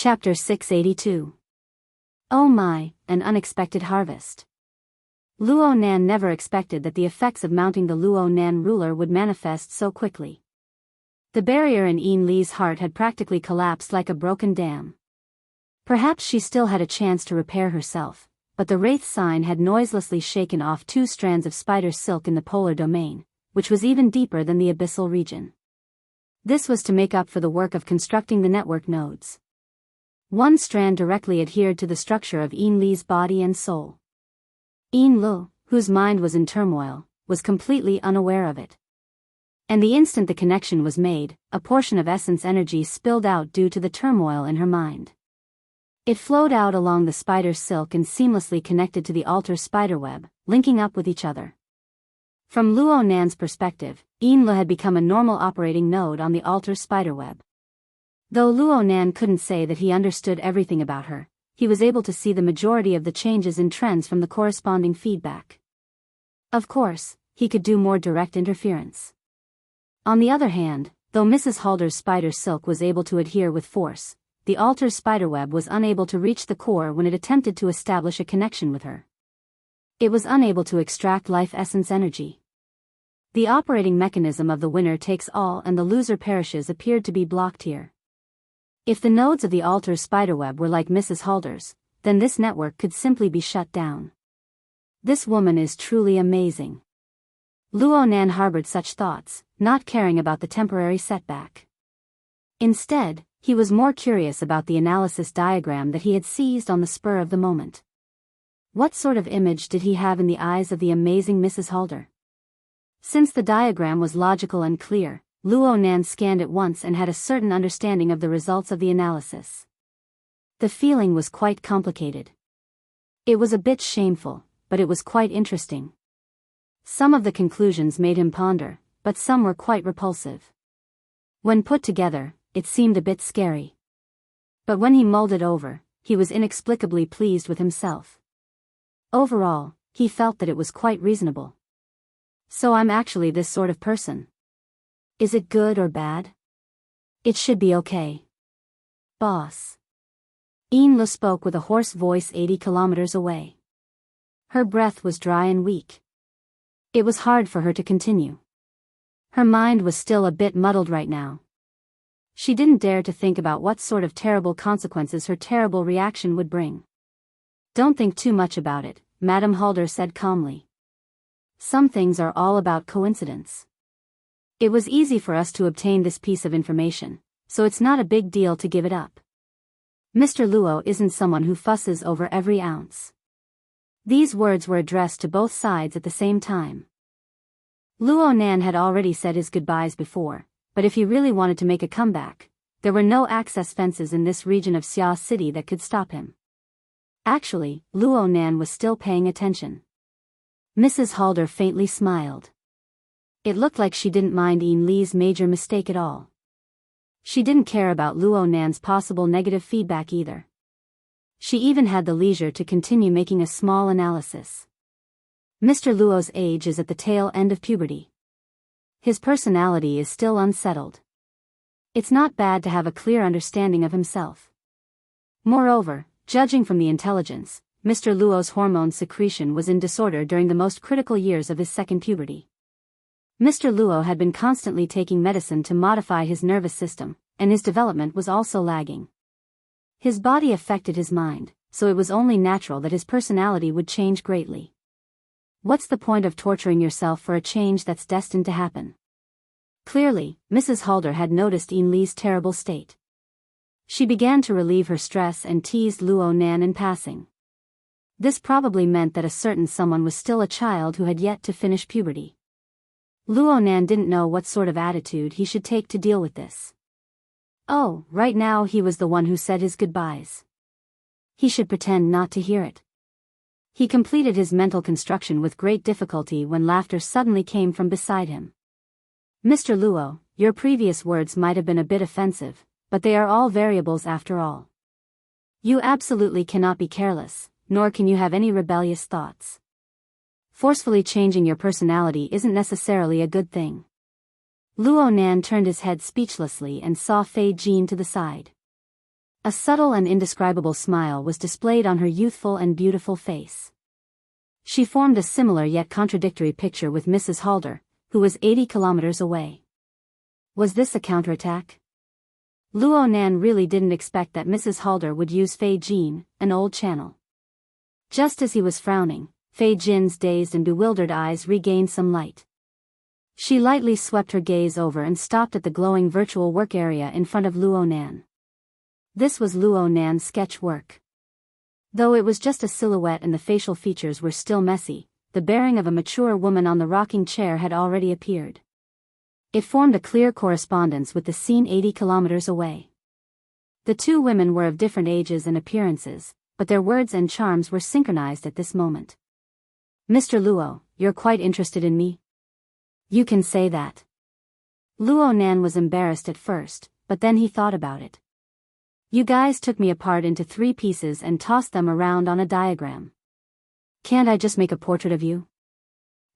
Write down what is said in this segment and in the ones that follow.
Chapter 682. Oh my, an unexpected harvest. Luo Nan never expected that the effects of mounting the Luo Nan ruler would manifest so quickly. The barrier in Yin Li's heart had practically collapsed like a broken dam. Perhaps she still had a chance to repair herself, but the Wraith sign had noiselessly shaken off 2 strands of spider silk in the polar domain, which was even deeper than the abyssal region. This was to make up for the work of constructing the network nodes. 1 strand directly adhered to the structure of Yin Li's body and soul. Yin Lu, whose mind was in turmoil, was completely unaware of it. And the instant the connection was made, a portion of essence energy spilled out due to the turmoil in her mind. It flowed out along the spider silk and seamlessly connected to the altar spiderweb, linking up with each other. From Luo Nan's perspective, Yin Lu had become a normal operating node on the altar spiderweb. Though Luo Nan couldn't say that he understood everything about her, he was able to see the majority of the changes in trends from the corresponding feedback. Of course, he could do more direct interference. On the other hand, though Mrs. Halder's spider silk was able to adhere with force, the altar spiderweb was unable to reach the core when it attempted to establish a connection with her. It was unable to extract life essence energy. The operating mechanism of the winner takes all and the loser perishes appeared to be blocked here. If the nodes of the altar spiderweb were like Mrs. Halder's, then this network could simply be shut down. This woman is truly amazing. Luo Nan harbored such thoughts, not caring about the temporary setback. Instead, he was more curious about the analysis diagram that he had seized on the spur of the moment. What sort of image did he have in the eyes of the amazing Mrs. Halder? Since the diagram was logical and clear, Luo Nan scanned it once and had a certain understanding of the results of the analysis. The feeling was quite complicated. It was a bit shameful, but it was quite interesting. Some of the conclusions made him ponder, but some were quite repulsive. When put together, it seemed a bit scary. But when he mulled it over, he was inexplicably pleased with himself. Overall, he felt that it was quite reasonable. So I'm actually this sort of person. Is it good or bad? It should be okay. Boss. Yin Lu spoke with a hoarse voice 80 kilometers away. Her breath was dry and weak. It was hard for her to continue. Her mind was still a bit muddled right now. She didn't dare to think about what sort of terrible consequences her terrible reaction would bring. Don't think too much about it, Madame Halder said calmly. Some things are all about coincidence. It was easy for us to obtain this piece of information, so it's not a big deal to give it up. Mr. Luo isn't someone who fusses over every ounce. These words were addressed to both sides at the same time. Luo Nan had already said his goodbyes before, but if he really wanted to make a comeback, there were no access fences in this region of Xia City that could stop him. Actually, Luo Nan was still paying attention. Mrs. Halder faintly smiled. It looked like she didn't mind Yin Li's major mistake at all. She didn't care about Luo Nan's possible negative feedback either. She even had the leisure to continue making a small analysis. Mr. Luo's age is at the tail end of puberty. His personality is still unsettled. It's not bad to have a clear understanding of himself. Moreover, judging from the intelligence, Mr. Luo's hormone secretion was in disorder during the most critical years of his second puberty. Mr. Luo had been constantly taking medicine to modify his nervous system, and his development was also lagging. His body affected his mind, so it was only natural that his personality would change greatly. What's the point of torturing yourself for a change that's destined to happen? Clearly, Mrs. Halder had noticed Yin Li's terrible state. She began to relieve her stress and teased Luo Nan in passing. This probably meant that a certain someone was still a child who had yet to finish puberty. Luo Nan didn't know what sort of attitude he should take to deal with this. Oh, right now he was the one who said his goodbyes. He should pretend not to hear it. He completed his mental construction with great difficulty when laughter suddenly came from beside him. Mr. Luo, your previous words might have been a bit offensive, but they are all variables after all. You absolutely cannot be careless, nor can you have any rebellious thoughts. Forcefully changing your personality isn't necessarily a good thing. Luo Nan turned his head speechlessly and saw Fei Jin to the side. A subtle and indescribable smile was displayed on her youthful and beautiful face. She formed a similar yet contradictory picture with Mrs. Halder, who was 80 kilometers away. Was this a counterattack? Luo Nan really didn't expect that Mrs. Halder would use Fei Jin, an old channel. Just as he was frowning, Fei Jin's dazed and bewildered eyes regained some light. She lightly swept her gaze over and stopped at the glowing virtual work area in front of Luo Nan. This was Luo Nan's sketch work. Though it was just a silhouette and the facial features were still messy, the bearing of a mature woman on the rocking chair had already appeared. It formed a clear correspondence with the scene 80 kilometers away. The two women were of different ages and appearances, but their words and charms were synchronized at this moment. "Mr. Luo, you're quite interested in me?" "You can say that." Luo Nan was embarrassed at first, but then he thought about it. "You guys took me apart into 3 pieces and tossed them around on a diagram. Can't I just make a portrait of you?"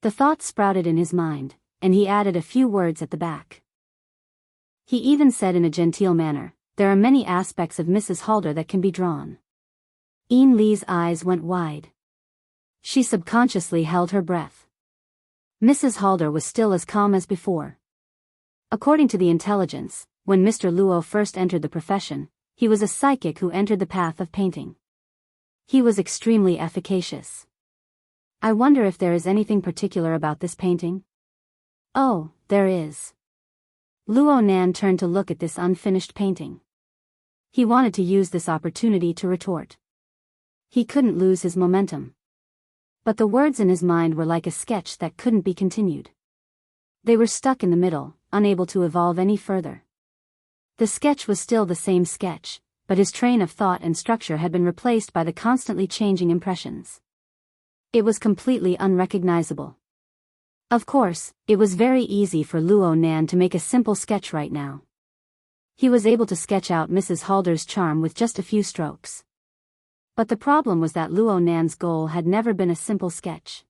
The thought sprouted in his mind, and he added a few words at the back. He even said in a genteel manner, "There are many aspects of Mrs. Halder that can be drawn." Yin Li's eyes went wide. She subconsciously held her breath. Mrs. Halder was still as calm as before. According to the intelligence, when Mr. Luo first entered the profession, he was a psychic who entered the path of painting. He was extremely efficacious. "I wonder if there is anything particular about this painting?" "Oh, there is." Luo Nan turned to look at this unfinished painting. He wanted to use this opportunity to retort. He couldn't lose his momentum. But the words in his mind were like a sketch that couldn't be continued. They were stuck in the middle, unable to evolve any further. The sketch was still the same sketch, but his train of thought and structure had been replaced by the constantly changing impressions. It was completely unrecognizable. Of course, it was very easy for Luo Nan to make a simple sketch right now. He was able to sketch out Mrs. Halder's charm with just a few strokes. But the problem was that Luo Nan's goal had never been a simple sketch.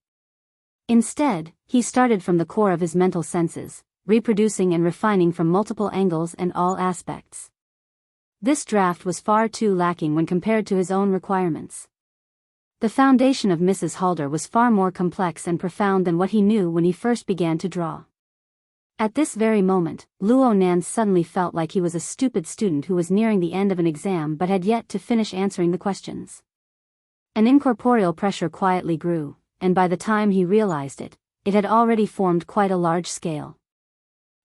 Instead, he started from the core of his mental senses, reproducing and refining from multiple angles and all aspects. This draft was far too lacking when compared to his own requirements. The foundation of Mrs. Halder was far more complex and profound than what he knew when he first began to draw. At this very moment, Luo Nan suddenly felt like he was a stupid student who was nearing the end of an exam but had yet to finish answering the questions. An incorporeal pressure quietly grew, and by the time he realized it, it had already formed quite a large scale.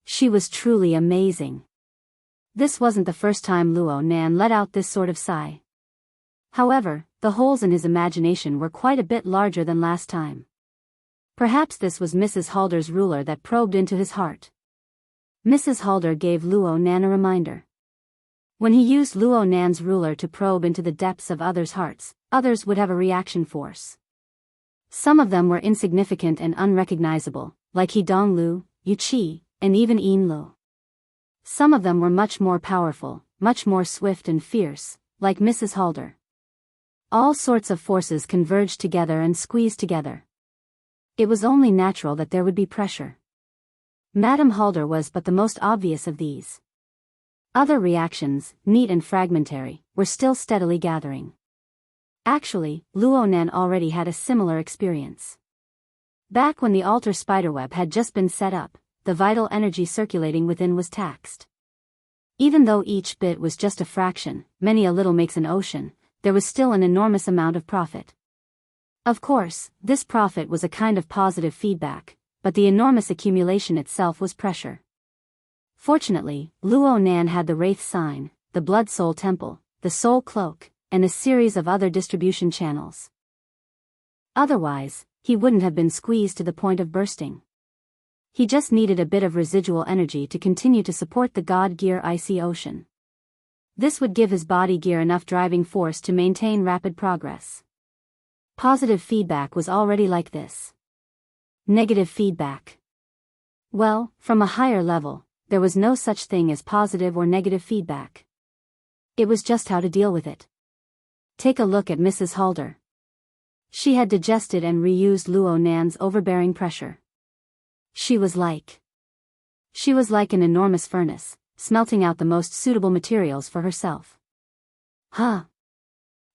She was truly amazing. This wasn't the first time Luo Nan let out this sort of sigh. However, the holes in his imagination were quite a bit larger than last time. Perhaps this was Mrs. Halder's ruler that probed into his heart. Mrs. Halder gave Luo Nan a reminder. When he used Luo Nan's ruler to probe into the depths of others' hearts, others would have a reaction force. Some of them were insignificant and unrecognizable, like He Donglu, Yu Qi, and even Yin Lu. Some of them were much more powerful, much more swift and fierce, like Mrs. Halder. All sorts of forces converged together and squeezed together. It was only natural that there would be pressure. Madame Halder was but the most obvious of these. Other reactions, neat and fragmentary, were still steadily gathering. Actually, Luo Nan already had a similar experience. Back when the altar spiderweb had just been set up, the vital energy circulating within was taxed. Even though each bit was just a fraction, many a little makes an ocean, there was still an enormous amount of profit. Of course, this profit was a kind of positive feedback, but the enormous accumulation itself was pressure. Fortunately, Luo Nan had the Wraith Sign, the Blood Soul Temple, the Soul Cloak, and a series of other distribution channels. Otherwise, he wouldn't have been squeezed to the point of bursting. He just needed a bit of residual energy to continue to support the God Gear Icy Ocean. This would give his body gear enough driving force to maintain rapid progress. Positive feedback was already like this. Negative feedback. Well, from a higher level, there was no such thing as positive or negative feedback. It was just how to deal with it. Take a look at Mrs. Halder. She had digested and reused Luo Nan's overbearing pressure. She was like an enormous furnace, smelting out the most suitable materials for herself. Huh.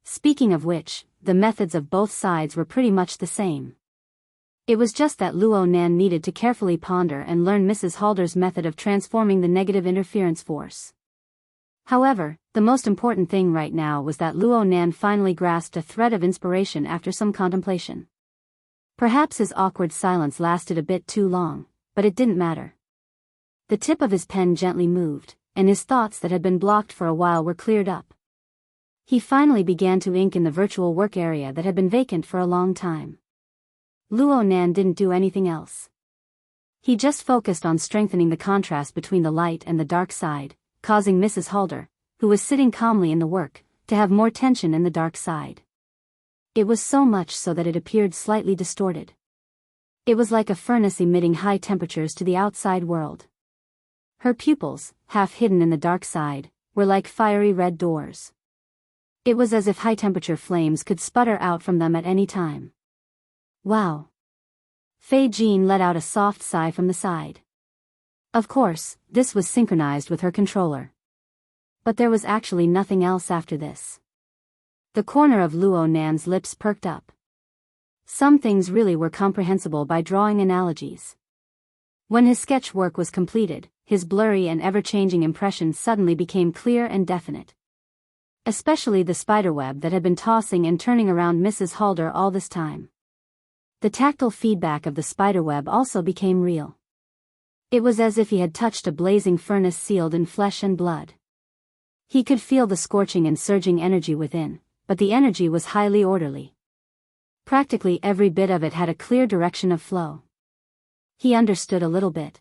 Speaking of which, the methods of both sides were pretty much the same. It was just that Luo Nan needed to carefully ponder and learn Mrs. Halder's method of transforming the negative interference force. However, the most important thing right now was that Luo Nan finally grasped a thread of inspiration after some contemplation. Perhaps his awkward silence lasted a bit too long, but it didn't matter. The tip of his pen gently moved, and his thoughts that had been blocked for a while were cleared up. He finally began to ink in the virtual work area that had been vacant for a long time. Luo Nan didn't do anything else. He just focused on strengthening the contrast between the light and the dark side, causing Mrs. Halder, who was sitting calmly in the work, to have more tension in the dark side. It was so much so that it appeared slightly distorted. It was like a furnace emitting high temperatures to the outside world. Her pupils, half hidden in the dark side, were like fiery red doors. It was as if high-temperature flames could sputter out from them at any time. Wow. Fei Jean let out a soft sigh from the side. Of course, this was synchronized with her controller. But there was actually nothing else after this. The corner of Luo Nan's lips perked up. Some things really were comprehensible by drawing analogies. When his sketch work was completed, his blurry and ever-changing impressions suddenly became clear and definite. Especially the spiderweb that had been tossing and turning around Mrs. Halder all this time. The tactile feedback of the spiderweb also became real. It was as if he had touched a blazing furnace sealed in flesh and blood. He could feel the scorching and surging energy within, but the energy was highly orderly. Practically every bit of it had a clear direction of flow. He understood a little bit.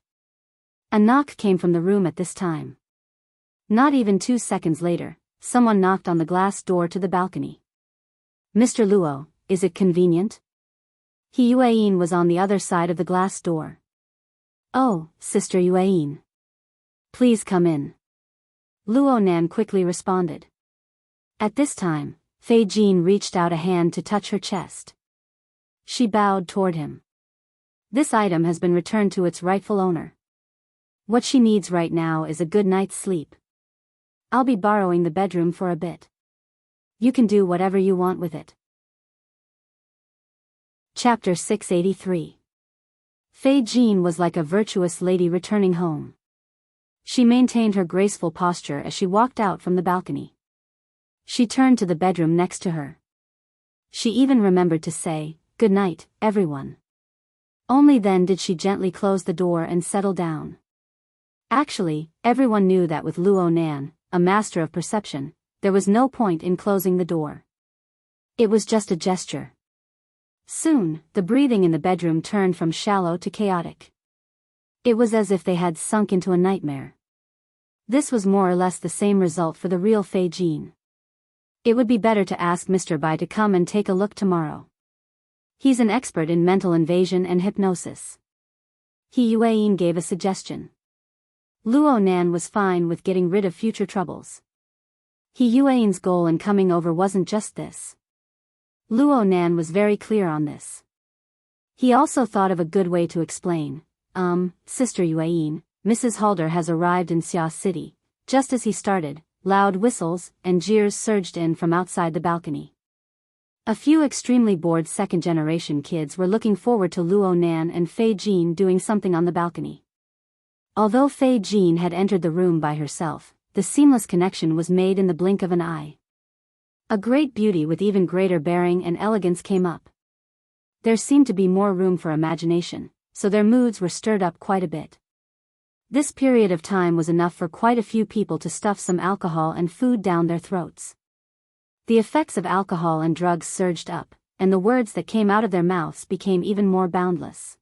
A knock came from the room at this time. Not even 2 seconds later, someone knocked on the glass door to the balcony. "Mr. Luo, is it convenient?" He Yueyin was on the other side of the glass door. "Oh, Sister Yueyin. Please come in." Luo Nan quickly responded. At this time, Fei Jean reached out a hand to touch her chest. She bowed toward him. "This item has been returned to its rightful owner. What she needs right now is a good night's sleep. I'll be borrowing the bedroom for a bit. You can do whatever you want with it." Chapter 683. Fei Jean was like a virtuous lady returning home. She maintained her graceful posture as she walked out from the balcony. She turned to the bedroom next to her. She even remembered to say, "Good night, everyone." Only then did she gently close the door and settle down. Actually, everyone knew that with Luo Nan, a master of perception, there was no point in closing the door. It was just a gesture. Soon, the breathing in the bedroom turned from shallow to chaotic. It was as if they had sunk into a nightmare. This was more or less the same result for the real Fei Jean. It would be better to ask Mr. Bai to come and take a look tomorrow. He's an expert in mental invasion and hypnosis. He Yueyin gave a suggestion. Luo Nan was fine with getting rid of future troubles. He Yueyin's goal in coming over wasn't just this. Luo Nan was very clear on this. He also thought of a good way to explain. Sister Yueyin, Mrs. Halder has arrived in Xia City." Just as he started, loud whistles and jeers surged in from outside the balcony. A few extremely bored second-generation kids were looking forward to Luo Nan and Fei Jean doing something on the balcony. Although Fei Jean had entered the room by herself, the seamless connection was made in the blink of an eye. A great beauty with even greater bearing and elegance came up. There seemed to be more room for imagination, so their moods were stirred up quite a bit. This period of time was enough for quite a few people to stuff some alcohol and food down their throats. The effects of alcohol and drugs surged up, and the words that came out of their mouths became even more boundless.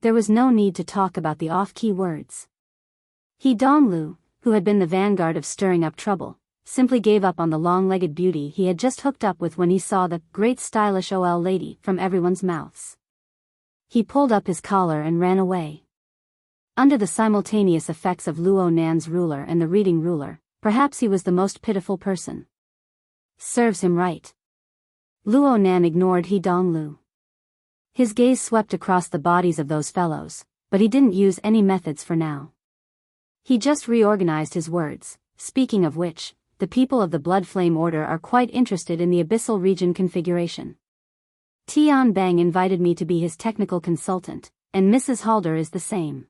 There was no need to talk about the off-key words. He Donglu, who had been the vanguard of stirring up trouble, simply gave up on the long-legged beauty he had just hooked up with when he saw the great stylish OL lady from everyone's mouths. He pulled up his collar and ran away. Under the simultaneous effects of Luo Nan's ruler and the reading ruler, perhaps he was the most pitiful person. Serves him right. Luo Nan ignored He Donglu. His gaze swept across the bodies of those fellows, but he didn't use any methods for now. He just reorganized his words. Speaking of which, the people of the Blood Flame Order are quite interested in the abyssal region configuration. Tian Bang invited me to be his technical consultant, and Mrs. Halder is the same.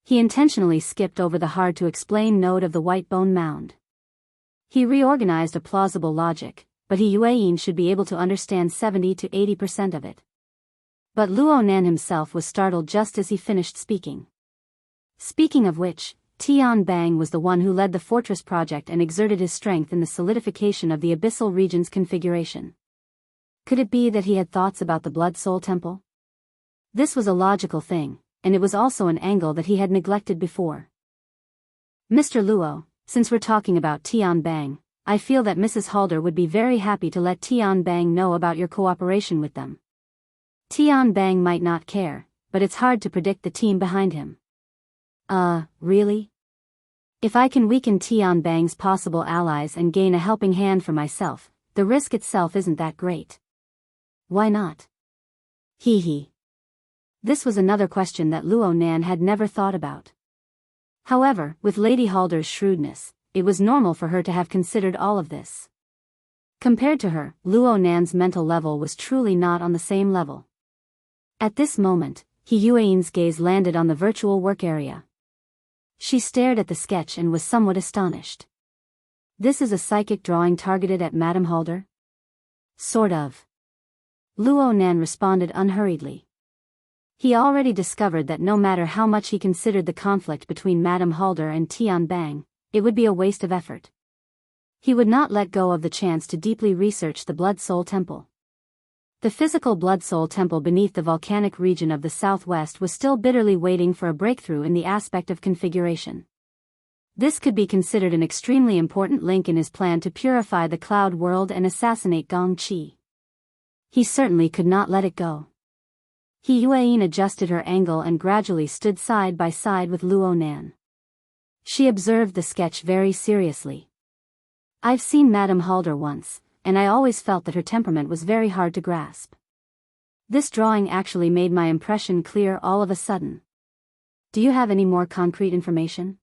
He intentionally skipped over the hard-to-explain node of the white bone mound. He reorganized a plausible logic, but Yueyin should be able to understand 70 to 80% of it. But Luo Nan himself was startled just as he finished speaking. Speaking of which, Tian Bang was the one who led the fortress project and exerted his strength in the solidification of the abyssal region's configuration. Could it be that he had thoughts about the Blood Soul Temple? This was a logical thing, and it was also an angle that he had neglected before. Mr. Luo, since we're talking about Tian Bang, I feel that Mrs. Halder would be very happy to let Tian Bang know about your cooperation with them. Tian Bang might not care, but it's hard to predict the team behind him. Really? If I can weaken Tian Bang's possible allies and gain a helping hand for myself, the risk itself isn't that great. Why not? Hee hee. This was another question that Luo Nan had never thought about. However, with Lady Halder's shrewdness, it was normal for her to have considered all of this. Compared to her, Luo Nan's mental level was truly not on the same level. At this moment, Yueyin's gaze landed on the virtual work area. She stared at the sketch and was somewhat astonished. This is a psychic drawing targeted at Madame Halder? Sort of. Luo Nan responded unhurriedly. He already discovered that no matter how much he considered the conflict between Madame Halder and Tian Bang, it would be a waste of effort. He would not let go of the chance to deeply research the Blood Soul Temple. The physical Blood Soul Temple beneath the volcanic region of the southwest was still bitterly waiting for a breakthrough in the aspect of configuration. This could be considered an extremely important link in his plan to purify the cloud world and assassinate Gong Qi. He certainly could not let it go. Yueyin adjusted her angle and gradually stood side by side with Luo Nan. She observed the sketch very seriously. I've seen Madame Halder once, and I always felt that her temperament was very hard to grasp. This drawing actually made my impression clear all of a sudden. Do you have any more concrete information?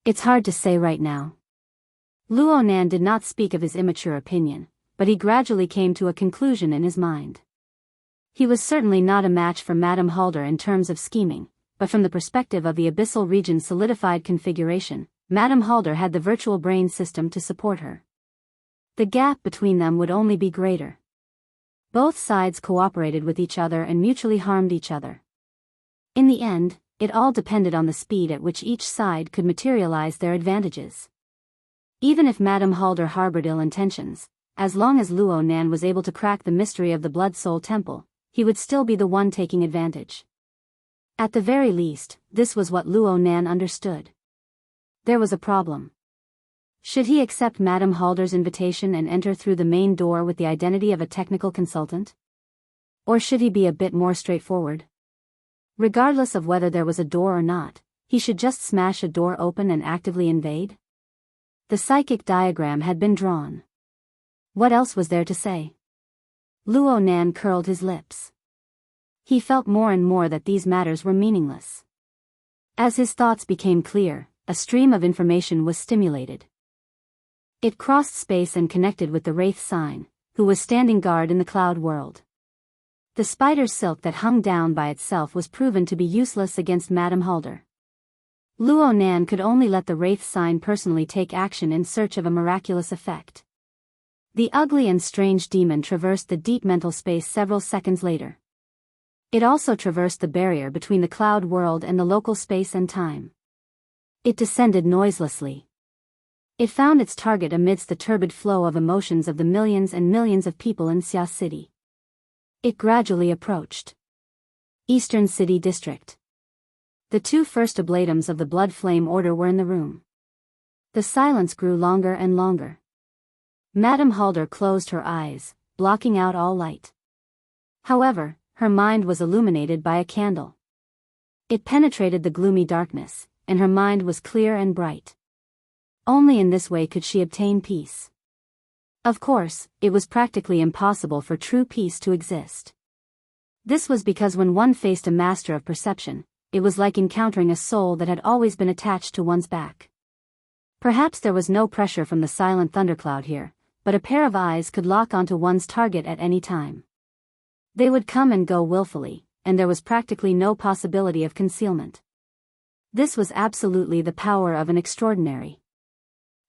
It's hard to say right now. Luo Nan did not speak of his immature opinion, but he gradually came to a conclusion in his mind. He was certainly not a match for Madame Halder in terms of scheming, but from the perspective of the abyssal region's solidified configuration, Madame Halder had the virtual brain system to support her. The gap between them would only be greater. Both sides cooperated with each other and mutually harmed each other. In the end, it all depended on the speed at which each side could materialize their advantages. Even if Madame Halder harbored ill intentions, as long as Luo Nan was able to crack the mystery of the Blood Soul Temple, he would still be the one taking advantage. At the very least, this was what Luo Nan understood. There was a problem. Should he accept Madame Halder's invitation and enter through the main door with the identity of a technical consultant? Or should he be a bit more straightforward? Regardless of whether there was a door or not, he should just smash a door open and actively invade? The psychic diagram had been drawn. What else was there to say? Luo Nan curled his lips. He felt more and more that these matters were meaningless. As his thoughts became clear, a stream of information was stimulated. It crossed space and connected with the Wraith sign, who was standing guard in the cloud world. The spider silk that hung down by itself was proven to be useless against Madame Halder. Luo Nan could only let the Wraith sign personally take action in search of a miraculous effect. The ugly and strange demon traversed the deep mental space several seconds later. It also traversed the barrier between the cloud world and the local space and time. It descended noiselessly. It found its target amidst the turbid flow of emotions of the millions and millions of people in Xia City. It gradually approached Eastern City District. The two first oblatums of the Blood Flame Order were in the room. The silence grew longer and longer. Madame Halder closed her eyes, blocking out all light. However, her mind was illuminated by a candle. It penetrated the gloomy darkness, and her mind was clear and bright. Only in this way could she obtain peace. Of course, it was practically impossible for true peace to exist. This was because when one faced a master of perception, it was like encountering a soul that had always been attached to one's back. Perhaps there was no pressure from the silent thundercloud here, but a pair of eyes could lock onto one's target at any time. They would come and go willfully, and there was practically no possibility of concealment. This was absolutely the power of an extraordinary.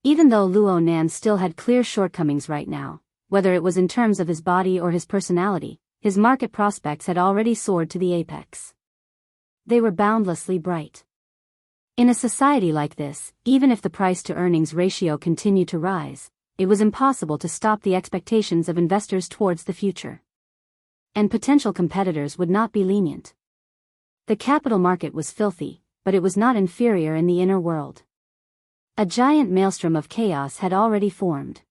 Even though Luo Nan still had clear shortcomings right now, whether it was in terms of his body or his personality, his market prospects had already soared to the apex. They were boundlessly bright. In a society like this, even if the price-to-earnings ratio continued to rise, it was impossible to stop the expectations of investors towards the future. And potential competitors would not be lenient. The capital market was filthy, but it was not inferior in the inner world. A giant maelstrom of chaos had already formed.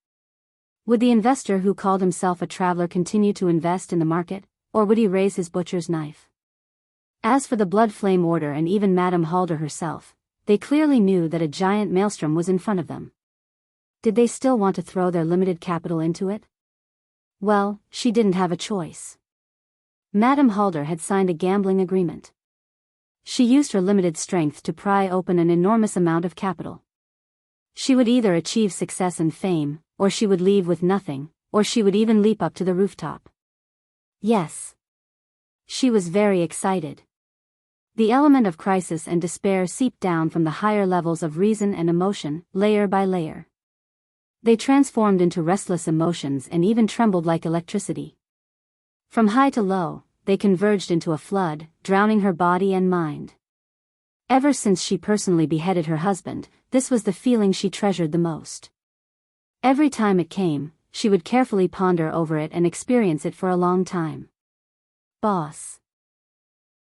Would the investor who called himself a traveler continue to invest in the market, or would he raise his butcher's knife? As for the Blood Flame Order and even Madame Halder herself, they clearly knew that a giant maelstrom was in front of them. Did they still want to throw their limited capital into it? Well, she didn't have a choice. Madame Halder had signed a gambling agreement. She used her limited strength to pry open an enormous amount of capital. She would either achieve success and fame, or she would leave with nothing, or she would even leap up to the rooftop. Yes. She was very excited. The element of crisis and despair seeped down from the higher levels of reason and emotion, layer by layer. They transformed into restless emotions and even trembled like electricity. From high to low, they converged into a flood, drowning her body and mind. Ever since she personally beheaded her husband, this was the feeling she treasured the most. Every time it came, she would carefully ponder over it and experience it for a long time. Boss.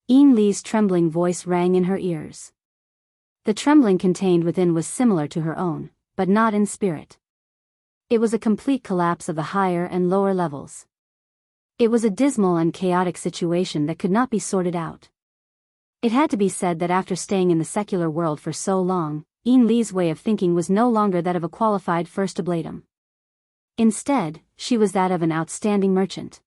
Ian Lee's trembling voice rang in her ears. The trembling contained within was similar to her own, but not in spirit. It was a complete collapse of the higher and lower levels. It was a dismal and chaotic situation that could not be sorted out. It had to be said that after staying in the secular world for so long, Ian Lee's way of thinking was no longer that of a qualified first ablatum. Instead, she was that of an outstanding merchant.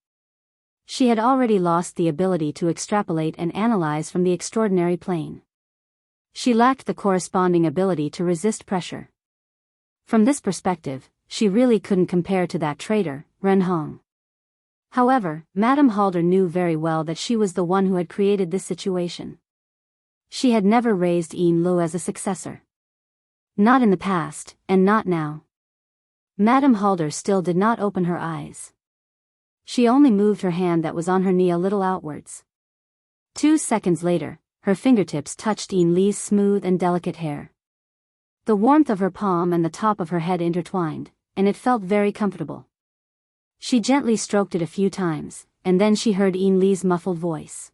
She had already lost the ability to extrapolate and analyze from the extraordinary plane. She lacked the corresponding ability to resist pressure. From this perspective, she really couldn't compare to that traitor, Ren Hong. However, Madame Halder knew very well that she was the one who had created this situation. She had never raised Ian Luo as a successor. Not in the past, and not now. Madame Halder still did not open her eyes. She only moved her hand that was on her knee a little outwards. 2 seconds later, her fingertips touched Ian Lee's smooth and delicate hair. The warmth of her palm and the top of her head intertwined, and it felt very comfortable. She gently stroked it a few times, and then she heard Ian Lee's muffled voice.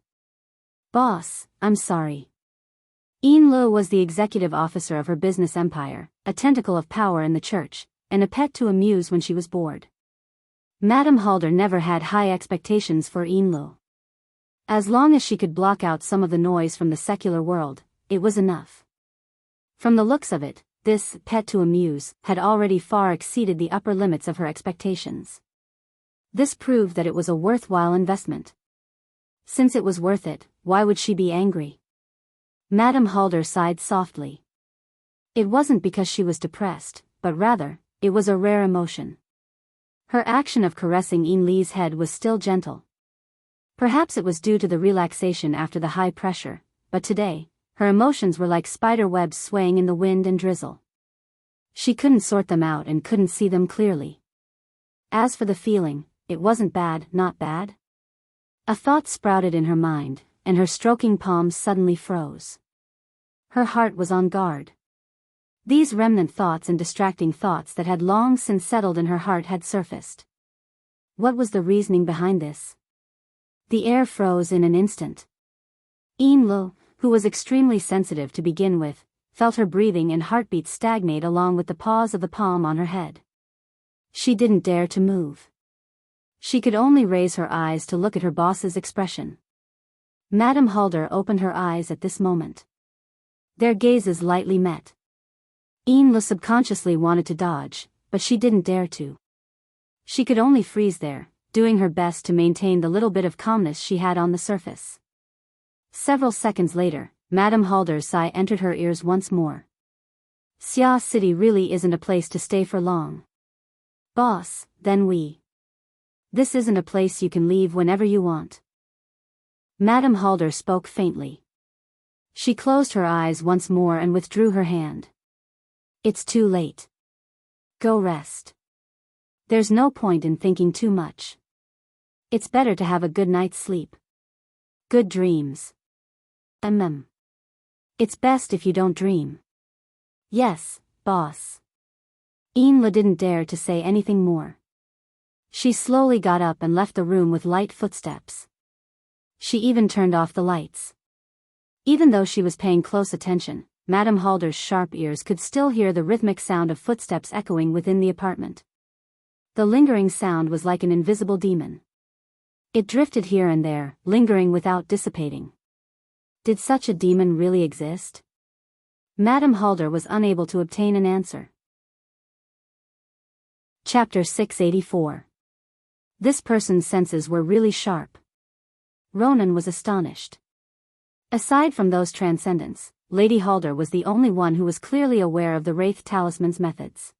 Boss, I'm sorry. Ian Luo was the executive officer of her business empire, a tentacle of power in the church, and a pet to amuse when she was bored. Madame Halder never had high expectations for Ian Luo. As long as she could block out some of the noise from the secular world, it was enough. From the looks of it, this pet to amuse had already far exceeded the upper limits of her expectations. This proved that it was a worthwhile investment. Since it was worth it, why would she be angry? Madame Halder sighed softly. It wasn't because she was depressed, but rather, it was a rare emotion. Her action of caressing Ian Lee's head was still gentle. Perhaps it was due to the relaxation after the high pressure, but today, her emotions were like spider webs swaying in the wind and drizzle. She couldn't sort them out and couldn't see them clearly. As for the feeling, it wasn't bad, not bad. A thought sprouted in her mind, and her stroking palms suddenly froze. Her heart was on guard. These remnant thoughts and distracting thoughts that had long since settled in her heart had surfaced. What was the reasoning behind this? The air froze in an instant. Ian Luo, who was extremely sensitive to begin with, felt her breathing and heartbeat stagnate along with the pause of the palm on her head. She didn't dare to move. She could only raise her eyes to look at her boss's expression. Madame Halder opened her eyes at this moment. Their gazes lightly met. Ian Luo subconsciously wanted to dodge, but she didn't dare to. She could only freeze there, doing her best to maintain the little bit of calmness she had on the surface. Several seconds later, Madame Halder's sigh entered her ears once more. Xia City really isn't a place to stay for long. Boss, then This isn't a place you can leave whenever you want. Madame Halder spoke faintly. She closed her eyes once more and withdrew her hand. It's too late. Go rest. There's no point in thinking too much. It's better to have a good night's sleep. Good dreams. It's best if you don't dream. Yes, boss. Enla didn't dare to say anything more. She slowly got up and left the room with light footsteps. She even turned off the lights. Even though she was paying close attention, Madame Halder's sharp ears could still hear the rhythmic sound of footsteps echoing within the apartment. The lingering sound was like an invisible demon. It drifted here and there, lingering without dissipating. Did such a demon really exist? Madame Halder was unable to obtain an answer. Chapter 684. This person's senses were really sharp. Ronan was astonished. Aside from those transcendents, Lady Halder was the only one who was clearly aware of the Wraith Talisman's methods.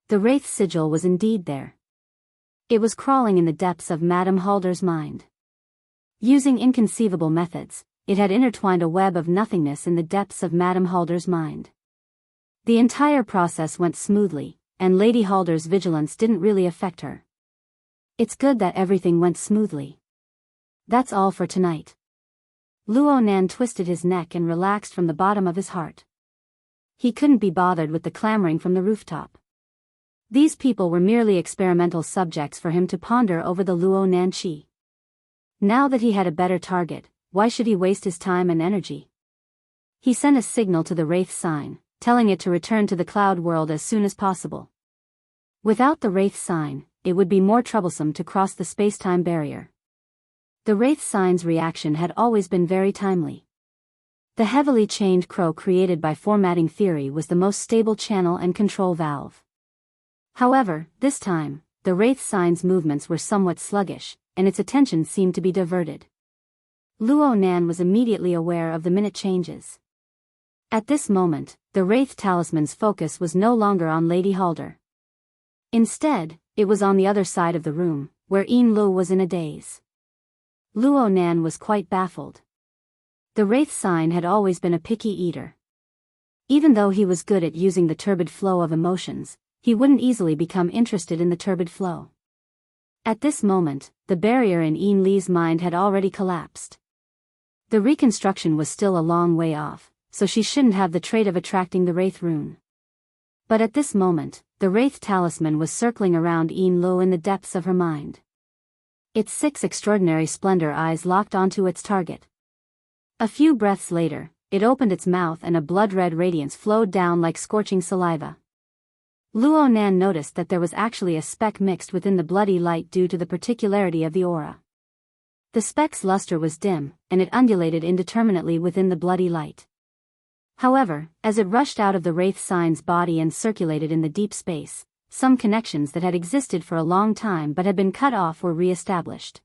The Wraith Sigil was indeed there. It was crawling in the depths of Madame Halder's mind. Using inconceivable methods, it had intertwined a web of nothingness in the depths of Madame Halder's mind. The entire process went smoothly, and Lady Halder's vigilance didn't really affect her. It's good that everything went smoothly. That's all for tonight. Luo Nan twisted his neck and relaxed from the bottom of his heart. He couldn't be bothered with the clamoring from the rooftop. These people were merely experimental subjects for him to ponder over the Luo Nan Chi. Now that he had a better target, why should he waste his time and energy? He sent a signal to the Wraith sign, telling it to return to the cloud world as soon as possible. Without the Wraith sign, it would be more troublesome to cross the space-time barrier. The Wraith sign's reaction had always been very timely. The heavily chained crow created by formatting theory was the most stable channel and control valve. However, this time, the Wraith sign's movements were somewhat sluggish, and its attention seemed to be diverted. Luo Nan was immediately aware of the minute changes. At this moment, the Wraith Talisman's focus was no longer on Lady Halder. Instead, it was on the other side of the room, where Lu was in a daze. Luo Nan was quite baffled. The Wraith sign had always been a picky eater. Even though he was good at using the turbid flow of emotions, he wouldn't easily become interested in the turbid flow. At this moment, the barrier in Li's mind had already collapsed. The reconstruction was still a long way off, so she shouldn't have the trait of attracting the Wraith rune. But at this moment, the Wraith Talisman was circling around Lu in the depths of her mind. Its 6 extraordinary splendor eyes locked onto its target. A few breaths later, it opened its mouth and a blood-red radiance flowed down like scorching saliva. Luo Nan noticed that there was actually a speck mixed within the bloody light due to the particularity of the aura. The speck's luster was dim, and it undulated indeterminately within the bloody light. However, as it rushed out of the Wraith sign's body and circulated in the deep space, some connections that had existed for a long time but had been cut off were re-established.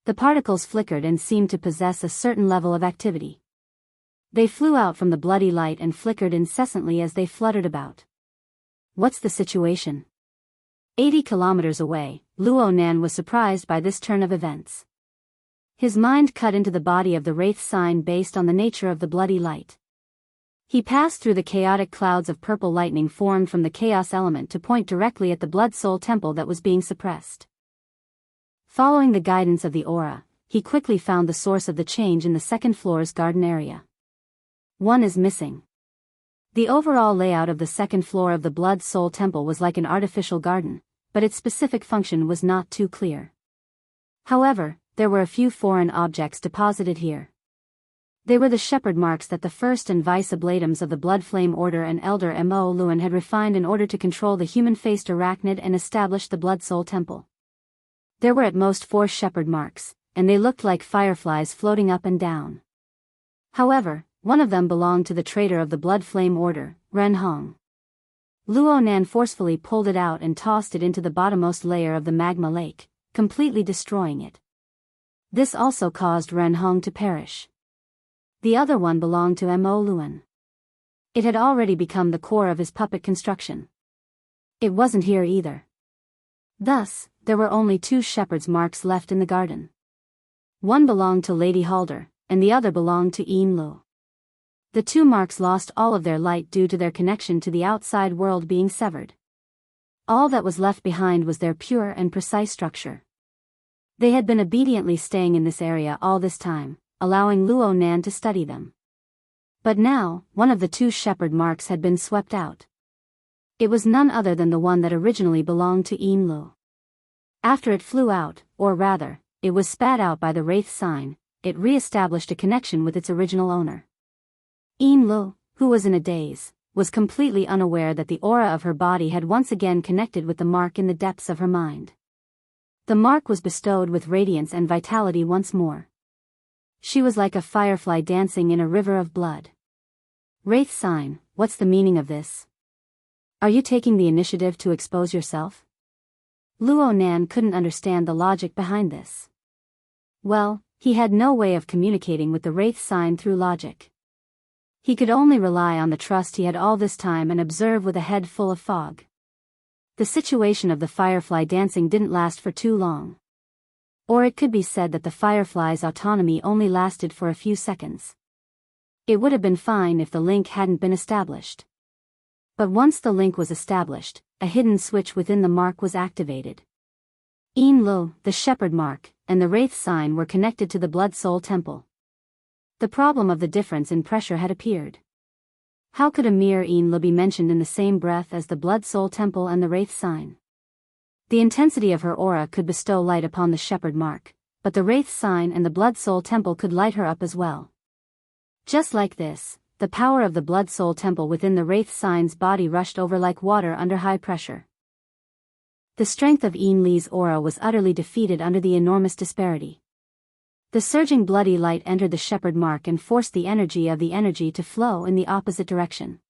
The particles flickered and seemed to possess a certain level of activity. They flew out from the bloody light and flickered incessantly as they fluttered about. What's the situation? 80 kilometers away, Luo Nan was surprised by this turn of events. His mind cut into the body of the Wraith sign based on the nature of the bloody light. He passed through the chaotic clouds of purple lightning formed from the chaos element to point directly at the Blood Soul Temple that was being suppressed. Following the guidance of the aura, he quickly found the source of the change in the second floor's garden area. One is missing. The overall layout of the second floor of the Blood Soul Temple was like an artificial garden, but its specific function was not too clear. However, there were a few foreign objects deposited here. They were the shepherd marks that the first and vice ablatums of the Blood Flame Order and Elder Mo Luan had refined in order to control the human-faced arachnid and establish the Blood Soul Temple. There were at most 4 shepherd marks, and they looked like fireflies floating up and down. However, one of them belonged to the traitor of the Blood Flame Order, Ren Hong. Luo Nan forcefully pulled it out and tossed it into the bottommost layer of the magma lake, completely destroying it. This also caused Ren Hong to perish. The other one belonged to Mo Luan. It had already become the core of his puppet construction. It wasn't here either. Thus, there were only 2 shepherd's marks left in the garden. One belonged to Lady Halder, and the other belonged to Enlu. The 2 marks lost all of their light due to their connection to the outside world being severed. All that was left behind was their pure and precise structure. They had been obediently staying in this area all this time, allowing Luo Nan to study them. But now, one of the 2 shepherd marks had been swept out. It was none other than the one that originally belonged to Enlu. After it flew out, or rather, it was spat out by the wraith sign, it re-established a connection with its original owner. Enlu, who was in a daze, was completely unaware that the aura of her body had once again connected with the mark in the depths of her mind. The mark was bestowed with radiance and vitality once more. She was like a firefly dancing in a river of blood. Wraith sign, what's the meaning of this? Are you taking the initiative to expose yourself? Luo Nan couldn't understand the logic behind this. Well, he had no way of communicating with the wraith sign through logic. He could only rely on the trust he had all this time and observe with a head full of fog. The situation of the firefly dancing didn't last for too long. Or it could be said that the firefly's autonomy only lasted for a few seconds. It would have been fine if the link hadn't been established. But once the link was established, a hidden switch within the mark was activated. Enlu, the shepherd mark, and the wraith sign were connected to the blood soul temple. The problem of the difference in pressure had appeared. How could a mere Enlu be mentioned in the same breath as the blood soul temple and the wraith sign? The intensity of her aura could bestow light upon the shepherd mark, but the wraith sign and the blood soul temple could light her up as well. Just like this, the power of the blood soul temple within the wraith sign's body rushed over like water under high pressure. The strength of Enli's aura was utterly defeated under the enormous disparity. The surging bloody light entered the shepherd mark and forced the energy to flow in the opposite direction.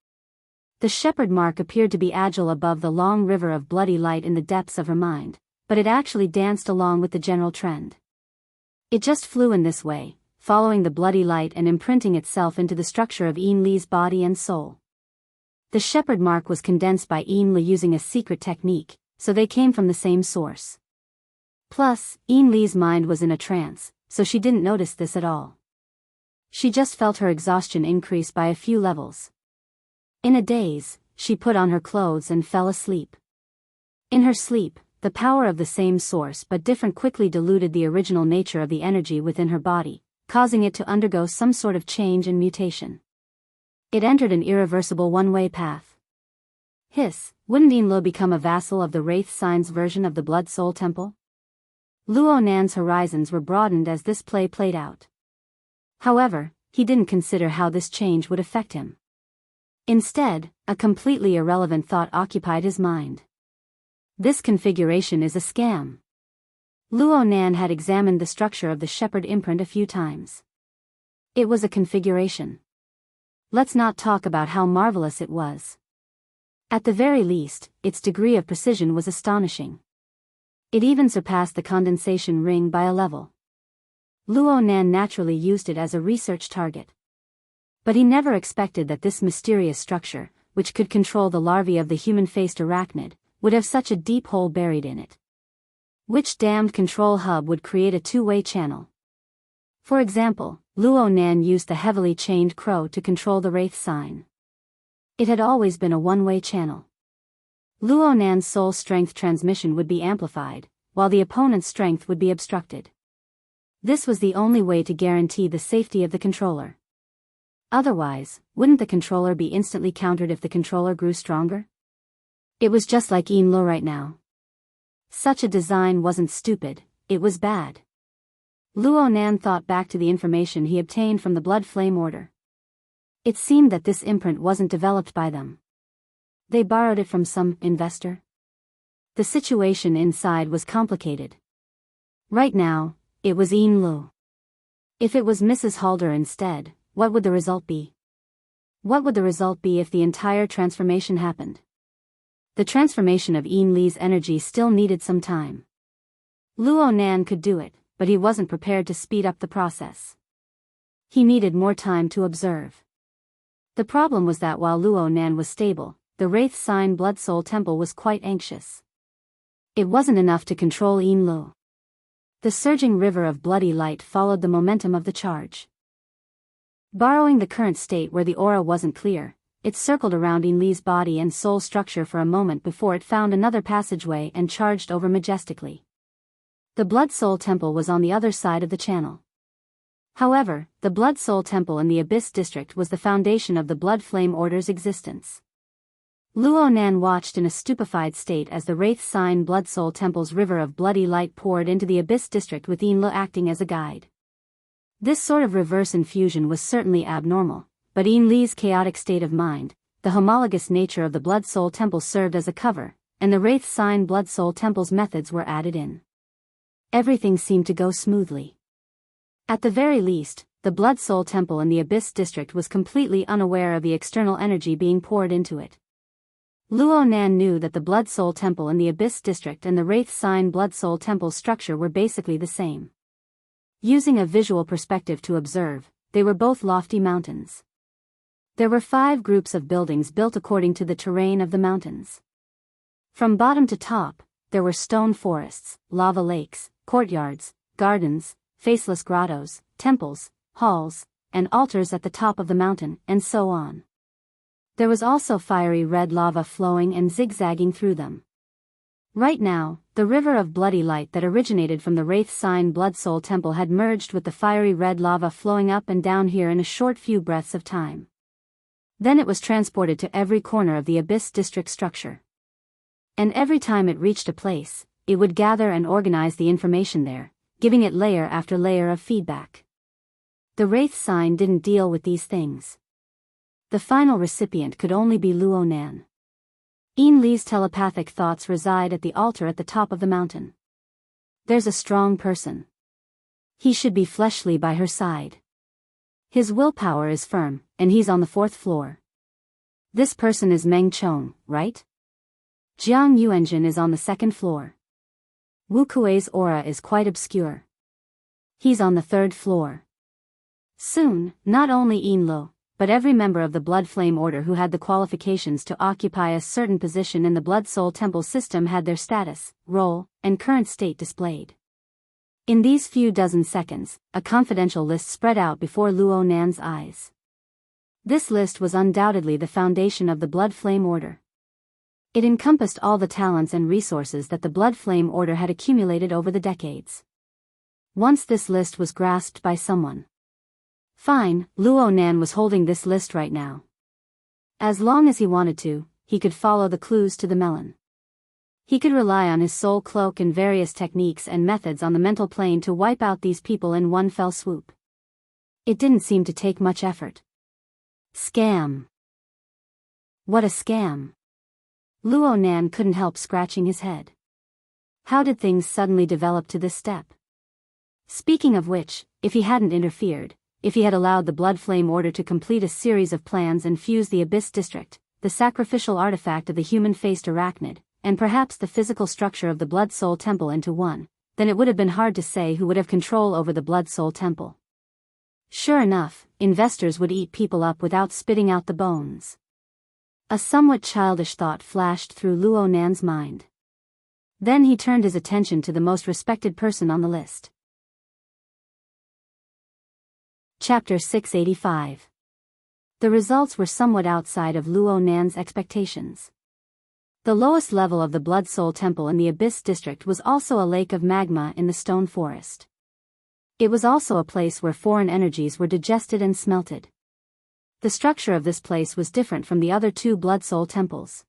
The shepherd mark appeared to be agile above the long river of bloody light in the depths of her mind, but it actually danced along with the general trend. It just flew in this way, following the bloody light and imprinting itself into the structure of Enli's body and soul. The shepherd mark was condensed by Enli using a secret technique, so they came from the same source. Plus, Enli's mind was in a trance, so she didn't notice this at all. She just felt her exhaustion increase by a few levels. In a daze, she put on her clothes and fell asleep. In her sleep, the power of the same source but different quickly diluted the original nature of the energy within her body, causing it to undergo some sort of change and mutation. It entered an irreversible one-way path. Hiss, wouldn't Enlu become a vassal of the wraith sign's version of the blood soul temple? Luo Nan's horizons were broadened as this play played out. However, he didn't consider how this change would affect him. Instead, a completely irrelevant thought occupied his mind. This configuration is a scam. Luo Nan had examined the structure of the shepherd imprint a few times. It was a configuration. Let's not talk about how marvelous it was. At the very least, its degree of precision was astonishing. It even surpassed the condensation ring by a level. Luo Nan naturally used it as a research target. But he never expected that this mysterious structure, which could control the larvae of the human-faced arachnid, would have such a deep hole buried in it. Which damned control hub would create a two-way channel? For example, Luo Nan used the heavily chained crow to control the wraith sign. It had always been a one-way channel. Luo Nan's soul strength transmission would be amplified, while the opponent's strength would be obstructed. This was the only way to guarantee the safety of the controller. Otherwise, wouldn't the controller be instantly countered if the controller grew stronger? It was just like Enlu right now. Such a design wasn't stupid, it was bad. Luo Nan thought back to the information he obtained from the Blood Flame Order. It seemed that this imprint wasn't developed by them. They borrowed it from some investor. The situation inside was complicated. Right now, it was Enlu. If it was Mrs. Halder instead, what would the result be? What would the result be if the entire transformation happened? The transformation of Enli's energy still needed some time. Luo Nan could do it, but he wasn't prepared to speed up the process. He needed more time to observe. The problem was that while Luo Nan was stable, the Wraith Sign Blood Soul Temple was quite anxious. It wasn't enough to control Yin Lu. The surging river of bloody light followed the momentum of the charge. Borrowing the current state where the aura wasn't clear, it circled around Yin Li's body and soul structure for a moment before it found another passageway and charged over majestically. The Blood Soul Temple was on the other side of the channel. However, the Blood Soul Temple in the Abyss District was the foundation of the Blood Flame Order's existence. Luo Nan watched in a stupefied state as the Wraith Sign Blood Soul Temple's river of bloody light poured into the Abyss District with Yin Lu acting as a guide. This sort of reverse infusion was certainly abnormal, but Yin Li's chaotic state of mind, the homologous nature of the Blood Soul Temple served as a cover, and the Wraith Sign Blood Soul Temple's methods were added in. Everything seemed to go smoothly. At the very least, the Blood Soul Temple in the Abyss District was completely unaware of the external energy being poured into it. Luo Nan knew that the Blood Soul Temple in the Abyss District and the Wraith Sign Blood Soul Temple's structure were basically the same. Using a visual perspective to observe, they were both lofty mountains. There were 5 groups of buildings built according to the terrain of the mountains. From bottom to top, there were stone forests, lava lakes, courtyards, gardens, faceless grottos, temples, halls, and altars at the top of the mountain, and so on. There was also fiery red lava flowing and zigzagging through them. Right now, the river of bloody light that originated from the Wraith Sign Blood Soul Temple had merged with the fiery red lava flowing up and down here in a short few breaths of time. Then it was transported to every corner of the Abyss District structure. And every time it reached a place, it would gather and organize the information there, giving it layer after layer of feedback. The Wraith Sign didn't deal with these things. The final recipient could only be Luo Nan. Yin Li's telepathic thoughts reside at the altar at the top of the mountain. There's a strong person. He should be fleshly by her side. His willpower is firm, and he's on the 4th floor. This person is Meng Chong, right? Jiang Yuanjin is on the 2nd floor. Wu Kuei's aura is quite obscure. He's on the 3rd floor. Soon, not only Yin Lu, but every member of the Blood Flame Order who had the qualifications to occupy a certain position in the Blood Soul Temple system had their status, role, and current state displayed. In these few dozen seconds, a confidential list spread out before Luo Nan's eyes. This list was undoubtedly the foundation of the Blood Flame Order. It encompassed all the talents and resources that the Blood Flame Order had accumulated over the decades. Once this list was grasped by someone. Fine, Luo Nan was holding this list right now. As long as he wanted to, he could follow the clues to the melon. He could rely on his soul cloak and various techniques and methods on the mental plane to wipe out these people in one fell swoop. It didn't seem to take much effort. Scam. What a scam. Luo Nan couldn't help scratching his head. How did things suddenly develop to this step? Speaking of which, if he hadn't interfered, if he had allowed the Blood Flame Order to complete a series of plans and fuse the Abyss District, the sacrificial artifact of the human-faced arachnid, and perhaps the physical structure of the Blood Soul Temple into one, then it would have been hard to say who would have control over the Blood Soul Temple. Sure enough, investors would eat people up without spitting out the bones. A somewhat childish thought flashed through Luo Nan's mind. Then he turned his attention to the most respected person on the list. Chapter 685. The results were somewhat outside of Luo Nan's expectations. The lowest level of the Blood Soul Temple in the Abyss District was also a lake of magma in the stone forest. It was also a place where foreign energies were digested and smelted. The structure of this place was different from the other 2 Blood Soul Temples.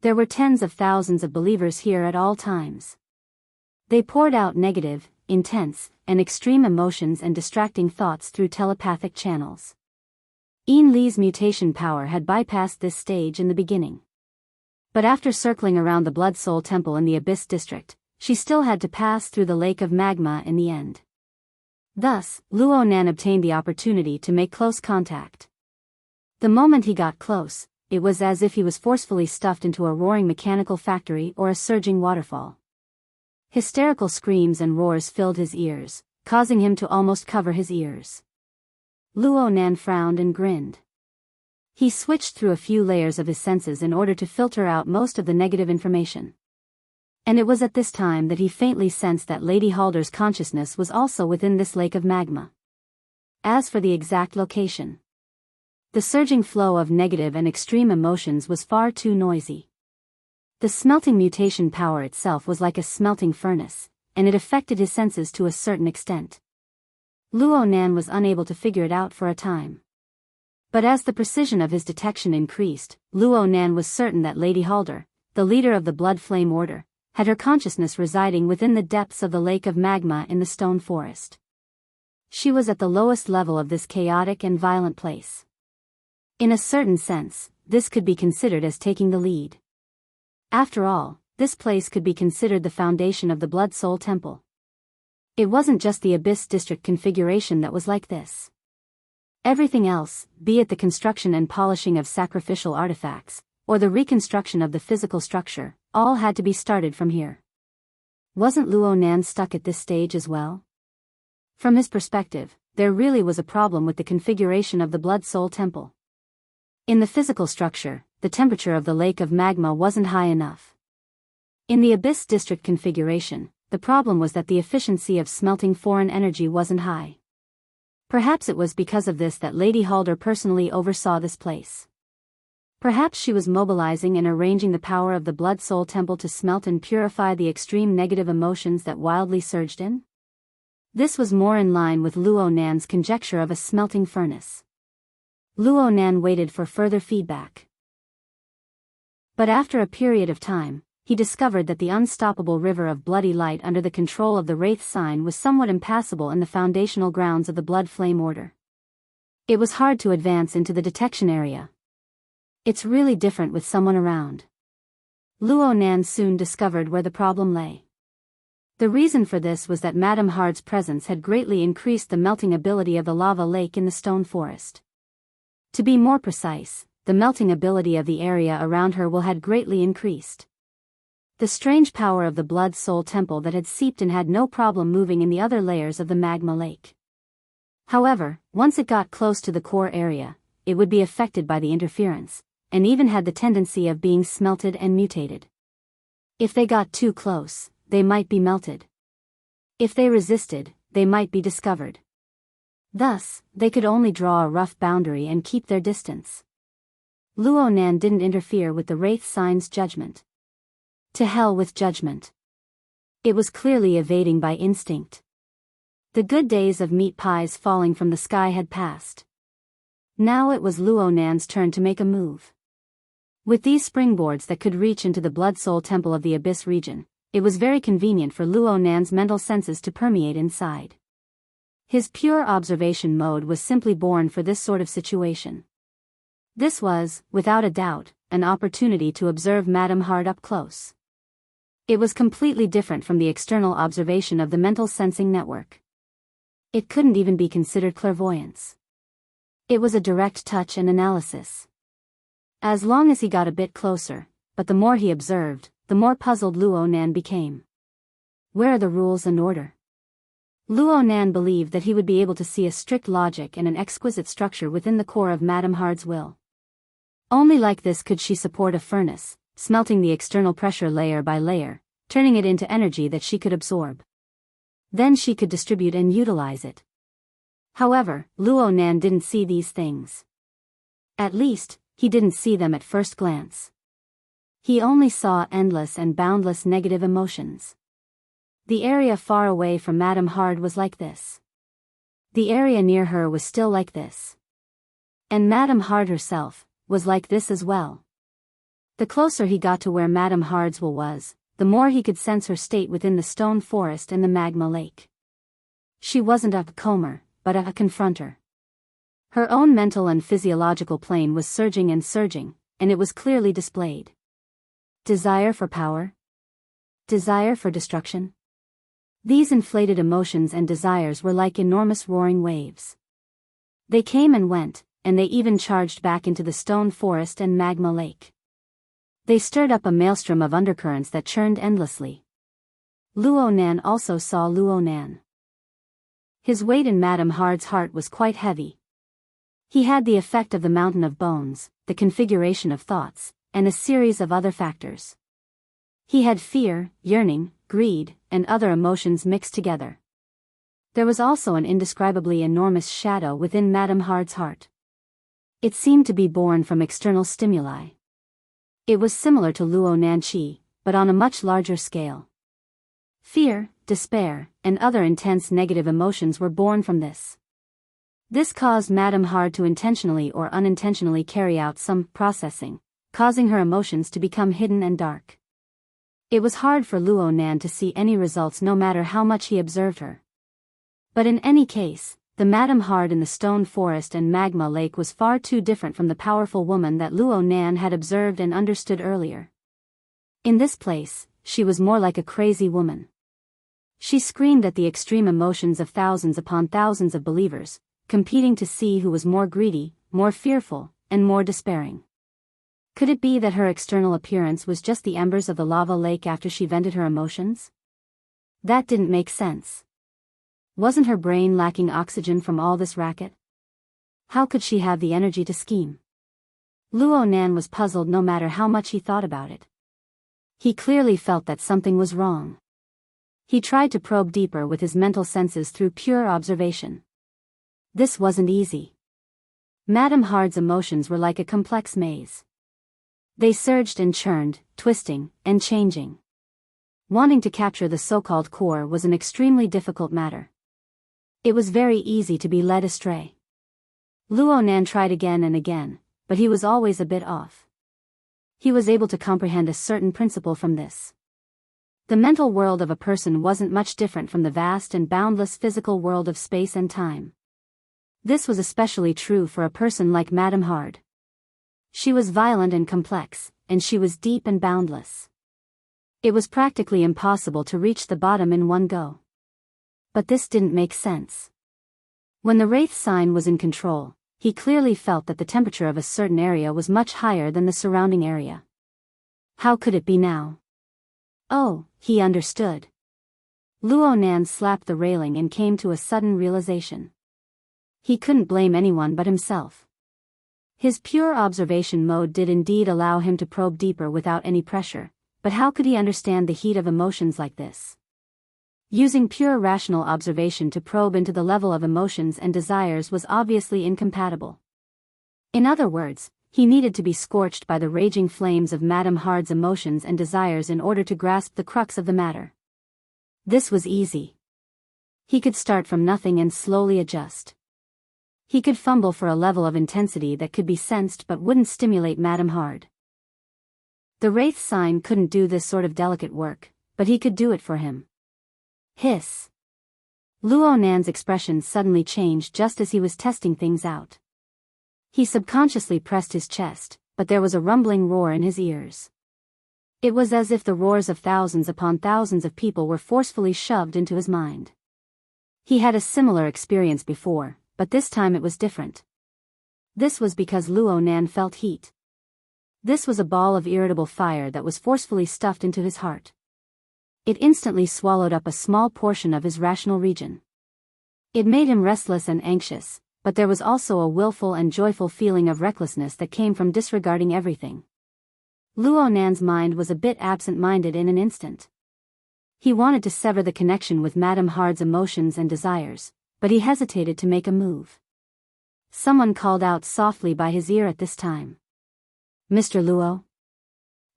There were tens of thousands of believers here at all times. They poured out negative, intense, and extreme emotions and distracting thoughts through telepathic channels. Yin Li's mutation power had bypassed this stage in the beginning. But after circling around the Blood Soul Temple in the Abyss District, she still had to pass through the lake of magma in the end. Thus, Luo Nan obtained the opportunity to make close contact. The moment he got close, it was as if he was forcefully stuffed into a roaring mechanical factory or a surging waterfall. Hysterical screams and roars filled his ears, causing him to almost cover his ears. Luo Nan frowned and grinned. He switched through a few layers of his senses in order to filter out most of the negative information. And it was at this time that he faintly sensed that Lady Halder's consciousness was also within this lake of magma. As for the exact location, the surging flow of negative and extreme emotions was far too noisy. The smelting mutation power itself was like a smelting furnace, and it affected his senses to a certain extent. Luo Nan was unable to figure it out for a time. But as the precision of his detection increased, Luo Nan was certain that Lady Halder, the leader of the Blood Flame Order, had her consciousness residing within the depths of the lake of magma in the stone forest. She was at the lowest level of this chaotic and violent place. In a certain sense, this could be considered as taking the lead. After all, this place could be considered the foundation of the Blood Soul Temple. It wasn't just the Abyss District configuration that was like this. Everything else, be it the construction and polishing of sacrificial artifacts, or the reconstruction of the physical structure, all had to be started from here. Wasn't Luo Nan stuck at this stage as well? From his perspective, there really was a problem with the configuration of the Blood Soul Temple. In the physical structure, the temperature of the lake of magma wasn't high enough. In the Abyss District configuration, the problem was that the efficiency of smelting foreign energy wasn't high. Perhaps it was because of this that Lady Halder personally oversaw this place. Perhaps she was mobilizing and arranging the power of the Blood Soul Temple to smelt and purify the extreme negative emotions that wildly surged in? This was more in line with Luo Nan's conjecture of a smelting furnace. Luo Nan waited for further feedback. But after a period of time, he discovered that the unstoppable river of bloody light under the control of the Wraith Sign was somewhat impassable in the foundational grounds of the Blood Flame Order. It was hard to advance into the detection area. It's really different with someone around. Luo Nan soon discovered where the problem lay. The reason for this was that Madame Hard's presence had greatly increased the melting ability of the lava lake in the stone forest. To be more precise, the melting ability of the area around her had greatly increased. The strange power of the Blood Soul Temple that had seeped in had no problem moving in the other layers of the magma lake. However, once it got close to the core area, it would be affected by the interference, and even had the tendency of being smelted and mutated. If they got too close, they might be melted. If they resisted, they might be discovered. Thus, they could only draw a rough boundary and keep their distance. Luo Nan didn't interfere with the Wraith Sign's judgment. To hell with judgment. It was clearly evading by instinct. The good days of meat pies falling from the sky had passed. Now it was Luo Nan's turn to make a move. With these springboards that could reach into the Blood Soul Temple of the Abyss region, it was very convenient for Luo Nan's mental senses to permeate inside. His pure observation mode was simply born for this sort of situation. This was, without a doubt, an opportunity to observe Madame Hard up close. It was completely different from the external observation of the mental sensing network. It couldn't even be considered clairvoyance. It was a direct touch and analysis. As long as he got a bit closer, but the more he observed, the more puzzled Luo Nan became. Where are the rules and order? Luo Nan believed that he would be able to see a strict logic and an exquisite structure within the core of Madame Hard's will. Only like this could she support a furnace, smelting the external pressure layer by layer, turning it into energy that she could absorb. Then she could distribute and utilize it. However, Luo Nan didn't see these things. At least, he didn't see them at first glance. He only saw endless and boundless negative emotions. The area far away from Madame Hard was like this. The area near her was still like this. And Madame Hard herself was like this as well. The closer he got to where Madame Hard's will was, the more he could sense her state within the stone forest and the magma lake. She wasn't a comer, but a confronter. Her own mental and physiological plane was surging, and it was clearly displayed. Desire for power? Desire for destruction? These inflated emotions and desires were like enormous roaring waves. They came and went, and they even charged back into the stone forest and magma lake. They stirred up a maelstrom of undercurrents that churned endlessly. Luo Nan also saw Luo Nan. His weight in Madame Hard's heart was quite heavy. He had the effect of the mountain of bones, the configuration of thoughts, and a series of other factors. He had fear, yearning, greed, and other emotions mixed together. There was also an indescribably enormous shadow within Madame Hard's heart. It seemed to be born from external stimuli. It was similar to Luo Nanqi, but on a much larger scale. Fear, despair, and other intense negative emotions were born from this. This caused Madame Hard to intentionally or unintentionally carry out some processing, causing her emotions to become hidden and dark. It was hard for Luo Nan to see any results no matter how much he observed her. But in any case, the Madame Hard in the stone forest and magma lake was far too different from the powerful woman that Luo Nan had observed and understood earlier. In this place, she was more like a crazy woman. She screamed at the extreme emotions of thousands upon thousands of believers, competing to see who was more greedy, more fearful, and more despairing. Could it be that her external appearance was just the embers of the lava lake after she vented her emotions? That didn't make sense. Wasn't her brain lacking oxygen from all this racket? How could she have the energy to scheme? Luo Nan was puzzled no matter how much he thought about it. He clearly felt that something was wrong. He tried to probe deeper with his mental senses through pure observation. This wasn't easy. Madame Hard's emotions were like a complex maze. They surged and churned, twisting, and changing. Wanting to capture the so-called core was an extremely difficult matter. It was very easy to be led astray. Luo Nan tried again and again, but he was always a bit off. He was able to comprehend a certain principle from this. The mental world of a person wasn't much different from the vast and boundless physical world of space and time. This was especially true for a person like Madame Hard. She was violent and complex, and she was deep and boundless. It was practically impossible to reach the bottom in one go. But this didn't make sense. When the Wraith sign was in control, he clearly felt that the temperature of a certain area was much higher than the surrounding area. How could it be now? Oh, he understood. Luo Nan slapped the railing and came to a sudden realization. He couldn't blame anyone but himself. His pure observation mode did indeed allow him to probe deeper without any pressure, but how could he understand the heat of emotions like this? Using pure rational observation to probe into the level of emotions and desires was obviously incompatible. In other words, he needed to be scorched by the raging flames of Madame Hard's emotions and desires in order to grasp the crux of the matter. This was easy. He could start from nothing and slowly adjust. He could fumble for a level of intensity that could be sensed but wouldn't stimulate Madame Hard. The Wraith sign couldn't do this sort of delicate work, but he could do it for him. Hiss. Luo Nan's expression suddenly changed just as he was testing things out. He subconsciously pressed his chest, but there was a rumbling roar in his ears. It was as if the roars of thousands upon thousands of people were forcefully shoved into his mind. He had a similar experience before, but this time it was different. This was because Luo Nan felt heat. This was a ball of irritable fire that was forcefully stuffed into his heart. It instantly swallowed up a small portion of his rational region. It made him restless and anxious, but there was also a willful and joyful feeling of recklessness that came from disregarding everything. Luo Nan's mind was a bit absent-minded in an instant. He wanted to sever the connection with Madame Hard's emotions and desires, but he hesitated to make a move. Someone called out softly by his ear at this time. Mr. Luo?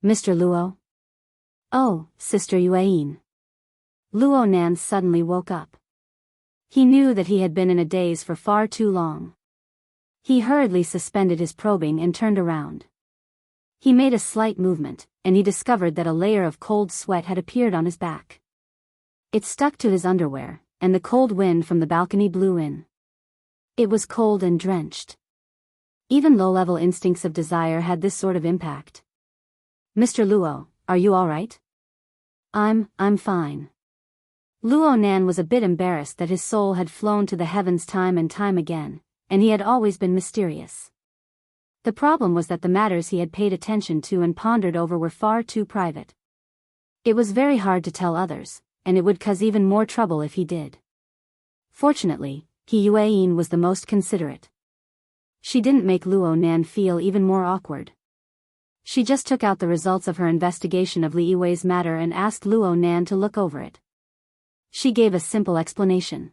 Mr. Luo? Oh, Sister Yueyin. Luo Nan suddenly woke up. He knew that he had been in a daze for far too long. He hurriedly suspended his probing and turned around. He made a slight movement, and he discovered that a layer of cold sweat had appeared on his back. It stuck to his underwear, and the cold wind from the balcony blew in. It was cold and drenched. Even low-level instincts of desire had this sort of impact. Mr. Luo, are you all right? I'm fine. Luo Nan was a bit embarrassed that his soul had flown to the heavens time and time again, and he had always been mysterious. The problem was that the matters he had paid attention to and pondered over were far too private. It was very hard to tell others, and it would cause even more trouble if he did. Fortunately, Yueyin was the most considerate. She didn't make Luo Nan feel even more awkward. She just took out the results of her investigation of Li Yiwei's matter and asked Luo Nan to look over it. She gave a simple explanation.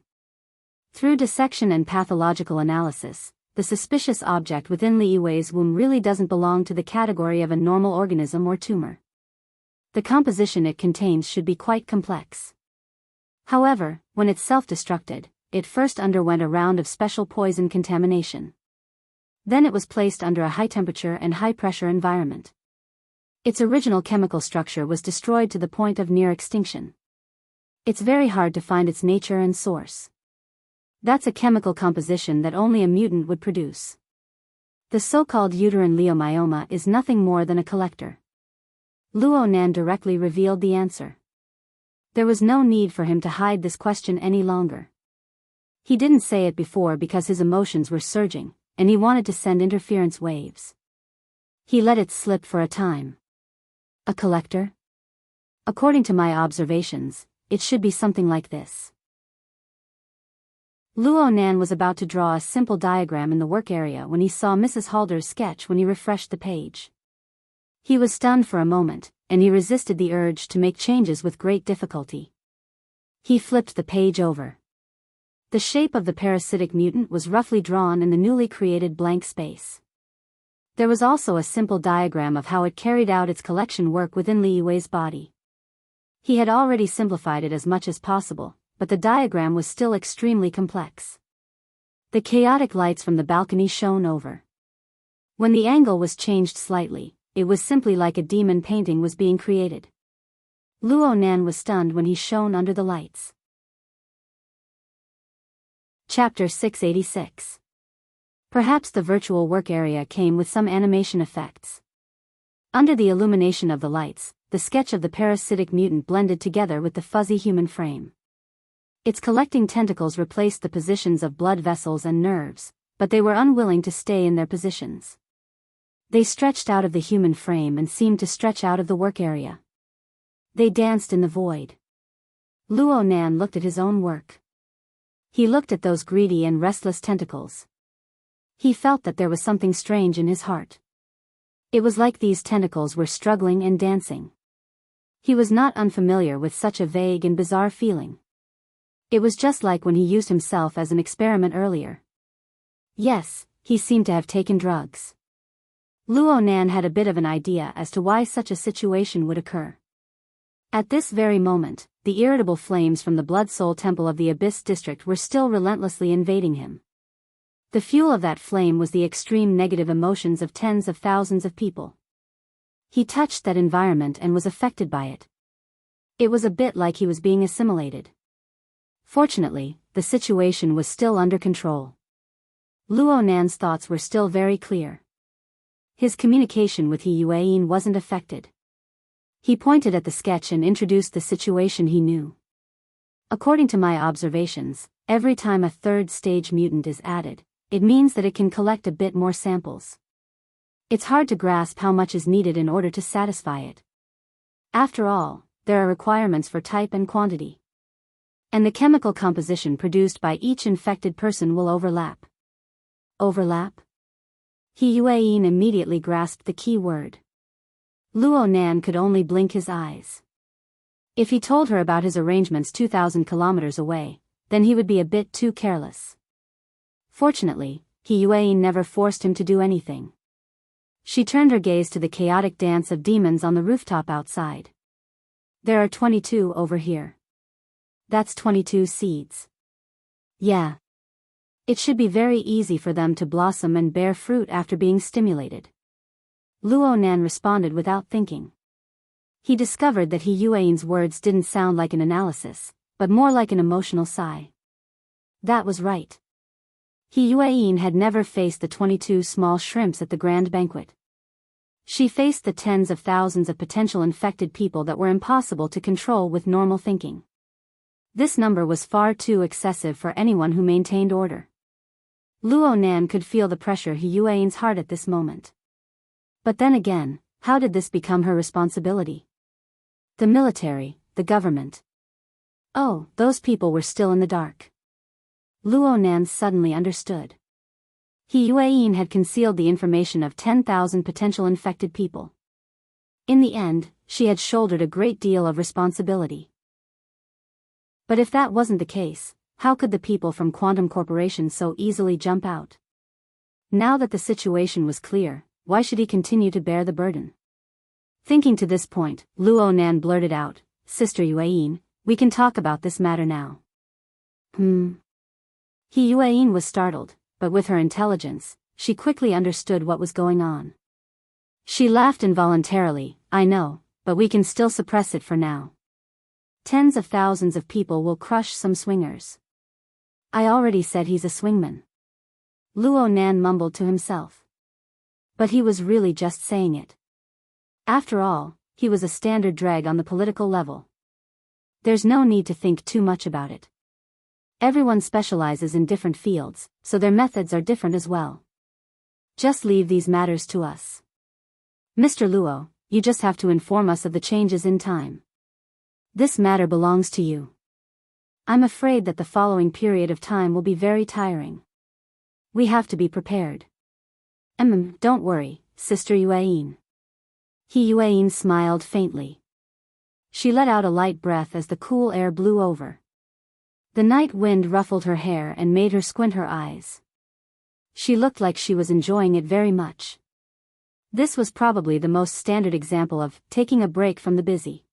Through dissection and pathological analysis, the suspicious object within Li Yiwei's womb really doesn't belong to the category of a normal organism or tumor. The composition it contains should be quite complex. However, when it self-destructed, it first underwent a round of special poison contamination. Then it was placed under a high-temperature and high-pressure environment. Its original chemical structure was destroyed to the point of near extinction. It's very hard to find its nature and source. That's a chemical composition that only a mutant would produce. The so-called uterine leiomyoma is nothing more than a collector. Luo Nan directly revealed the answer. There was no need for him to hide this question any longer. He didn't say it before because his emotions were surging, and he wanted to send interference waves. He let it slip for a time. A collector? According to my observations, it should be something like this. Luo Nan was about to draw a simple diagram in the work area when he saw Mrs. Halder's sketch when he refreshed the page. He was stunned for a moment, and he resisted the urge to make changes with great difficulty. He flipped the page over. The shape of the parasitic mutant was roughly drawn in the newly created blank space. There was also a simple diagram of how it carried out its collection work within Li Yiwei's body. He had already simplified it as much as possible, but the diagram was still extremely complex. The chaotic lights from the balcony shone over. When the angle was changed slightly, it was simply like a demon painting was being created. Luo Nan was stunned when he shone under the lights. Chapter 686. Perhaps the virtual work area came with some animation effects. Under the illumination of the lights, the sketch of the parasitic mutant blended together with the fuzzy human frame. Its collecting tentacles replaced the positions of blood vessels and nerves, but they were unwilling to stay in their positions. They stretched out of the human frame and seemed to stretch out of the work area. They danced in the void. Luo Nan looked at his own work. He looked at those greedy and restless tentacles. He felt that there was something strange in his heart. It was like these tentacles were struggling and dancing. He was not unfamiliar with such a vague and bizarre feeling. It was just like when he used himself as an experiment earlier. Yes, he seemed to have taken drugs. Luo Nan had a bit of an idea as to why such a situation would occur. At this very moment, the irritable flames from the Blood Soul Temple of the Abyss District were still relentlessly invading him. The fuel of that flame was the extreme negative emotions of tens of thousands of people. He touched that environment and was affected by it. It was a bit like he was being assimilated. Fortunately, the situation was still under control. Luo Nan's thoughts were still very clear. His communication with He Yueyin wasn't affected. He pointed at the sketch and introduced the situation he knew. According to my observations, every time a third stage mutant is added, it means that it can collect a bit more samples. It's hard to grasp how much is needed in order to satisfy it. After all, there are requirements for type and quantity. And the chemical composition produced by each infected person will overlap. Overlap? He Yueyin immediately grasped the key word. Luo Nan could only blink his eyes. If he told her about his arrangements 2,000 kilometers away, then he would be a bit too careless. Fortunately, He Yueyin never forced him to do anything. She turned her gaze to the chaotic dance of demons on the rooftop outside. There are 22 over here. That's 22 seeds. Yeah. It should be very easy for them to blossom and bear fruit after being stimulated. Luo Nan responded without thinking. He discovered that He Yueyin's words didn't sound like an analysis, but more like an emotional sigh. That was right. He Yueyin had never faced the 22 small shrimps at the grand banquet. She faced the tens of thousands of potential infected people that were impossible to control with normal thinking. This number was far too excessive for anyone who maintained order. Luo Nan could feel the pressure He Yueyin's heart at this moment. But then again, how did this become her responsibility? The military, the government. Oh, those people were still in the dark. Luo Nan suddenly understood. He Yuan had concealed the information of 10,000 potential infected people. In the end, she had shouldered a great deal of responsibility. But if that wasn't the case, how could the people from Quantum Corporation so easily jump out? Now that the situation was clear, why should he continue to bear the burden? Thinking to this point, Luo Nan blurted out, "Sister Yuan, we can talk about this matter now." He Yuan was startled, but with her intelligence, she quickly understood what was going on. She laughed involuntarily. "I know, but we can still suppress it for now. Tens of thousands of people will crush some swingers." "I already said he's a swingman." Luo Nan mumbled to himself. But he was really just saying it. After all, he was a standard dreg on the political level. There's no need to think too much about it. Everyone specializes in different fields, so their methods are different as well. Just leave these matters to us. Mr. Luo, you just have to inform us of the changes in time. This matter belongs to you. I'm afraid that the following period of time will be very tiring. We have to be prepared. Don't worry, Sister Yuan. He Yuan smiled faintly. She let out a light breath as the cool air blew over. The night wind ruffled her hair and made her squint her eyes. She looked like she was enjoying it very much. This was probably the most standard example of taking a break from the busy.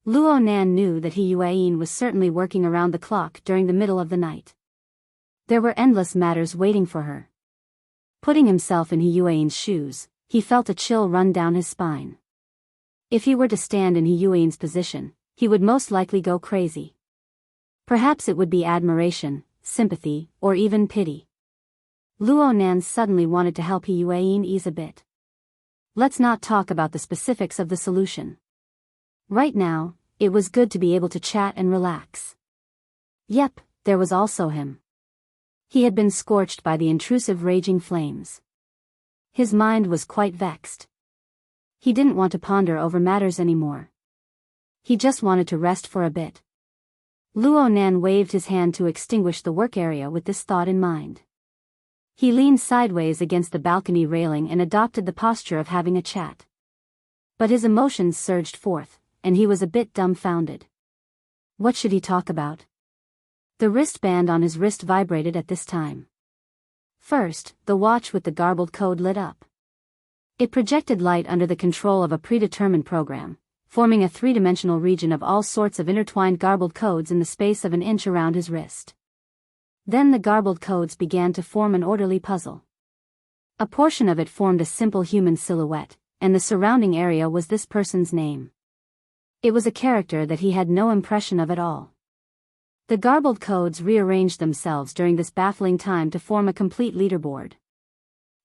Luo Nan knew that He Yuan was certainly working around the clock during the middle of the night. There were endless matters waiting for her. Putting himself in He Yuan's shoes, he felt a chill run down his spine. If he were to stand in He Yuan's position, he would most likely go crazy. Perhaps it would be admiration, sympathy, or even pity. Luo Nan suddenly wanted to help He Yuan ease a bit. Let's not talk about the specifics of the solution. Right now, it was good to be able to chat and relax. Yep, there was also him. He had been scorched by the intrusive raging flames. His mind was quite vexed. He didn't want to ponder over matters anymore. He just wanted to rest for a bit. Luo Nan waved his hand to extinguish the work area with this thought in mind. He leaned sideways against the balcony railing and adopted the posture of having a chat. But his emotions surged forth, and he was a bit dumbfounded. What should he talk about? The wristband on his wrist vibrated at this time. First, the watch with the garbled code lit up. It projected light under the control of a predetermined program, forming a three-dimensional region of all sorts of intertwined garbled codes in the space of an inch around his wrist. Then the garbled codes began to form an orderly puzzle. A portion of it formed a simple human silhouette, and the surrounding area was this person's name. It was a character that he had no impression of at all. The garbled codes rearranged themselves during this baffling time to form a complete leaderboard.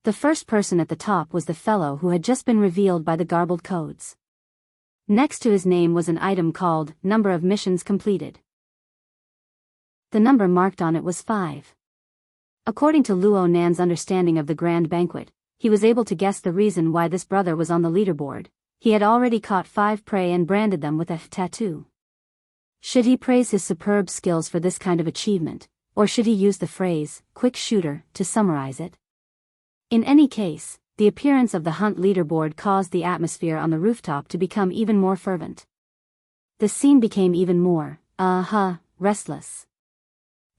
The first person at the top was the fellow who had just been revealed by the garbled codes. Next to his name was an item called Number of Missions Completed. The number marked on it was 5. According to Luo Nan's understanding of the grand banquet, he was able to guess the reason why this brother was on the leaderboard. He had already caught 5 prey and branded them with a tattoo. Should he praise his superb skills for this kind of achievement, or should he use the phrase, quick shooter, to summarize it? In any case, the appearance of the hunt leaderboard caused the atmosphere on the rooftop to become even more fervent. The scene became even more, restless.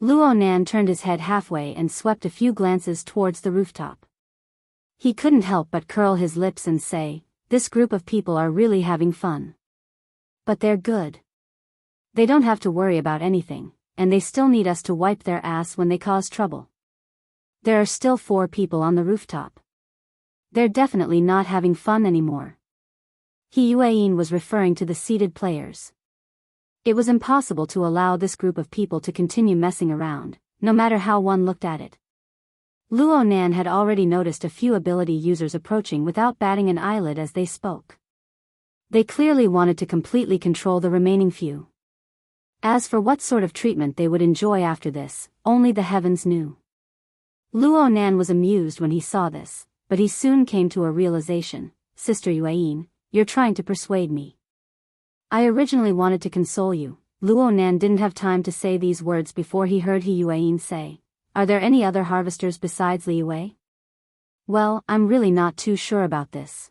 Luo Nan turned his head halfway and swept a few glances towards the rooftop. He couldn't help but curl his lips and say, this group of people are really having fun. But they're good. They don't have to worry about anything, and they still need us to wipe their ass when they cause trouble. There are still 4 people on the rooftop. They're definitely not having fun anymore. He Yuan was referring to the seated players. It was impossible to allow this group of people to continue messing around, no matter how one looked at it. Luo Nan had already noticed a few ability users approaching without batting an eyelid as they spoke. They clearly wanted to completely control the remaining few. As for what sort of treatment they would enjoy after this, only the heavens knew. Luo Nan was amused when he saw this, but he soon came to a realization. Sister Yuan, you're trying to persuade me. I originally wanted to console you. Luo Nan didn't have time to say these words before he heard He Yuan say, Are there any other harvesters besides Li Wei? Well, I'm really not too sure about this.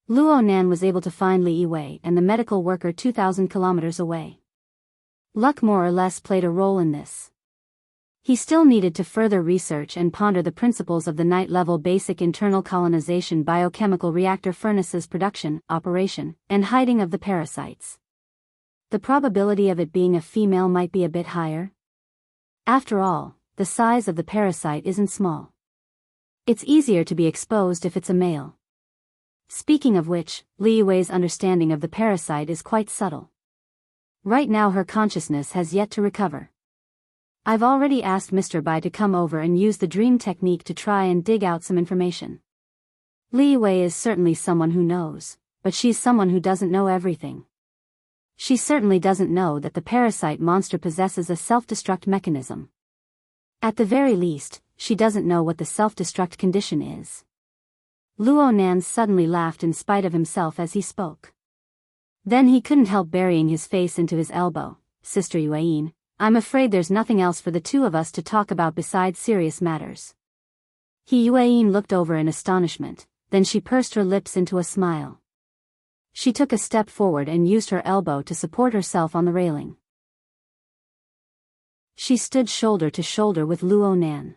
Luo Nan was able to find Li Wei and the medical worker 2,000 kilometers away. Luck more or less played a role in this. He still needed to further research and ponder the principles of the night-level basic internal colonization biochemical reactor furnaces production, operation, and hiding of the parasites. The probability of it being a female might be a bit higher. After all, the size of the parasite isn't small. It's easier to be exposed if it's a male. Speaking of which, Li Wei's understanding of the parasite is quite subtle. Right now her consciousness has yet to recover. I've already asked Mr. Bai to come over and use the dream technique to try and dig out some information. Li Wei is certainly someone who knows, but she's someone who doesn't know everything. She certainly doesn't know that the parasite monster possesses a self-destruct mechanism. At the very least, she doesn't know what the self-destruct condition is. Luo Nan suddenly laughed in spite of himself as he spoke. Then he couldn't help burying his face into his elbow. Sister Yuan, I'm afraid there's nothing else for the two of us to talk about besides serious matters. Yuan looked over in astonishment, then she pursed her lips into a smile. She took a step forward and used her elbow to support herself on the railing. She stood shoulder to shoulder with Luo Nan.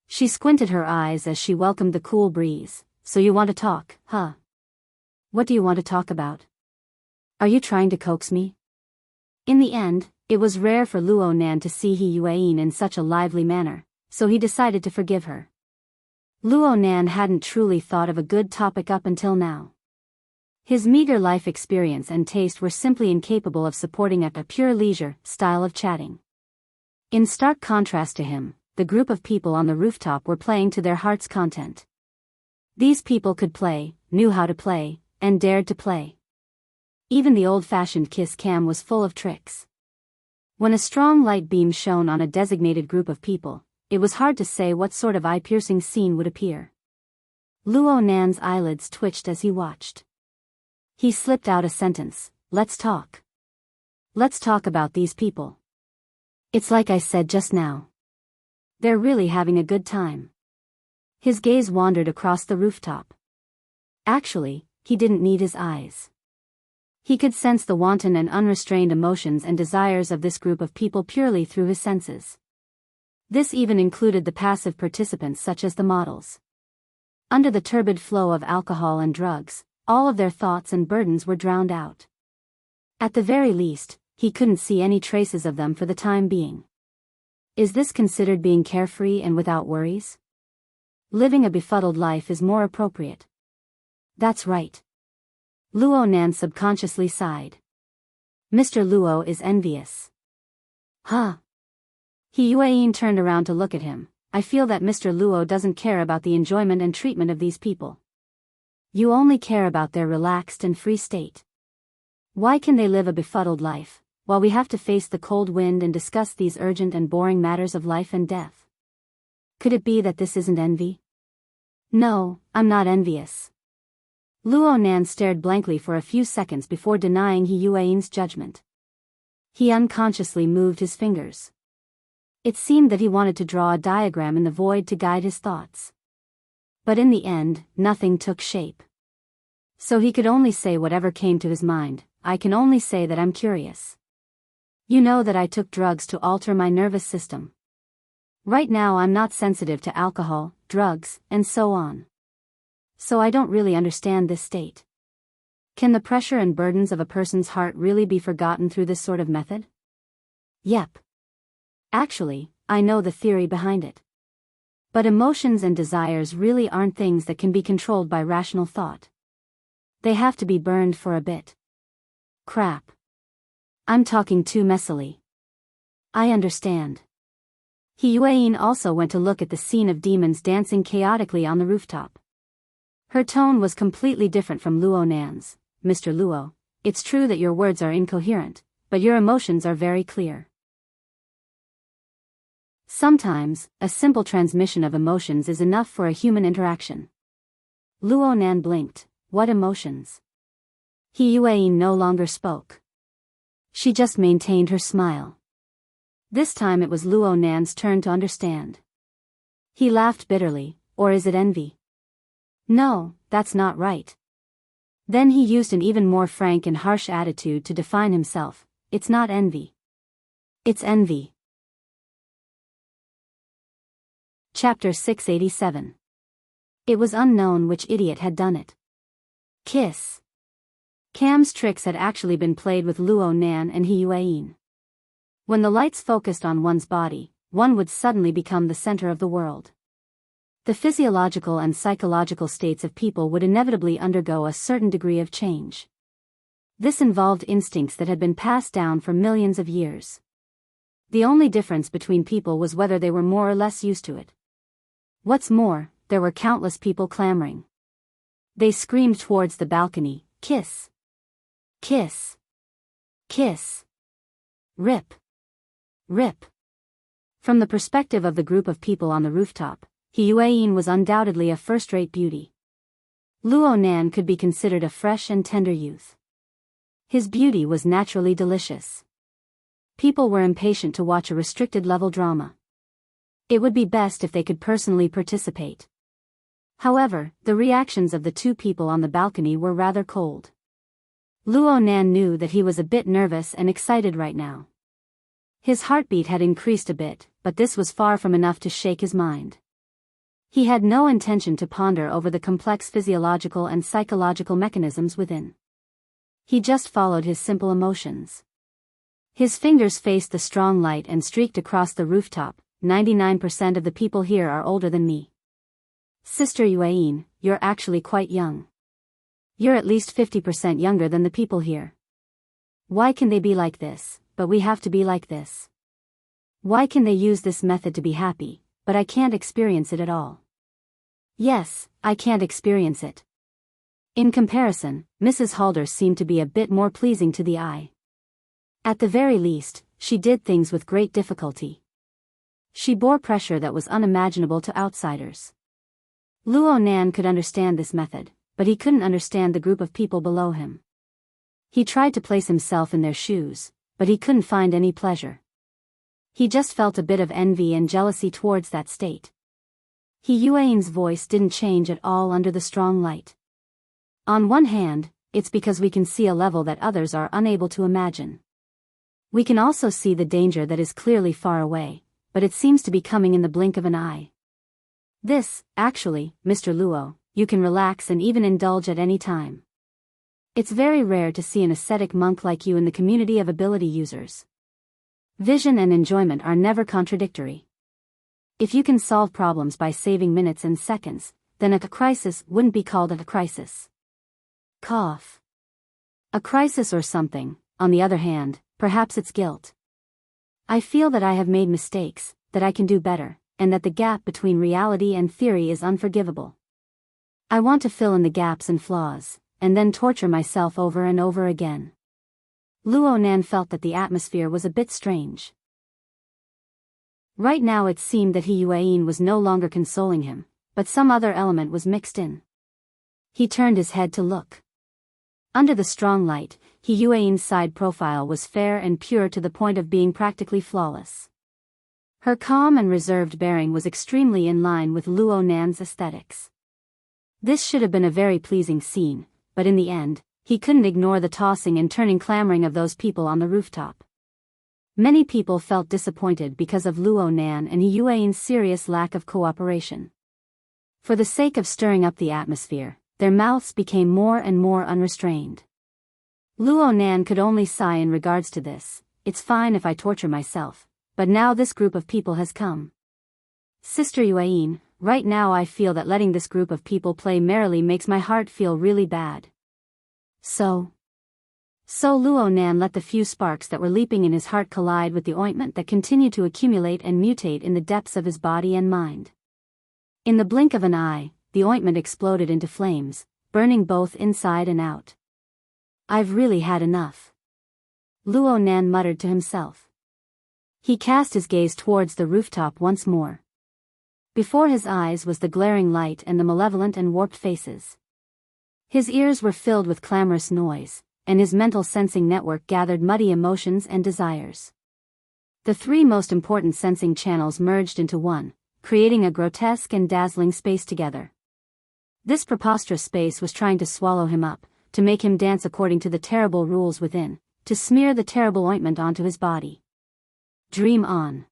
She squinted her eyes as she welcomed the cool breeze. So you want to talk, huh? What do you want to talk about? Are you trying to coax me? In the end, it was rare for Luo Nan to see Yuan in such a lively manner, so he decided to forgive her. Luo Nan hadn't truly thought of a good topic up until now. His meager life experience and taste were simply incapable of supporting a pure leisure style of chatting. In stark contrast to him, the group of people on the rooftop were playing to their heart's content. These people could play, knew how to play, and dared to play. Even the old-fashioned kiss cam was full of tricks. When a strong light beam shone on a designated group of people, it was hard to say what sort of eye-piercing scene would appear. Luo Nan's eyelids twitched as he watched. He slipped out a sentence, "Let's talk. Let's talk about these people. It's like I said just now. They're really having a good time." His gaze wandered across the rooftop. Actually, he didn't need his eyes. He could sense the wanton and unrestrained emotions and desires of this group of people purely through his senses. This even included the passive participants such as the models. Under the turbid flow of alcohol and drugs, all of their thoughts and burdens were drowned out. At the very least, he couldn't see any traces of them for the time being. Is this considered being carefree and without worries? Living a befuddled life is more appropriate. That's right. Luo Nan subconsciously sighed. Mr. Luo is envious. Huh? Yuan turned around to look at him. I feel that Mr. Luo doesn't care about the enjoyment and treatment of these people. You only care about their relaxed and free state. Why can they live a befuddled life, while we have to face the cold wind and discuss these urgent and boring matters of life and death? Could it be that this isn't envy? No, I'm not envious. Luo Nan stared blankly for a few seconds before denying Yuan's judgment. He unconsciously moved his fingers. It seemed that he wanted to draw a diagram in the void to guide his thoughts. But in the end, nothing took shape. So he could only say whatever came to his mind. I can only say that I'm curious. You know that I took drugs to alter my nervous system. Right now I'm not sensitive to alcohol, drugs, and so on. So I don't really understand this state. Can the pressure and burdens of a person's heart really be forgotten through this sort of method? Yep. Actually, I know the theory behind it. But emotions and desires really aren't things that can be controlled by rational thought. They have to be burned for a bit. Crap. I'm talking too messily. I understand. Yuan also went to look at the scene of demons dancing chaotically on the rooftop. Her tone was completely different from Luo Nan's. Mr. Luo, it's true that your words are incoherent, but your emotions are very clear. Sometimes, a simple transmission of emotions is enough for a human interaction. Luo Nan blinked. What emotions? Yuan no longer spoke. She just maintained her smile. This time it was Luo Nan's turn to understand. He laughed bitterly. Or is it envy? No, that's not right. Then he used an even more frank and harsh attitude to define himself. It's not envy. It's envy. Chapter 687. It was unknown which idiot had done it. Kiss. Cam's tricks had actually been played with Luo Nan and He Yueyin. When the lights focused on one's body, one would suddenly become the center of the world. The physiological and psychological states of people would inevitably undergo a certain degree of change. This involved instincts that had been passed down for millions of years. The only difference between people was whether they were more or less used to it. What's more, there were countless people clamoring. They screamed towards the balcony, "Kiss! Kiss! Kiss! Rip! Rip!" From the perspective of the group of people on the rooftop, He Yueyin was undoubtedly a first-rate beauty. Luo Nan could be considered a fresh and tender youth. His beauty was naturally delicious. People were impatient to watch a restricted-level drama. It would be best if they could personally participate. However, the reactions of the two people on the balcony were rather cold. Luo Nan knew that he was a bit nervous and excited right now. His heartbeat had increased a bit, but this was far from enough to shake his mind. He had no intention to ponder over the complex physiological and psychological mechanisms within. He just followed his simple emotions. His fingers faced the strong light and streaked across the rooftop. 99% of the people here are older than me. Sister Yueyin, you're actually quite young. You're at least 50% younger than the people here. Why can they be like this, but we have to be like this? Why can they use this method to be happy, but I can't experience it at all? Yes, I can't experience it. In comparison, Mrs. Halder seemed to be a bit more pleasing to the eye. At the very least, she did things with great difficulty. She bore pressure that was unimaginable to outsiders. Luo Nan could understand this method, but he couldn't understand the group of people below him. He tried to place himself in their shoes, but he couldn't find any pleasure. He just felt a bit of envy and jealousy towards that state. He Yueyin's voice didn't change at all under the strong light. On one hand, it's because we can see a level that others are unable to imagine. We can also see the danger that is clearly far away, but it seems to be coming in the blink of an eye. This, actually, Mr. Luo, you can relax and even indulge at any time. It's very rare to see an ascetic monk like you in the community of ability users. Vision and enjoyment are never contradictory. If you can solve problems by saving minutes and seconds, then a crisis wouldn't be called a crisis. Cough. A crisis or something, on the other hand, perhaps it's guilt. I feel that I have made mistakes, that I can do better, and that the gap between reality and theory is unforgivable. I want to fill in the gaps and flaws, and then torture myself over and over again. Luo Nan felt that the atmosphere was a bit strange. Right now it seemed that He Yueyin was no longer consoling him, but some other element was mixed in. He turned his head to look. Under the strong light, He Yueyin's side profile was fair and pure to the point of being practically flawless. Her calm and reserved bearing was extremely in line with Luo Nan's aesthetics. This should have been a very pleasing scene, but in the end, he couldn't ignore the tossing and turning clamoring of those people on the rooftop. Many people felt disappointed because of Luo Nan and He Yueyin's serious lack of cooperation. For the sake of stirring up the atmosphere, their mouths became more and more unrestrained. Luo Nan could only sigh in regards to this. It's fine if I torture myself, but now this group of people has come. Sister Yueyin, right now I feel that letting this group of people play merrily makes my heart feel really bad. So Luo Nan let the few sparks that were leaping in his heart collide with the ointment that continued to accumulate and mutate in the depths of his body and mind. In the blink of an eye, the ointment exploded into flames, burning both inside and out. I've really had enough. Luo Nan muttered to himself. He cast his gaze towards the rooftop once more. Before his eyes was the glaring light and the malevolent and warped faces. His ears were filled with clamorous noise, and his mental sensing network gathered muddy emotions and desires. The three most important sensing channels merged into one, creating a grotesque and dazzling space together. This preposterous space was trying to swallow him up, to make him dance according to the terrible rules within, to smear the terrible ointment onto his body. Dream on.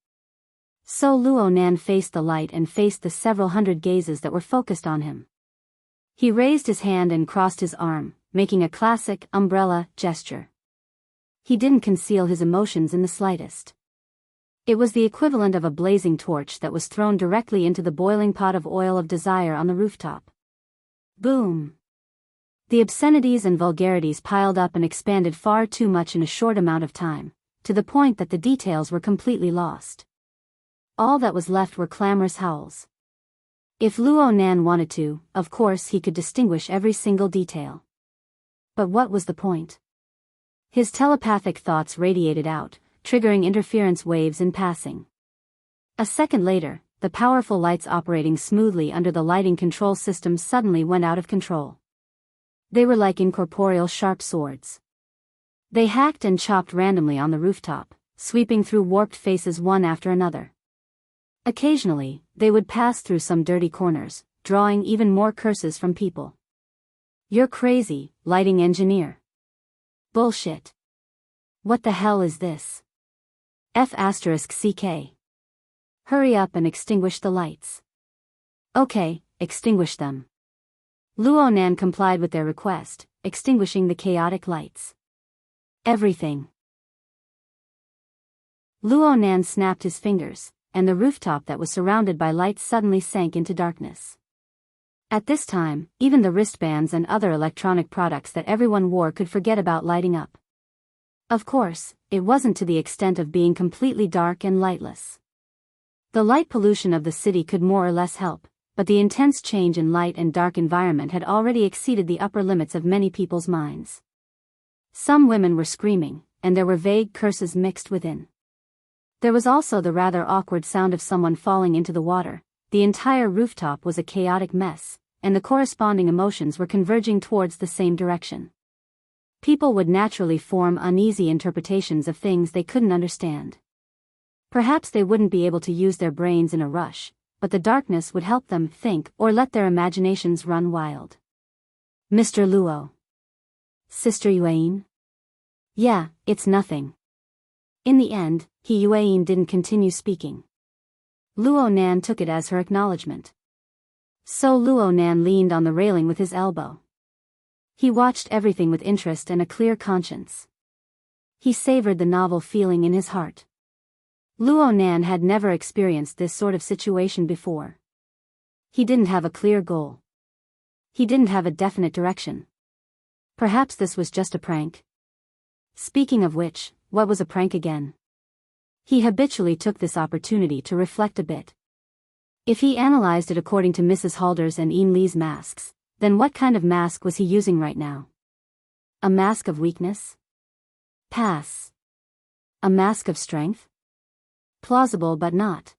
So Luo Nan faced the light and faced the several hundred gazes that were focused on him. He raised his hand and crossed his arm, making a classic umbrella gesture. He didn't conceal his emotions in the slightest. It was the equivalent of a blazing torch that was thrown directly into the boiling pot of oil of desire on the rooftop. Boom! The obscenities and vulgarities piled up and expanded far too much in a short amount of time, to the point that the details were completely lost. All that was left were clamorous howls. If Luo Nan wanted to, of course he could distinguish every single detail. But what was the point? His telepathic thoughts radiated out, triggering interference waves in passing. A second later, the powerful lights operating smoothly under the lighting control system suddenly went out of control. They were like incorporeal sharp swords. They hacked and chopped randomly on the rooftop, sweeping through warped faces one after another. Occasionally, they would pass through some dirty corners, drawing even more curses from people. "You're crazy, lighting engineer. Bullshit. What the hell is this? F***CK. Hurry up and extinguish the lights." "Okay, extinguish them." Luo Nan complied with their request, extinguishing the chaotic lights. Everything. Luo Nan snapped his fingers, and the rooftop that was surrounded by lights suddenly sank into darkness. At this time, even the wristbands and other electronic products that everyone wore could forget about lighting up. Of course, it wasn't to the extent of being completely dark and lightless. The light pollution of the city could more or less help, but the intense change in light and dark environment had already exceeded the upper limits of many people's minds. Some women were screaming, and there were vague curses mixed within. There was also the rather awkward sound of someone falling into the water. The entire rooftop was a chaotic mess, and the corresponding emotions were converging towards the same direction. People would naturally form uneasy interpretations of things they couldn't understand. Perhaps they wouldn't be able to use their brains in a rush, but the darkness would help them think or let their imaginations run wild. "Mr. Luo. Sister Yuan? Yeah, it's nothing." In the end, Yuan didn't continue speaking. Luo Nan took it as her acknowledgement. So Luo Nan leaned on the railing with his elbow. He watched everything with interest and a clear conscience. He savored the novel feeling in his heart. Luo Nan had never experienced this sort of situation before. He didn't have a clear goal. He didn't have a definite direction. Perhaps this was just a prank. Speaking of which, what was a prank again? He habitually took this opportunity to reflect a bit. If he analyzed it according to Mrs. Halder's and Ian Lee's masks, then what kind of mask was he using right now? A mask of weakness? Pass. A mask of strength? Plausible but not.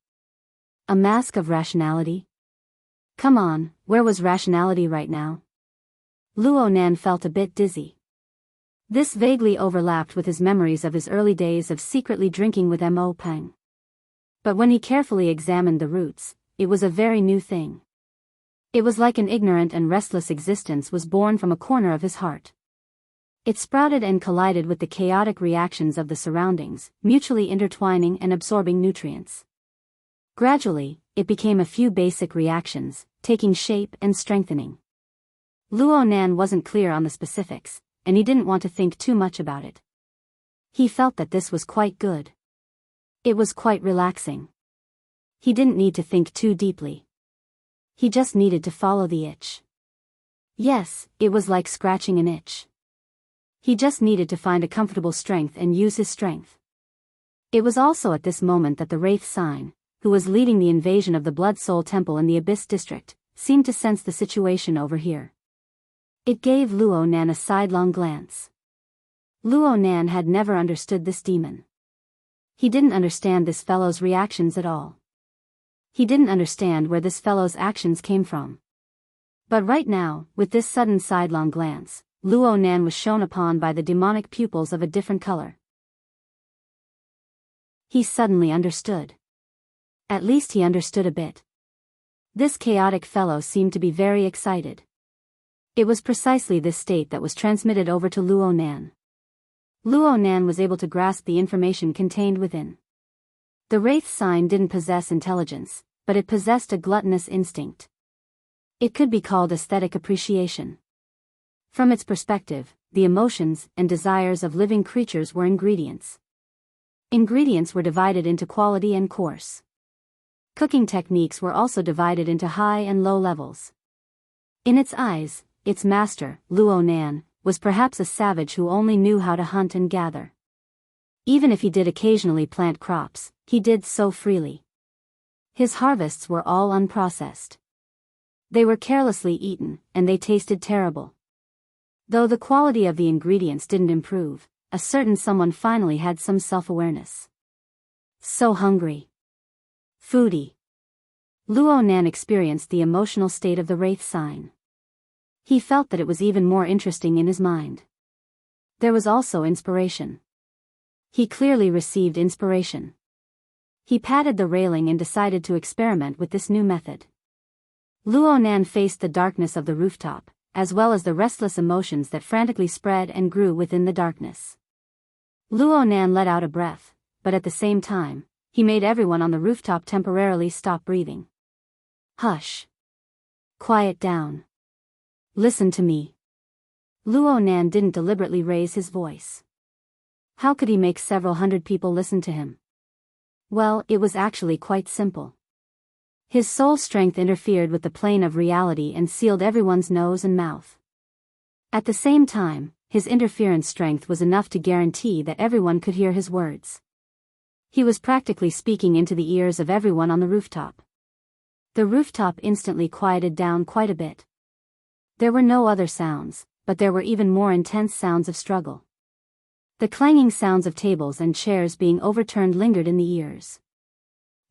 A mask of rationality? Come on, where was rationality right now? Luo Nan felt a bit dizzy. This vaguely overlapped with his memories of his early days of secretly drinking with Mo Peng. But when he carefully examined the roots, it was a very new thing. It was like an ignorant and restless existence was born from a corner of his heart. It sprouted and collided with the chaotic reactions of the surroundings, mutually intertwining and absorbing nutrients. Gradually, it became a few basic reactions, taking shape and strengthening. Luo Nan wasn't clear on the specifics, and he didn't want to think too much about it. He felt that this was quite good. It was quite relaxing. He didn't need to think too deeply. He just needed to follow the itch. Yes, it was like scratching an itch. He just needed to find a comfortable strength and use his strength. It was also at this moment that the Wraith Sign, who was leading the invasion of the Blood Soul Temple in the Abyss District, seemed to sense the situation over here. It gave Luo Nan a sidelong glance. Luo Nan had never understood this demon. He didn't understand this fellow's reactions at all. He didn't understand where this fellow's actions came from. But right now, with this sudden sidelong glance, Luo Nan was shone upon by the demonic pupils of a different color. He suddenly understood. At least he understood a bit. This chaotic fellow seemed to be very excited. It was precisely this state that was transmitted over to Luo Nan. Luo Nan was able to grasp the information contained within. The wraith sign didn't possess intelligence, but it possessed a gluttonous instinct. It could be called aesthetic appreciation. From its perspective, the emotions and desires of living creatures were ingredients. Ingredients were divided into quality and coarse. Cooking techniques were also divided into high and low levels. In its eyes, its master, Luo Nan, was perhaps a savage who only knew how to hunt and gather. Even if he did occasionally plant crops, he did so freely. His harvests were all unprocessed. They were carelessly eaten, and they tasted terrible. Though the quality of the ingredients didn't improve, a certain someone finally had some self-awareness. So hungry. Foodie. Luo Nan experienced the emotional state of the wraith sign. He felt that it was even more interesting in his mind. There was also inspiration. He clearly received inspiration. He patted the railing and decided to experiment with this new method. Luo Nan faced the darkness of the rooftop, as well as the restless emotions that frantically spread and grew within the darkness. Luo Nan let out a breath, but at the same time, he made everyone on the rooftop temporarily stop breathing. Hush. Quiet down. Listen to me. Luo Nan didn't deliberately raise his voice. How could he make several hundred people listen to him? Well, it was actually quite simple. His soul strength interfered with the plane of reality and sealed everyone's nose and mouth. At the same time, his interference strength was enough to guarantee that everyone could hear his words. He was practically speaking into the ears of everyone on the rooftop. The rooftop instantly quieted down quite a bit. There were no other sounds, but there were even more intense sounds of struggle. The clanging sounds of tables and chairs being overturned lingered in the ears.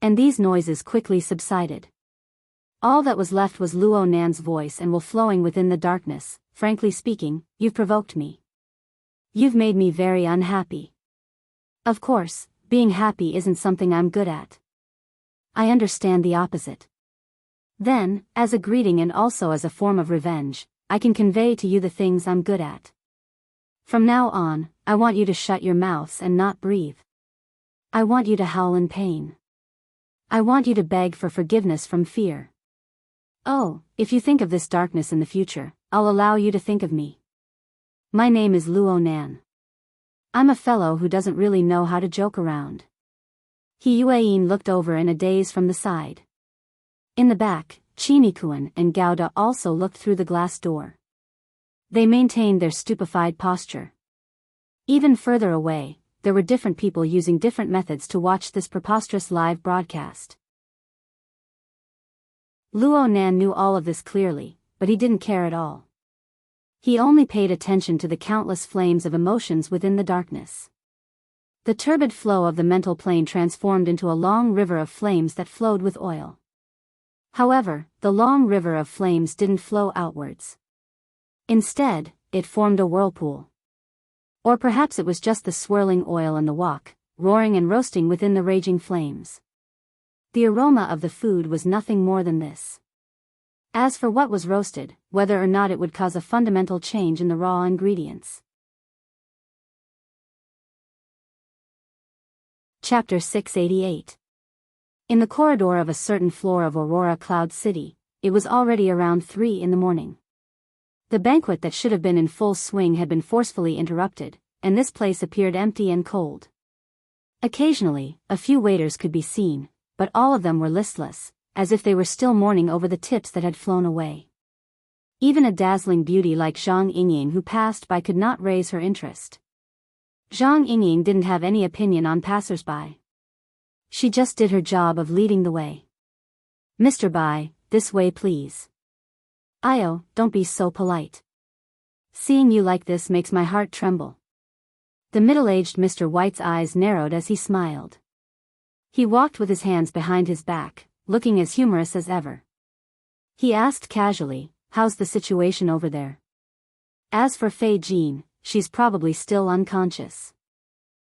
And these noises quickly subsided. All that was left was Luo Nan's voice and will flowing within the darkness. Frankly speaking, you've provoked me. You've made me very unhappy. Of course, being happy isn't something I'm good at. I understand the opposite. Then, as a greeting and also as a form of revenge, I can convey to you the things I'm good at. From now on, I want you to shut your mouths and not breathe. I want you to howl in pain. I want you to beg for forgiveness from fear. Oh, if you think of this darkness in the future, I'll allow you to think of me. My name is Luo Nan. I'm a fellow who doesn't really know how to joke around. He Yueyin looked over in a daze from the side. In the back, Chinikuan and Gouda also looked through the glass door. They maintained their stupefied posture. Even further away, there were different people using different methods to watch this preposterous live broadcast. Luo Nan knew all of this clearly, but he didn't care at all. He only paid attention to the countless flames of emotions within the darkness. The turbid flow of the mental plane transformed into a long river of flames that flowed with oil. However, the long river of flames didn't flow outwards. Instead, it formed a whirlpool. Or perhaps it was just the swirling oil and the wok, roaring and roasting within the raging flames. The aroma of the food was nothing more than this. As for what was roasted, whether or not it would cause a fundamental change in the raw ingredients. Chapter 688. In the corridor of a certain floor of Aurora Cloud City, it was already around 3 in the morning. The banquet that should have been in full swing had been forcefully interrupted, and this place appeared empty and cold. Occasionally, a few waiters could be seen, but all of them were listless, as if they were still mourning over the tips that had flown away. Even a dazzling beauty like Zhang Yingying who passed by could not raise her interest. Zhang Yingying didn't have any opinion on passers-by. She just did her job of leading the way. Mr. Bai, this way please. Io, don't be so polite. Seeing you like this makes my heart tremble. The middle-aged Mr. White's eyes narrowed as he smiled. He walked with his hands behind his back, looking as humorous as ever. He asked casually, how's the situation over there? As for Fei Jean, she's probably still unconscious.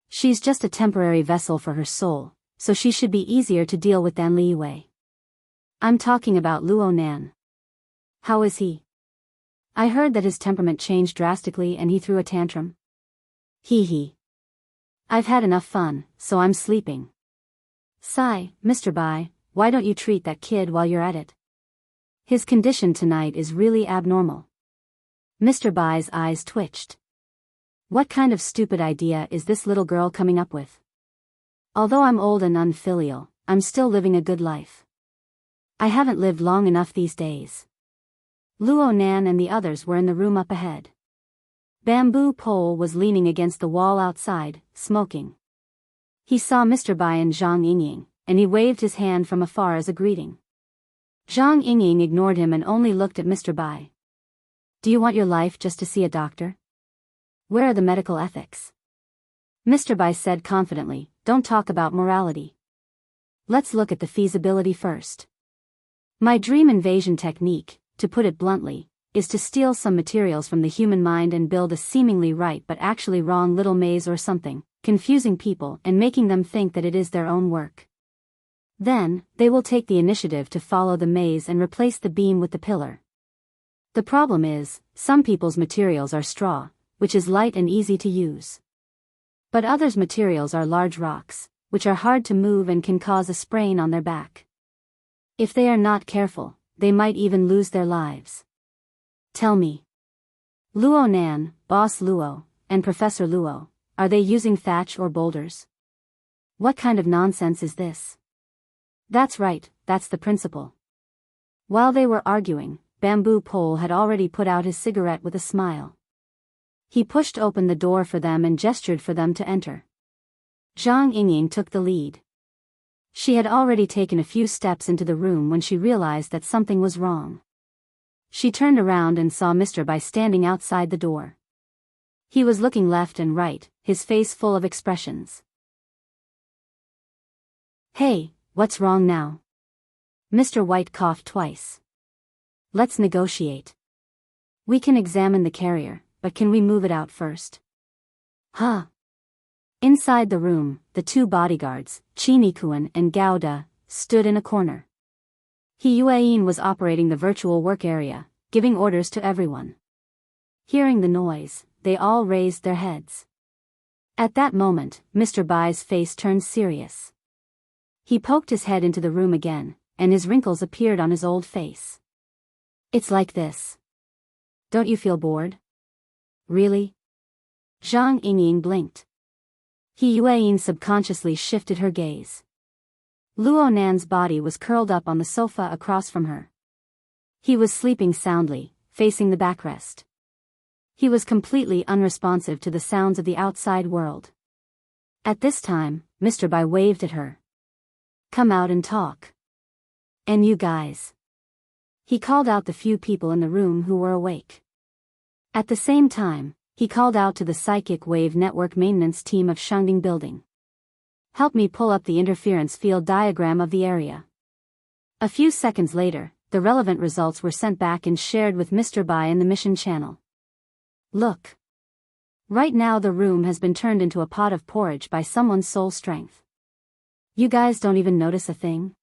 She's just a temporary vessel for her soul, so she should be easier to deal with than Li Wei. I'm talking about Luo Nan. How is he? I heard that his temperament changed drastically and he threw a tantrum. Hee hee. I've had enough fun, so I'm sleeping. Sigh, Mr. Bai, why don't you treat that kid while you're at it? His condition tonight is really abnormal. Mr. Bai's eyes twitched. What kind of stupid idea is this little girl coming up with? Although I'm old and unfilial, I'm still living a good life. I haven't lived long enough these days. Luo Nan and the others were in the room up ahead. Bamboo Pole was leaning against the wall outside, smoking. He saw Mr. Bai and Zhang Yingying, and he waved his hand from afar as a greeting. Zhang Yingying ignored him and only looked at Mr. Bai. Do you want your life just to see a doctor? Where are the medical ethics? Mr. Bai said confidently, don't talk about morality. Let's look at the feasibility first. My dream invasion technique, to put it bluntly, is to steal some materials from the human mind and build a seemingly right but actually wrong little maze or something, confusing people and making them think that it is their own work. Then, they will take the initiative to follow the maze and replace the beam with the pillar. The problem is, some people's materials are straw, which is light and easy to use. But others' materials are large rocks, which are hard to move and can cause a sprain on their back. If they are not careful, they might even lose their lives. Tell me. Luo Nan, Boss Luo, and Professor Luo, are they using thatch or boulders? What kind of nonsense is this? That's right, that's the principle. While they were arguing, Bamboo Pole had already put out his cigarette with a smile. He pushed open the door for them and gestured for them to enter. Zhang Yingying took the lead. She had already taken a few steps into the room when she realized that something was wrong. She turned around and saw Mr. Bai standing outside the door. He was looking left and right, his face full of expressions. Hey, what's wrong now? Mr. White coughed twice. Let's negotiate. We can examine the carrier, but can we move it out first? Huh? Inside the room, the two bodyguards, Qinikuan and Gauda, stood in a corner. He Yueyin was operating the virtual work area, giving orders to everyone. Hearing the noise, they all raised their heads. At that moment, Mr. Bai's face turned serious. He poked his head into the room again, and his wrinkles appeared on his old face. It's like this. Don't you feel bored? Really? Zhang Yingying blinked. He Yueyin subconsciously shifted her gaze. Luo Nan's body was curled up on the sofa across from her. He was sleeping soundly, facing the backrest. He was completely unresponsive to the sounds of the outside world. At this time, Mr. Bai waved at her. Come out and talk. And you guys. He called out the few people in the room who were awake. At the same time, he called out to the Psychic Wave Network maintenance team of Shangding Building. Help me pull up the interference field diagram of the area. A few seconds later, the relevant results were sent back and shared with Mr. Bai in the mission channel. Look. Right now the room has been turned into a pot of porridge by someone's soul strength. You guys don't even notice a thing?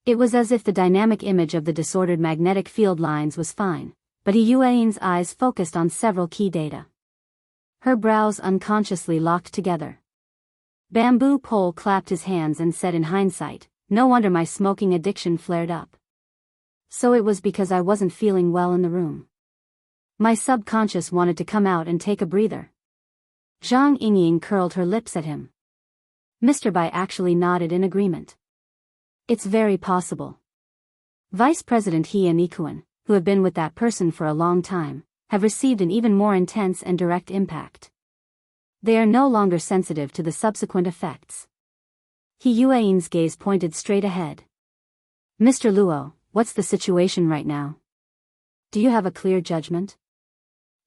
It was as if the dynamic image of the disordered magnetic field lines was fine, but Yueyin's eyes focused on several key data. Her brows unconsciously locked together. Bamboo Pole clapped his hands and said in hindsight, no wonder my smoking addiction flared up. So it was because I wasn't feeling well in the room. My subconscious wanted to come out and take a breather. Zhang Yingying curled her lips at him. Mr. Bai actually nodded in agreement. It's very possible. Vice President He and Ikuan, who have been with that person for a long time, have received an even more intense and direct impact. They are no longer sensitive to the subsequent effects. He Yueyin's gaze pointed straight ahead. Mr. Luo, what's the situation right now? Do you have a clear judgment?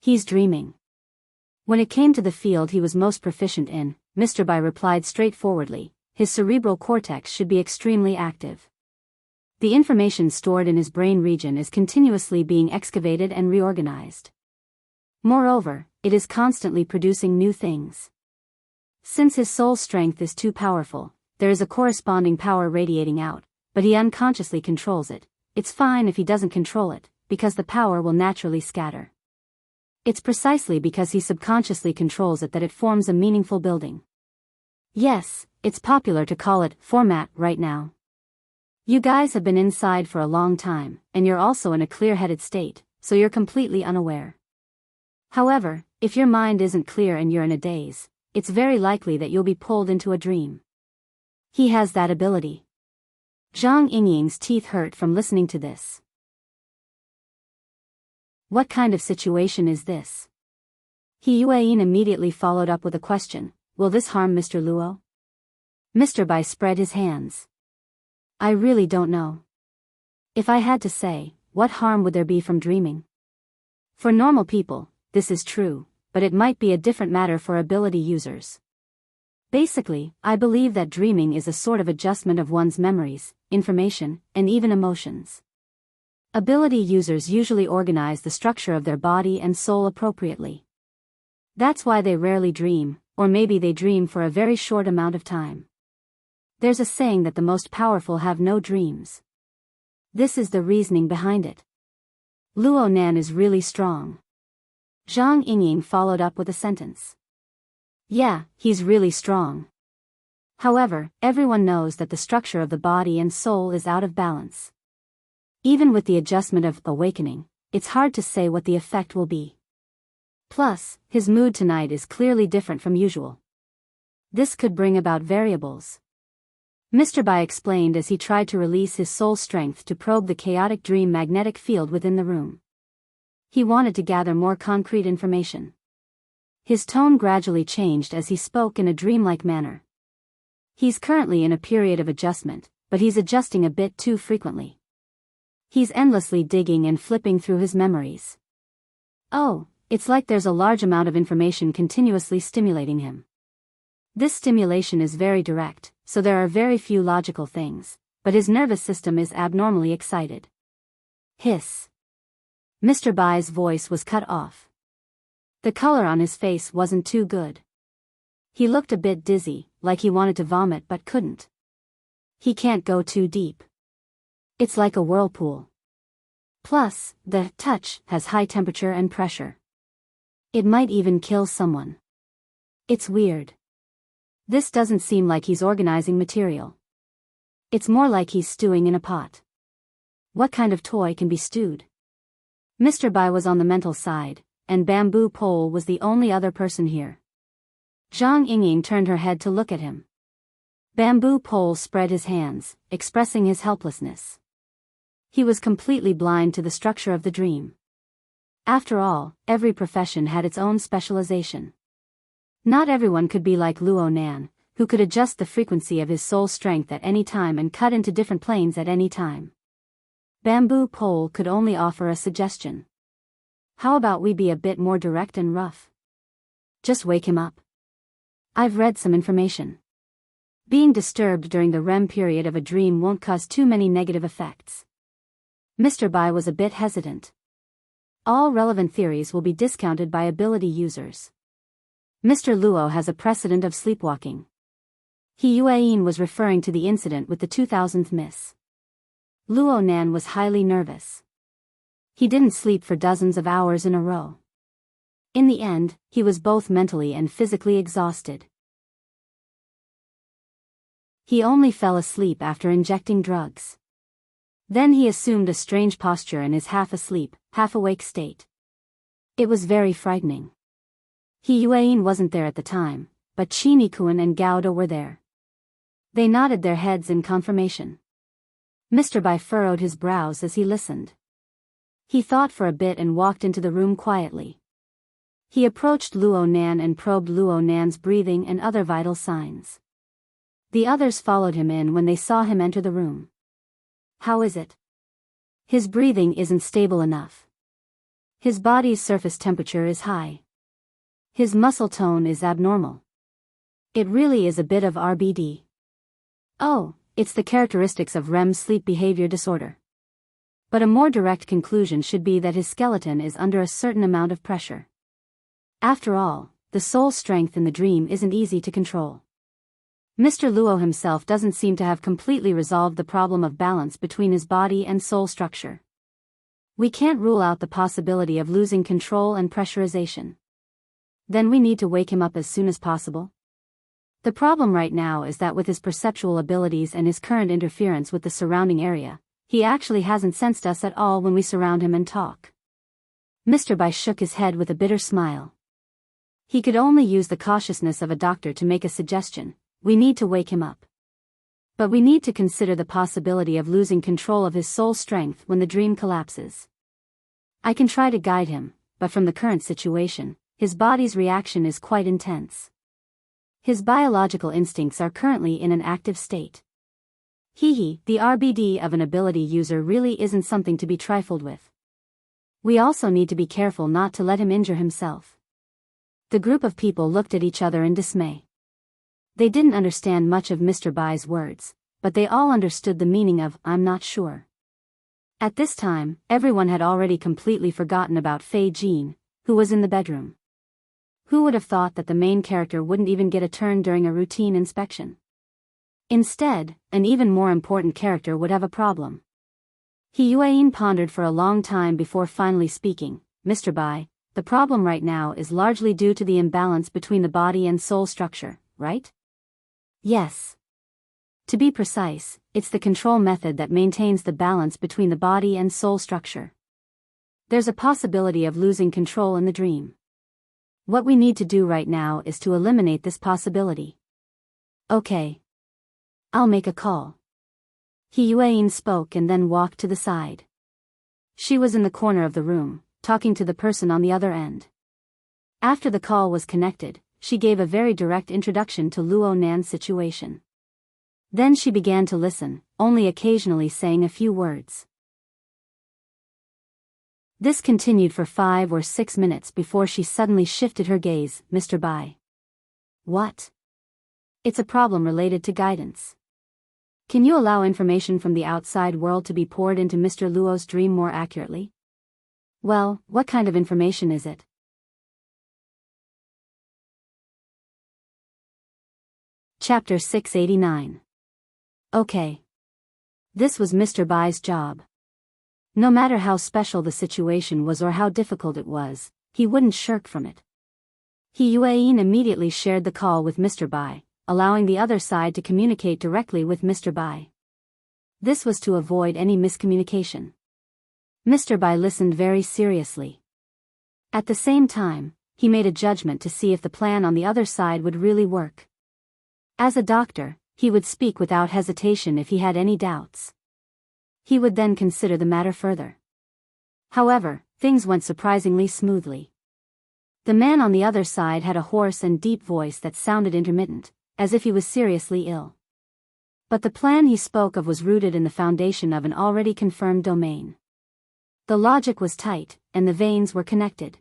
He's dreaming. When it came to the field he was most proficient in, Mr. Bai replied straightforwardly, his cerebral cortex should be extremely active. The information stored in his brain region is continuously being excavated and reorganized. Moreover, it is constantly producing new things. Since his soul strength is too powerful, there is a corresponding power radiating out, but he unconsciously controls it. It's fine if he doesn't control it, because the power will naturally scatter. It's precisely because he subconsciously controls it that it forms a meaningful building. Yes, it's popular to call it format right now. You guys have been inside for a long time, and you're also in a clear-headed state, so you're completely unaware. However, if your mind isn't clear and you're in a daze, it's very likely that you'll be pulled into a dream. He has that ability. Zhang Yingying's teeth hurt from listening to this. What kind of situation is this? He Yueyin immediately followed up with a question, will this harm Mr. Luo? Mr. Bai spread his hands. I really don't know. If I had to say, what harm would there be from dreaming? For normal people, this is true, but it might be a different matter for ability users. Basically, I believe that dreaming is a sort of adjustment of one's memories, information, and even emotions. Ability users usually organize the structure of their body and soul appropriately. That's why they rarely dream, or maybe they dream for a very short amount of time. There's a saying that the most powerful have no dreams. This is the reasoning behind it. Luo Nan is really strong. Zhang Yingying followed up with a sentence. Yeah, he's really strong. However, everyone knows that the structure of the body and soul is out of balance. Even with the adjustment of awakening, it's hard to say what the effect will be. Plus, his mood tonight is clearly different from usual. This could bring about variables. Mr. Bai explained as he tried to release his soul strength to probe the chaotic dream magnetic field within the room. He wanted to gather more concrete information. His tone gradually changed as he spoke in a dreamlike manner. He's currently in a period of adjustment, but he's adjusting a bit too frequently. He's endlessly digging and flipping through his memories. Oh, it's like there's a large amount of information continuously stimulating him. This stimulation is very direct, so there are very few logical things, but his nervous system is abnormally excited. Hiss. Mr. Bai's voice was cut off. The color on his face wasn't too good. He looked a bit dizzy, like he wanted to vomit but couldn't. He can't go too deep. It's like a whirlpool. Plus, the touch has high temperature and pressure. It might even kill someone. It's weird. This doesn't seem like he's organizing material. It's more like he's stewing in a pot. What kind of toy can be stewed? Mr. Bai was on the mental side, and Bamboo Pole was the only other person here. Zhang Yingying turned her head to look at him. Bamboo Pole spread his hands, expressing his helplessness. He was completely blind to the structure of the dream. After all, every profession had its own specialization. Not everyone could be like Luo Nan, who could adjust the frequency of his soul strength at any time and cut into different planes at any time. Bamboo Pole could only offer a suggestion. How about we be a bit more direct and rough? Just wake him up. I've read some information. Being disturbed during the REM period of a dream won't cause too many negative effects. Mr. Bai was a bit hesitant. All relevant theories will be discounted by ability users. Mr. Luo has a precedent of sleepwalking. He Yueyin was referring to the incident with the 2000th miss. Luo Nan was highly nervous. He didn't sleep for dozens of hours in a row. In the end, he was both mentally and physically exhausted. He only fell asleep after injecting drugs. Then he assumed a strange posture in his half-asleep, half-awake state. It was very frightening. He Yueyin wasn't there at the time, but Qinikuan and Gauda were there. They nodded their heads in confirmation. Mr. Bai furrowed his brows as he listened. He thought for a bit and walked into the room quietly. He approached Luo Nan and probed Luo Nan's breathing and other vital signs. The others followed him in when they saw him enter the room. How is it? His breathing isn't stable enough. His body's surface temperature is high. His muscle tone is abnormal. It really is a bit of RBD. Oh, it's the characteristics of REM sleep behavior disorder. But a more direct conclusion should be that his skeleton is under a certain amount of pressure. After all, the soul strength in the dream isn't easy to control. Mr. Luo himself doesn't seem to have completely resolved the problem of balance between his body and soul structure. We can't rule out the possibility of losing control and pressurization. Then we need to wake him up as soon as possible. The problem right now is that with his perceptual abilities and his current interference with the surrounding area, he actually hasn't sensed us at all when we surround him and talk. Mr. Bai shook his head with a bitter smile. He could only use the cautiousness of a doctor to make a suggestion: we need to wake him up. But we need to consider the possibility of losing control of his soul strength when the dream collapses. I can try to guide him, but from the current situation, his body's reaction is quite intense. His biological instincts are currently in an active state. The RBD of an ability user really isn't something to be trifled with. We also need to be careful not to let him injure himself. The group of people looked at each other in dismay. They didn't understand much of Mr. Bai's words, but they all understood the meaning of "I'm not sure." At this time, everyone had already completely forgotten about Fei Jin, who was in the bedroom. Who would have thought that the main character wouldn't even get a turn during a routine inspection? Instead, an even more important character would have a problem. He Yuan pondered for a long time before finally speaking. "Mr. Bai, the problem right now is largely due to the imbalance between the body and soul structure, right?" "Yes. To be precise, it's the control method that maintains the balance between the body and soul structure. There's a possibility of losing control in the dream. What we need to do right now is to eliminate this possibility." "Okay. I'll make a call." He Yuan spoke and then walked to the side. She was in the corner of the room, talking to the person on the other end. After the call was connected, she gave a very direct introduction to Luo Nan's situation. Then she began to listen, only occasionally saying a few words. This continued for 5 or 6 minutes before she suddenly shifted her gaze. "Mr. Bai." "What?" "It's a problem related to guidance. Can you allow information from the outside world to be poured into Mr. Luo's dream more accurately?" "Well, what kind of information is it?" Chapter 689. Okay. This was Mr. Bai's job. No matter how special the situation was or how difficult it was, he wouldn't shirk from it. He Yuan immediately shared the call with Mr. Bai, allowing the other side to communicate directly with Mr. Bai. This was to avoid any miscommunication. Mr. Bai listened very seriously. At the same time, he made a judgment to see if the plan on the other side would really work. As a doctor, he would speak without hesitation if he had any doubts. He would then consider the matter further. However, things went surprisingly smoothly. The man on the other side had a hoarse and deep voice that sounded intermittent, as if he was seriously ill. But the plan he spoke of was rooted in the foundation of an already confirmed domain. The logic was tight, and the veins were connected.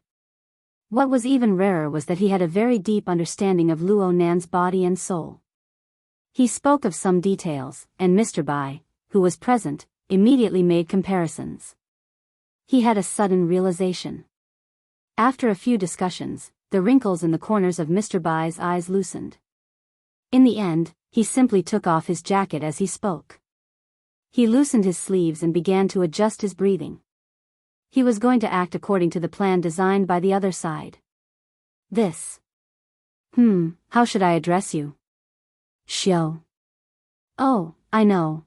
What was even rarer was that he had a very deep understanding of Luo Nan's body and soul. He spoke of some details, and Mr. Bai, who was present, immediately made comparisons. He had a sudden realization. After a few discussions, the wrinkles in the corners of Mr. Bai's eyes loosened. In the end, he simply took off his jacket as he spoke. He loosened his sleeves and began to adjust his breathing. He was going to act according to the plan designed by the other side. How should I address you?" "Xiao." "Oh, I know.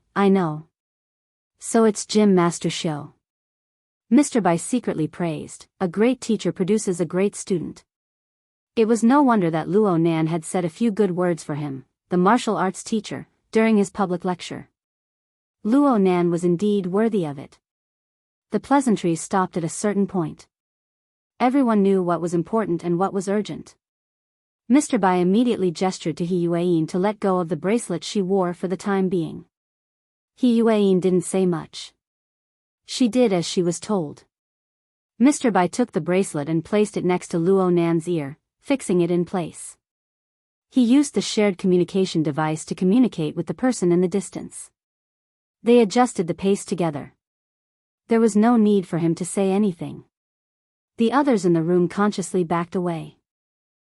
So it's Gym Master Xiao." Mr. Bai secretly praised, a great teacher produces a great student. It was no wonder that Luo Nan had said a few good words for him, the martial arts teacher, during his public lecture. Luo Nan was indeed worthy of it. The pleasantries stopped at a certain point. Everyone knew what was important and what was urgent. Mr. Bai immediately gestured to He Yuan to let go of the bracelet she wore for the time being. He Yuan didn't say much. She did as she was told. Mr. Bai took the bracelet and placed it next to Luo Nan's ear, fixing it in place. He used the shared communication device to communicate with the person in the distance. They adjusted the pace together. There was no need for him to say anything. The others in the room consciously backed away.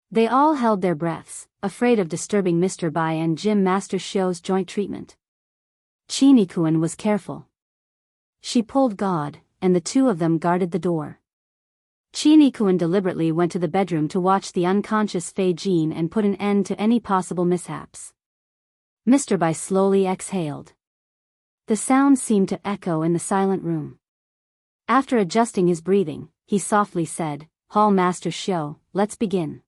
They all held their breaths, afraid of disturbing Mr. Bai and Jim Master Show's joint treatment. Chinikuan was careful. She pulled God, and the two of them guarded the door. Chinikuan deliberately went to the bedroom to watch the unconscious Fei Jin and put an end to any possible mishaps. Mr. Bai slowly exhaled. The sound seemed to echo in the silent room. After adjusting his breathing, he softly said, "Hall Master Show, let's begin."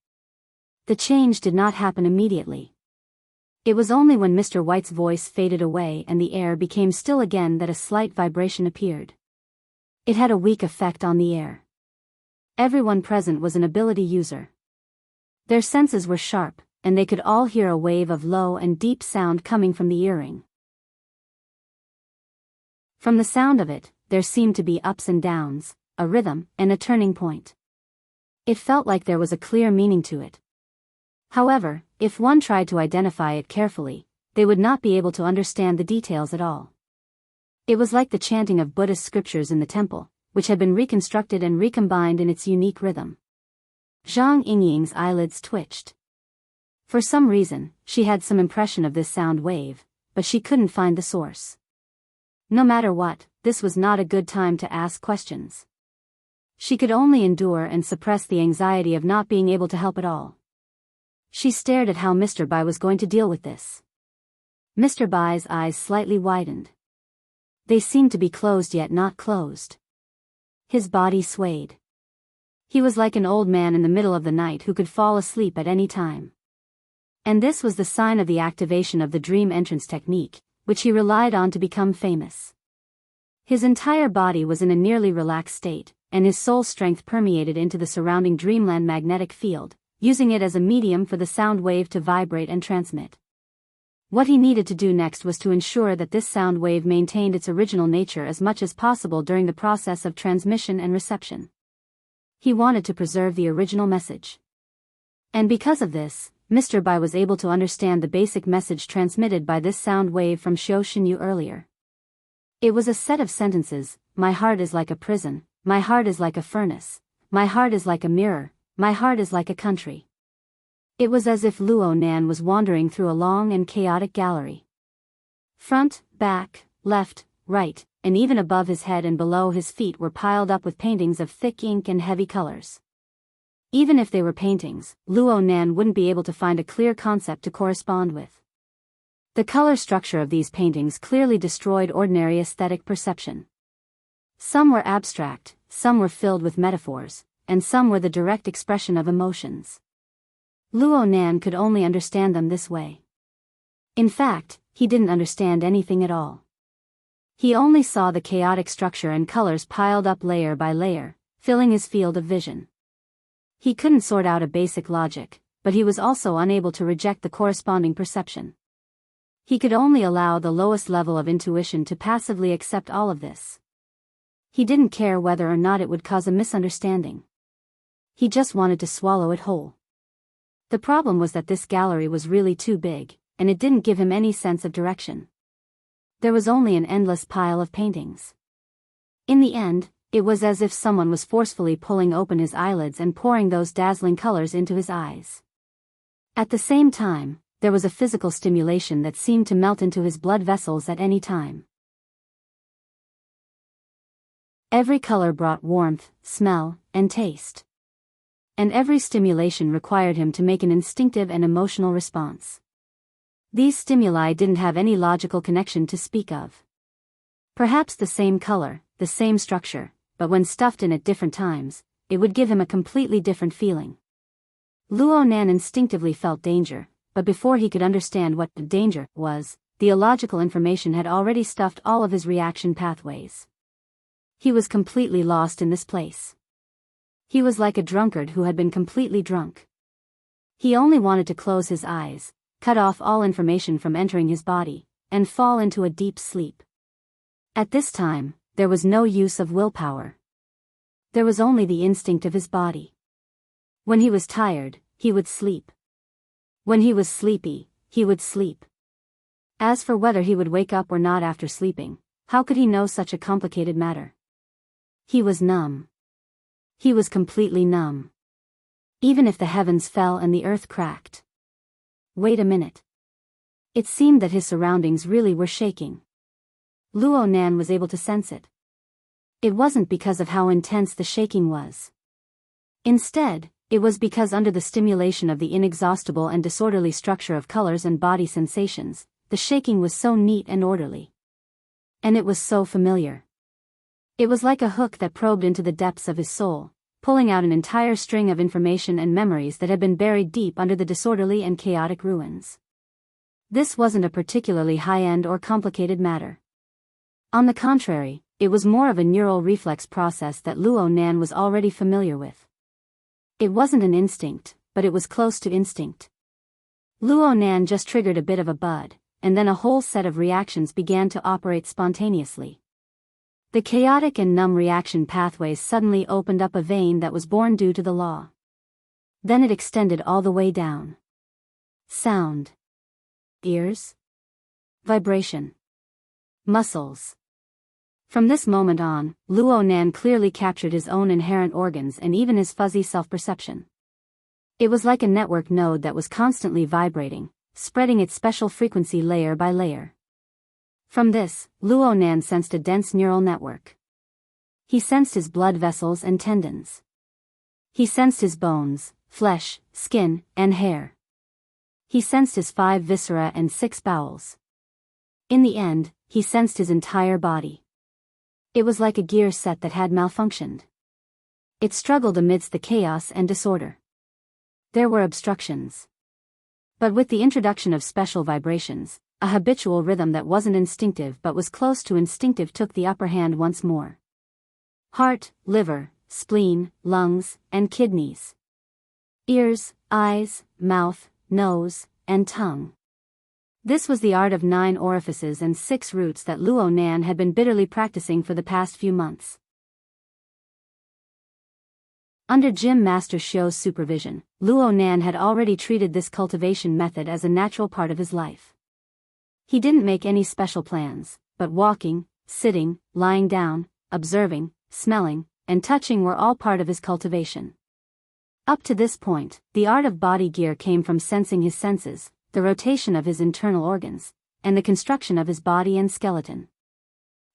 The change did not happen immediately. It was only when Mr. White's voice faded away and the air became still again that a slight vibration appeared. It had a weak effect on the air. Everyone present was an ability user. Their senses were sharp, and they could all hear a wave of low and deep sound coming from the earring. From the sound of it, there seemed to be ups and downs, a rhythm, and a turning point. It felt like there was a clear meaning to it. However, if one tried to identify it carefully, they would not be able to understand the details at all. It was like the chanting of Buddhist scriptures in the temple, which had been reconstructed and recombined in its unique rhythm. Zhang Yingying's eyelids twitched. For some reason, she had some impression of this sound wave, but she couldn't find the source. No matter what, this was not a good time to ask questions. She could only endure and suppress the anxiety of not being able to help at all. She stared at how Mr. Bai was going to deal with this. Mr. Bai's eyes slightly widened. They seemed to be closed yet not closed. His body swayed. He was like an old man in the middle of the night who could fall asleep at any time. And this was the sign of the activation of the dream entrance technique, which he relied on to become famous. His entire body was in a nearly relaxed state, and his soul strength permeated into the surrounding dreamland magnetic field, using it as a medium for the sound wave to vibrate and transmit. What he needed to do next was to ensure that this sound wave maintained its original nature as much as possible during the process of transmission and reception. He wanted to preserve the original message. And because of this, Mr. Bai was able to understand the basic message transmitted by this sound wave from Xiao Xinyu earlier. It was a set of sentences: "My heart is like a prison, my heart is like a furnace, my heart is like a mirror, my heart is like a country." It was as if Luo Nan was wandering through a long and chaotic gallery. Front, back, left, right, and even above his head and below his feet were piled up with paintings of thick ink and heavy colors. Even if they were paintings, Luo Nan wouldn't be able to find a clear concept to correspond with. The color structure of these paintings clearly destroyed ordinary aesthetic perception. Some were abstract, some were filled with metaphors, and some were the direct expression of emotions. Luo Nan could only understand them this way. In fact, he didn't understand anything at all. He only saw the chaotic structure and colors piled up layer by layer, filling his field of vision. He couldn't sort out a basic logic, but he was also unable to reject the corresponding perception. He could only allow the lowest level of intuition to passively accept all of this. He didn't care whether or not it would cause a misunderstanding. He just wanted to swallow it whole. The problem was that this gallery was really too big, and it didn't give him any sense of direction. There was only an endless pile of paintings. In the end, it was as if someone was forcefully pulling open his eyelids and pouring those dazzling colors into his eyes. At the same time, there was a physical stimulation that seemed to melt into his blood vessels at any time. Every color brought warmth, smell, and taste. And every stimulation required him to make an instinctive and emotional response. These stimuli didn't have any logical connection to speak of. Perhaps the same color, the same structure, but when stuffed in at different times, it would give him a completely different feeling. Luo Nan instinctively felt danger, but before he could understand what the danger was, the illogical information had already stuffed all of his reaction pathways. He was completely lost in this place. He was like a drunkard who had been completely drunk. He only wanted to close his eyes, cut off all information from entering his body, and fall into a deep sleep. At this time, there was no use of willpower. There was only the instinct of his body. When he was tired, he would sleep. When he was sleepy, he would sleep. As for whether he would wake up or not after sleeping, how could he know such a complicated matter? He was numb. He was completely numb. Even if the heavens fell and the earth cracked. Wait a minute. It seemed that his surroundings really were shaking. Luo Nan was able to sense it. It wasn't because of how intense the shaking was. Instead, it was because under the stimulation of the inexhaustible and disorderly structure of colors and body sensations, the shaking was so neat and orderly. And it was so familiar. It was like a hook that probed into the depths of his soul, pulling out an entire string of information and memories that had been buried deep under the disorderly and chaotic ruins. This wasn't a particularly high-end or complicated matter. On the contrary, it was more of a neural reflex process that Luo Nan was already familiar with. It wasn't an instinct, but it was close to instinct. Luo Nan just triggered a bit of a bud, and then a whole set of reactions began to operate spontaneously. The chaotic and numb reaction pathways suddenly opened up a vein that was born due to the law. Then it extended all the way down. Sound. Ears. Vibration. Muscles. From this moment on, Luo Nan clearly captured his own inherent organs and even his fuzzy self-perception. It was like a network node that was constantly vibrating, spreading its special frequency layer by layer. From this, Luo Nan sensed a dense neural network. He sensed his blood vessels and tendons. He sensed his bones, flesh, skin, and hair. He sensed his 5 viscera and 6 bowels. In the end, he sensed his entire body. It was like a gear set that had malfunctioned. It struggled amidst the chaos and disorder. There were obstructions. But with the introduction of special vibrations, a habitual rhythm that wasn't instinctive but was close to instinctive took the upper hand once more. Heart, liver, spleen, lungs, and kidneys. Ears, eyes, mouth, nose, and tongue. This was the art of 9 orifices and 6 roots that Luo Nan had been bitterly practicing for the past few months. Under Gym Master Xiu's supervision, Luo Nan had already treated this cultivation method as a natural part of his life. He didn't make any special plans, but walking, sitting, lying down, observing, smelling, and touching were all part of his cultivation. Up to this point, the art of body gear came from sensing his senses, the rotation of his internal organs, and the construction of his body and skeleton.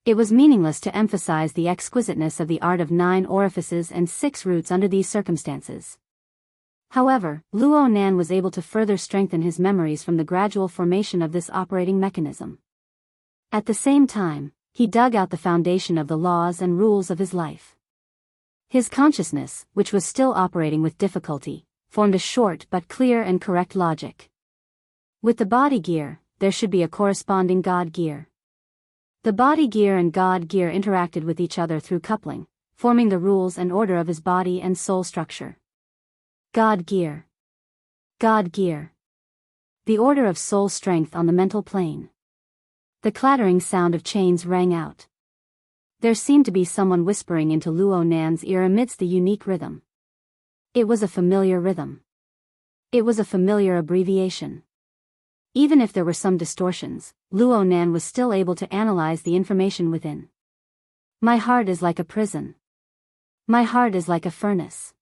It was meaningless to emphasize the exquisiteness of the art of 9 orifices and 6 roots under these circumstances. However, Luo Nan was able to further strengthen his memories from the gradual formation of this operating mechanism. At the same time, he dug out the foundation of the laws and rules of his life. His consciousness, which was still operating with difficulty, formed a short but clear and correct logic. With the body gear, there should be a corresponding God gear. The body gear and God gear interacted with each other through coupling, forming the rules and order of his body and soul structure. God gear. God gear. The order of soul strength on the mental plane. The clattering sound of chains rang out. There seemed to be someone whispering into Luo Nan's ear amidst the unique rhythm. It was a familiar rhythm. It was a familiar abbreviation. Even if there were some distortions, Luo Nan was still able to analyze the information within. My heart is like a prison. My heart is like a furnace.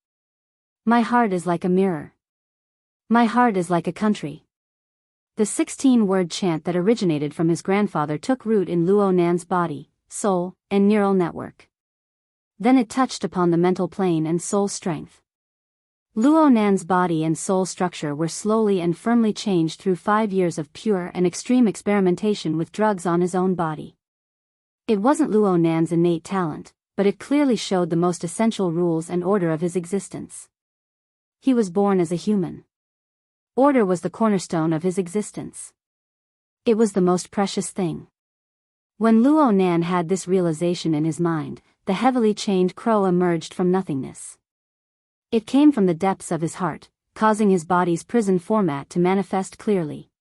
My heart is like a mirror. My heart is like a country. The 16-word chant that originated from his grandfather took root in Luo Nan's body, soul, and neural network. Then it touched upon the mental plane and soul strength. Luo Nan's body and soul structure were slowly and firmly changed through 5 years of pure and extreme experimentation with drugs on his own body. It wasn't Luo Nan's innate talent, but it clearly showed the most essential rules and order of his existence. He was born as a human. Order was the cornerstone of his existence. It was the most precious thing. When Luo Nan had this realization in his mind, the heavily chained crow emerged from nothingness. It came from the depths of his heart, causing his body's prison format to manifest clearly.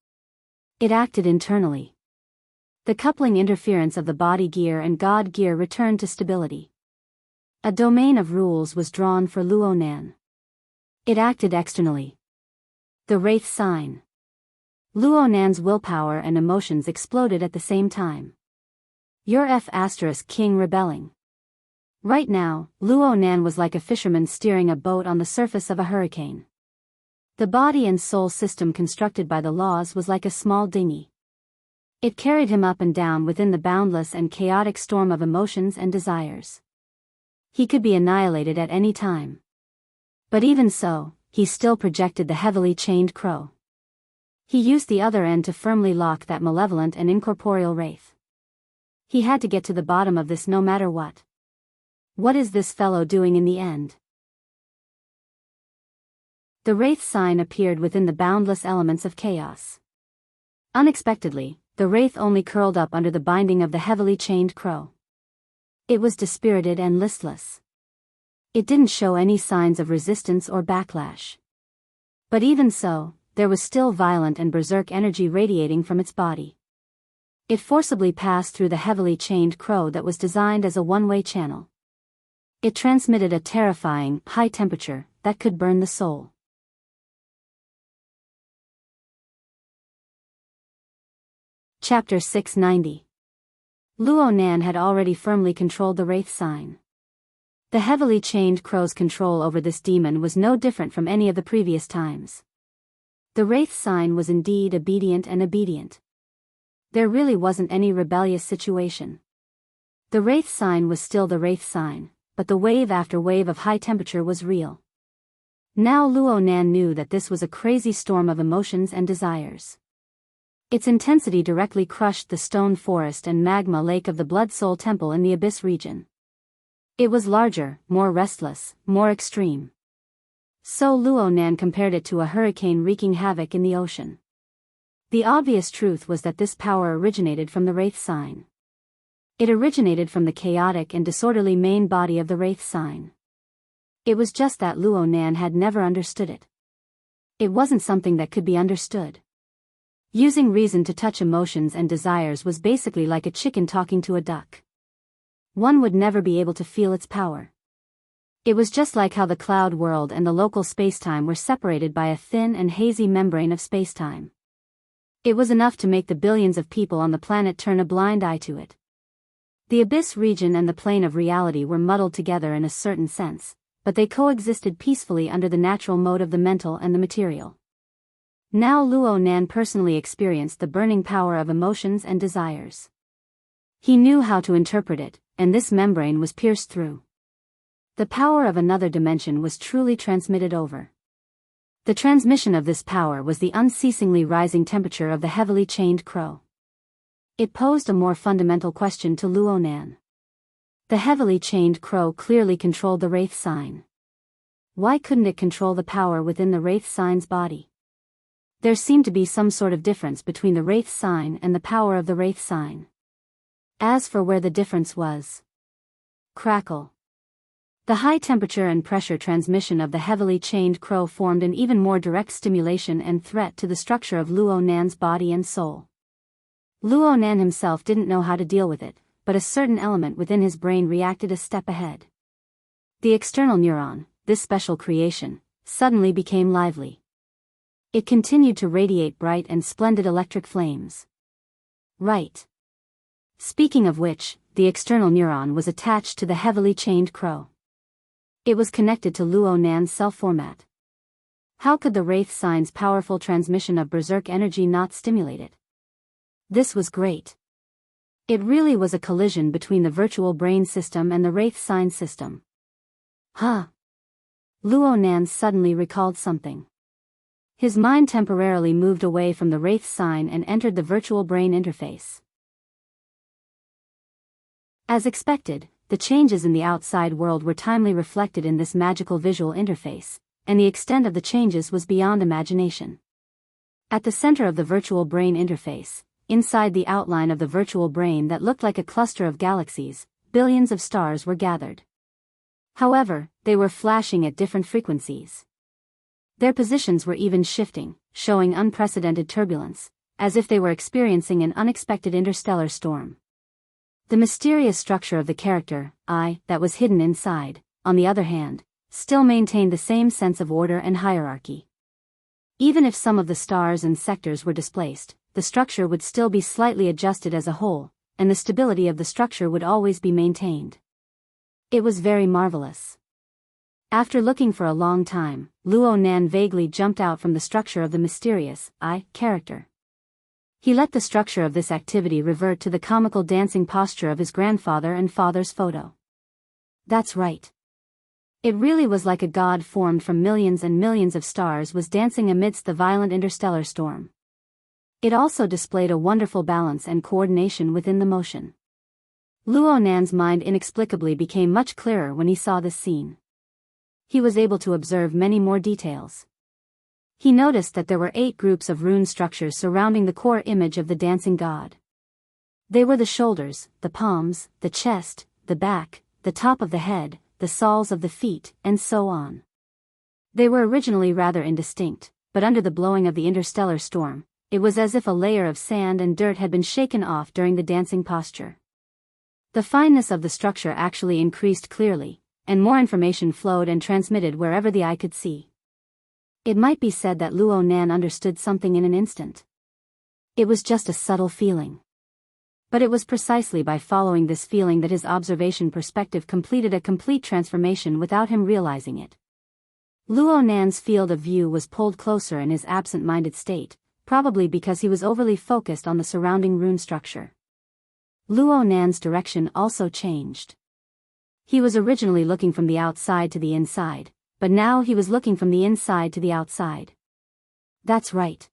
It acted internally. The coupling interference of the body gear and God gear returned to stability. A domain of rules was drawn for Luo Nan. It acted externally. The Wraith sign. Luo Nan's willpower and emotions exploded at the same time. Your F** king rebelling. Right now, Luo Nan was like a fisherman steering a boat on the surface of a hurricane. The body and soul system constructed by the laws was like a small dinghy. It carried him up and down within the boundless and chaotic storm of emotions and desires. He could be annihilated at any time. But even so, he still projected the heavily chained crow. He used the other end to firmly lock that malevolent and incorporeal wraith. He had to get to the bottom of this no matter what. What is this fellow doing in the end? The wraith sign appeared within the boundless elements of chaos. Unexpectedly, the wraith only curled up under the binding of the heavily chained crow. It was dispirited and listless. It didn't show any signs of resistance or backlash. But even so, there was still violent and berserk energy radiating from its body. It forcibly passed through the heavily chained crow that was designed as a one-way channel. It transmitted a terrifying, high temperature that could burn the soul. Chapter 690. Luo Nan had already firmly controlled the wraith sign. The heavily chained crow's control over this demon was no different from any of the previous times. The wraith sign was indeed obedient. There really wasn't any rebellious situation. The wraith sign was still the wraith sign, but the wave after wave of high temperature was real. Now Luo Nan knew that this was a crazy storm of emotions and desires. Its intensity directly crushed the stone forest and magma lake of the Blood Soul Temple in the Abyss region. It was larger, more restless, more extreme. So Luo Nan compared it to a hurricane wreaking havoc in the ocean. The obvious truth was that this power originated from the wraith sign. It originated from the chaotic and disorderly main body of the wraith sign. It was just that Luo Nan had never understood it. It wasn't something that could be understood. Using reason to touch emotions and desires was basically like a chicken talking to a duck. One would never be able to feel its power. It was just like how the cloud world and the local spacetime were separated by a thin and hazy membrane of spacetime. It was enough to make the billions of people on the planet turn a blind eye to it. The Abyss region and the plane of reality were muddled together in a certain sense, but they coexisted peacefully under the natural mode of the mental and the material. Now Luo Nan personally experienced the burning power of emotions and desires. He knew how to interpret it, and this membrane was pierced through. The power of another dimension was truly transmitted over. The transmission of this power was the unceasingly rising temperature of the heavily chained crow. It posed a more fundamental question to Luo Nan. The heavily chained crow clearly controlled the wraith sign. Why couldn't it control the power within the wraith sign's body? There seemed to be some sort of difference between the wraith sign and the power of the wraith sign. As for where the difference was. Crackle. The high temperature and pressure transmission of the heavily chained crow formed an even more direct stimulation and threat to the structure of Luo Nan's body and soul. Luo Nan himself didn't know how to deal with it, but a certain element within his brain reacted a step ahead. The external neuron, this special creation, suddenly became lively. It continued to radiate bright and splendid electric flames. Right. Speaking of which, the external neuron was attached to the heavily chained crow. It was connected to Luo Nan's self-format. How could the wraith sign's powerful transmission of berserk energy not stimulate it? This was great. It really was a collision between the virtual brain system and the wraith sign system. Huh. Luo Nan suddenly recalled something. His mind temporarily moved away from the wraith sign and entered the virtual brain interface. As expected, the changes in the outside world were timely reflected in this magical visual interface, and the extent of the changes was beyond imagination. At the center of the virtual brain interface, inside the outline of the virtual brain that looked like a cluster of galaxies, billions of stars were gathered. However, they were flashing at different frequencies. Their positions were even shifting, showing unprecedented turbulence, as if they were experiencing an unexpected interstellar storm. The mysterious structure of the character, I, that was hidden inside, on the other hand, still maintained the same sense of order and hierarchy. Even if some of the stars and sectors were displaced, the structure would still be slightly adjusted as a whole, and the stability of the structure would always be maintained. It was very marvelous. After looking for a long time, Luo Nan vaguely jumped out from the structure of the mysterious I character. He let the structure of this activity revert to the comical dancing posture of his grandfather and father's photo. That's right. It really was like a god formed from millions and millions of stars was dancing amidst the violent interstellar storm. It also displayed a wonderful balance and coordination within the motion. Luo Nan's mind inexplicably became much clearer when he saw this scene. He was able to observe many more details. He noticed that there were 8 groups of rune structures surrounding the core image of the dancing god. They were the shoulders, the palms, the chest, the back, the top of the head, the soles of the feet, and so on. They were originally rather indistinct, but under the blowing of the interstellar storm, it was as if a layer of sand and dirt had been shaken off during the dancing posture. The fineness of the structure actually increased clearly, and more information flowed and transmitted wherever the eye could see. It might be said that Luo Nan understood something in an instant. It was just a subtle feeling. But it was precisely by following this feeling that his observation perspective completed a complete transformation without him realizing it. Luo Nan's field of view was pulled closer in his absent-minded state, probably because he was overly focused on the surrounding rune structure. Luo Nan's direction also changed. He was originally looking from the outside to the inside, but now he was looking from the inside to the outside. That's right.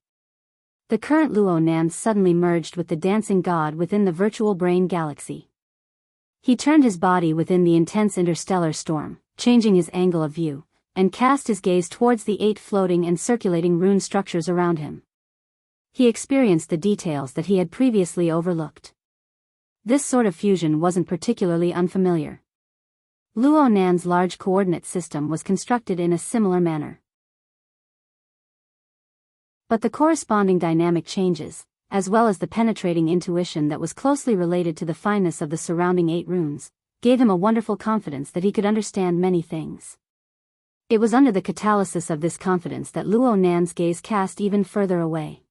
The current Luo Nan suddenly merged with the dancing god within the virtual brain galaxy. He turned his body within the intense interstellar storm, changing his angle of view, and cast his gaze towards the 8 floating and circulating rune structures around him. He experienced the details that he had previously overlooked. This sort of fusion wasn't particularly unfamiliar. Luo Nan's large coordinate system was constructed in a similar manner. But the corresponding dynamic changes, as well as the penetrating intuition that was closely related to the fineness of the surrounding 8 runes, gave him a wonderful confidence that he could understand many things. It was under the catalysis of this confidence that Luo Nan's gaze cast even further away.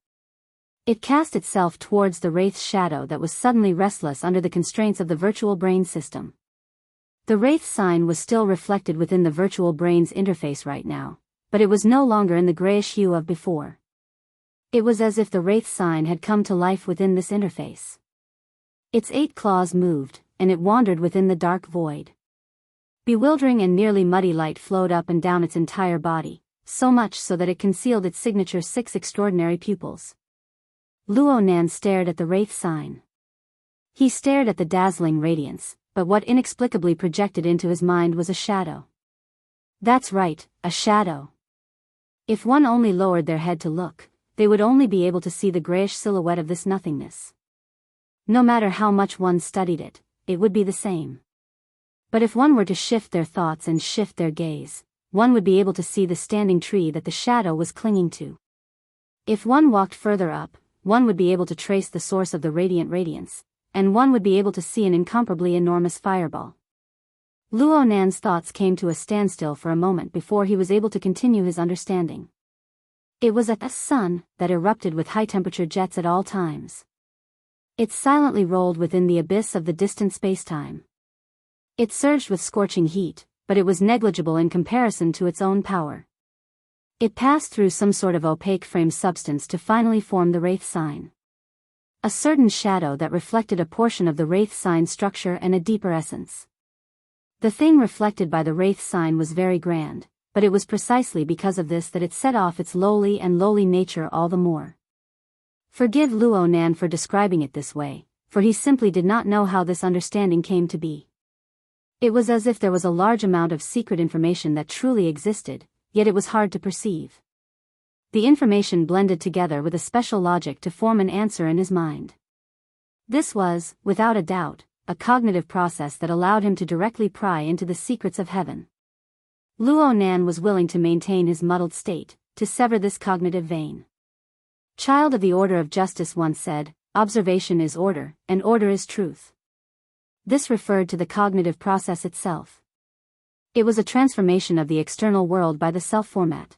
It cast itself towards the wraith's shadow that was suddenly restless under the constraints of the virtual brain system. The wraith sign was still reflected within the virtual brain's interface right now, but it was no longer in the grayish hue of before. It was as if the wraith sign had come to life within this interface. Its 8 claws moved, and it wandered within the dark void. Bewildering and nearly muddy light flowed up and down its entire body, so much so that it concealed its signature 6 extraordinary pupils. Luo Nan stared at the wraith sign. He stared at the dazzling radiance, but what inexplicably projected into his mind was a shadow. That's right, a shadow. If one only lowered their head to look, they would only be able to see the grayish silhouette of this nothingness. No matter how much one studied it, it would be the same. But if one were to shift their thoughts and shift their gaze, one would be able to see the standing tree that the shadow was clinging to. If one walked further up, one would be able to trace the source of the radiant radiance, and one would be able to see an incomparably enormous fireball. Luo Nan's thoughts came to a standstill for a moment before he was able to continue his understanding. It was a sun that erupted with high-temperature jets at all times. It silently rolled within the abyss of the distant spacetime. It surged with scorching heat, but it was negligible in comparison to its own power. It passed through some sort of opaque frame substance to finally form the wraith sign. A certain shadow that reflected a portion of the wraith sign structure and a deeper essence. The thing reflected by the wraith sign was very grand, but it was precisely because of this that it set off its lowly nature all the more. Forgive Luo Nan for describing it this way, for he simply did not know how this understanding came to be. It was as if there was a large amount of secret information that truly existed, yet it was hard to perceive. The information blended together with a special logic to form an answer in his mind. This was, without a doubt, a cognitive process that allowed him to directly pry into the secrets of heaven. Luo Nan was willing to maintain his muddled state, to sever this cognitive vein. Child of the Order of Justice once said, "Observation is order, and order is truth." This referred to the cognitive process itself. It was a transformation of the external world by the self-format.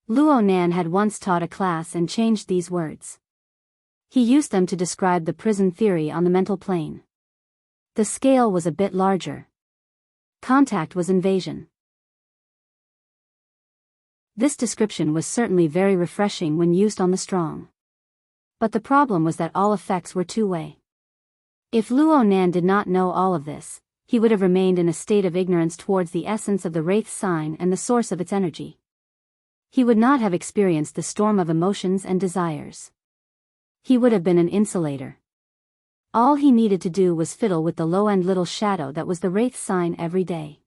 Luo Nan had once taught a class and changed these words. He used them to describe the prison theory on the mental plane. The scale was a bit larger. Contact was invasion. This description was certainly very refreshing when used on the strong. But the problem was that all effects were two-way. If Luo Nan did not know all of this, he would have remained in a state of ignorance towards the essence of the wraith sign and the source of its energy. He would not have experienced the storm of emotions and desires. He would have been an insulator. All he needed to do was fiddle with the low-end little shadow that was the wraith sign every day.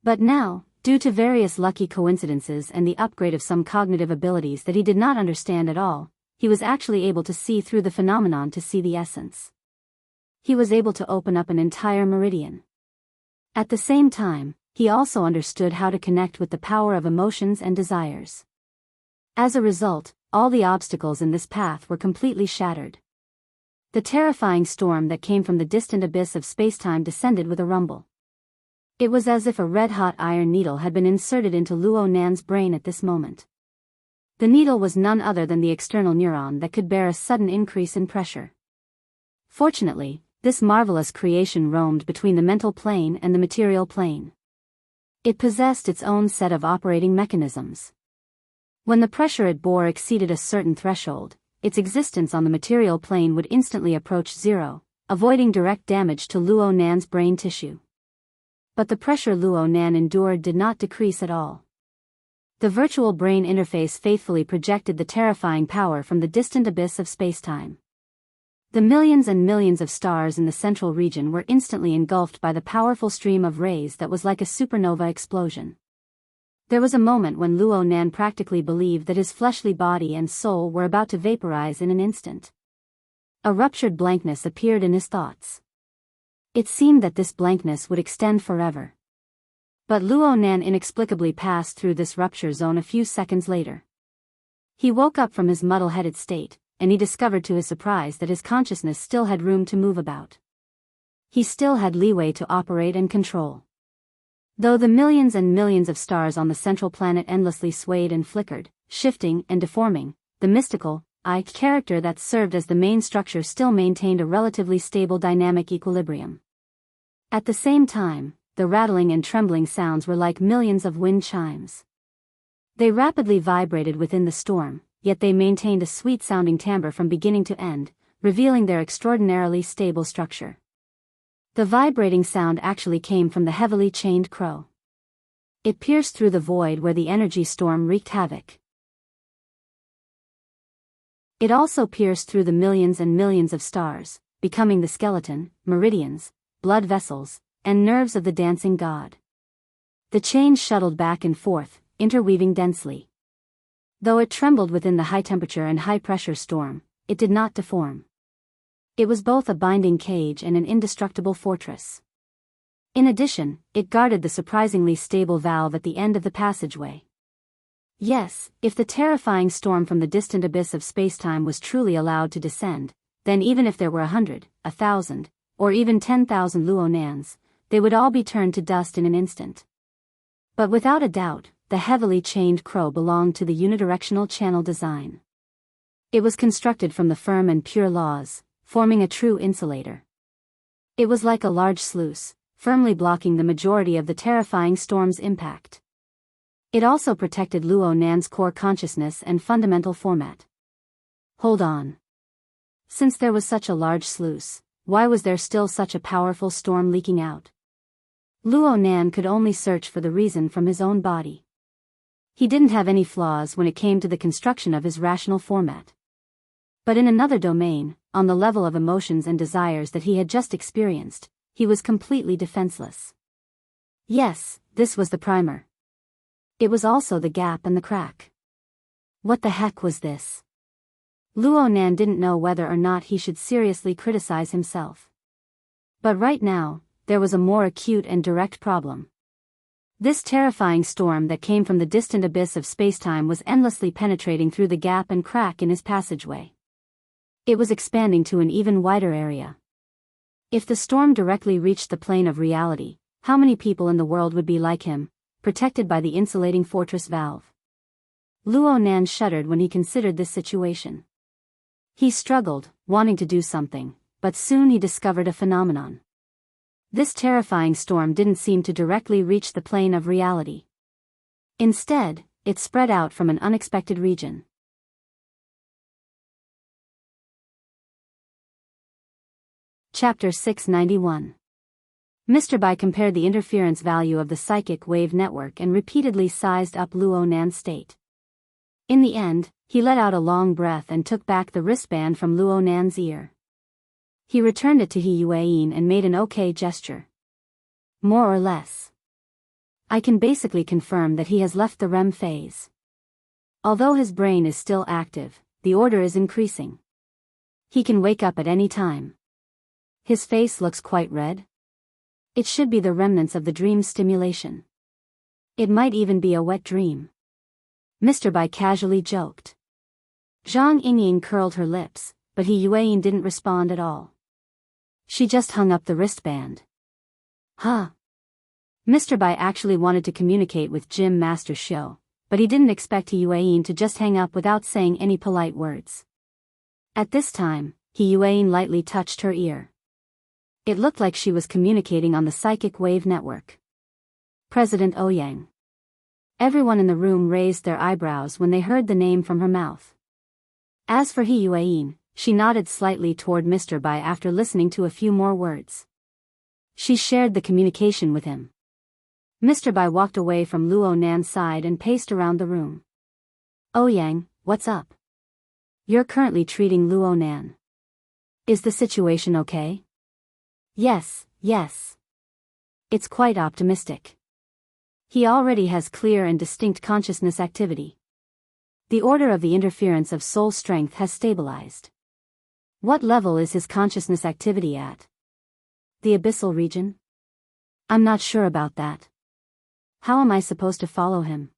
But now, due to various lucky coincidences and the upgrade of some cognitive abilities that he did not understand at all, he was actually able to see through the phenomenon to see the essence. He was able to open up an entire meridian. At the same time, he also understood how to connect with the power of emotions and desires. As a result, all the obstacles in this path were completely shattered. The terrifying storm that came from the distant abyss of spacetime descended with a rumble. It was as if a red-hot iron needle had been inserted into Luo Nan's brain at this moment. The needle was none other than the external neuron that could bear a sudden increase in pressure. Fortunately, this marvelous creation roamed between the mental plane and the material plane. It possessed its own set of operating mechanisms. When the pressure it bore exceeded a certain threshold, its existence on the material plane would instantly approach zero, avoiding direct damage to Luo Nan's brain tissue. But the pressure Luo Nan endured did not decrease at all. The virtual brain interface faithfully projected the terrifying power from the distant abyss of spacetime. The millions and millions of stars in the central region were instantly engulfed by the powerful stream of rays that was like a supernova explosion. There was a moment when Luo Nan practically believed that his fleshly body and soul were about to vaporize in an instant. A ruptured blankness appeared in his thoughts. It seemed that this blankness would extend forever. But Luo Nan inexplicably passed through this rupture zone a few seconds later. He woke up from his muddle-headed state, and he discovered to his surprise that his consciousness still had room to move about. He still had leeway to operate and control. Though the millions and millions of stars on the central planet endlessly swayed and flickered, shifting and deforming, the mystical, I character that served as the main structure still maintained a relatively stable dynamic equilibrium. At the same time, the rattling and trembling sounds were like millions of wind chimes. They rapidly vibrated within the storm, yet they maintained a sweet-sounding timbre from beginning to end, revealing their extraordinarily stable structure. The vibrating sound actually came from the heavily chained crow. It pierced through the void where the energy storm wreaked havoc. It also pierced through the millions and millions of stars, becoming the skeleton, meridians, blood vessels, and nerves of the dancing god. The chains shuttled back and forth, interweaving densely. Though it trembled within the high-temperature and high-pressure storm, it did not deform. It was both a binding cage and an indestructible fortress. In addition, it guarded the surprisingly stable valve at the end of the passageway. Yes, if the terrifying storm from the distant abyss of spacetime was truly allowed to descend, then even if there were 100, 1,000, or even 10,000 Luo Nans, they would all be turned to dust in an instant. But without a doubt, the heavily chained crow belonged to the unidirectional channel design. It was constructed from the firm and pure laws, forming a true insulator. It was like a large sluice, firmly blocking the majority of the terrifying storm's impact. It also protected Luo Nan's core consciousness and fundamental format. Hold on. Since there was such a large sluice, why was there still such a powerful storm leaking out? Luo Nan could only search for the reason from his own body. He didn't have any flaws when it came to the construction of his rational format. But in another domain, on the level of emotions and desires that he had just experienced, he was completely defenseless. Yes, this was the primer. It was also the gap and the crack. What the heck was this? Luo Nan didn't know whether or not he should seriously criticize himself. But right now, there was a more acute and direct problem. This terrifying storm that came from the distant abyss of spacetime was endlessly penetrating through the gap and crack in his passageway. It was expanding to an even wider area. If the storm directly reached the plane of reality, how many people in the world would be like him, protected by the insulating fortress valve? Luo Nan shuddered when he considered this situation. He struggled, wanting to do something, but soon he discovered a phenomenon. This terrifying storm didn't seem to directly reach the plane of reality. Instead, it spread out from an unexpected region. Chapter 691. Mr. Bai compared the interference value of the psychic wave network and repeatedly sized up Luo Nan's state. In the end, he let out a long breath and took back the wristband from Luo Nan's ear. He returned it to He Yueyin and made an okay gesture. More or less. I can basically confirm that he has left the REM phase. Although his brain is still active, the order is increasing. He can wake up at any time. His face looks quite red. It should be the remnants of the dream stimulation. It might even be a wet dream. Mr. Bai casually joked. Zhang Yingying curled her lips, but He Yueyin didn't respond at all. She just hung up the wristband. Huh. Mr. Bai actually wanted to communicate with Gym Master Xiu, but he didn't expect He Yueyin to just hang up without saying any polite words. At this time, He Yueyin lightly touched her ear. It looked like she was communicating on the psychic wave network. President Ouyang. Everyone in the room raised their eyebrows when they heard the name from her mouth. As for He Yueyin, she nodded slightly toward Mr. Bai after listening to a few more words. She shared the communication with him. Mr. Bai walked away from Luo Nan's side and paced around the room. Ouyang, what's up? You're currently treating Luo Nan. Is the situation okay? Yes. It's quite optimistic. He already has clear and distinct consciousness activity. The order of the interference of soul strength has stabilized. What level is his consciousness activity at? The abyssal region? I'm not sure about that. How am I supposed to follow him?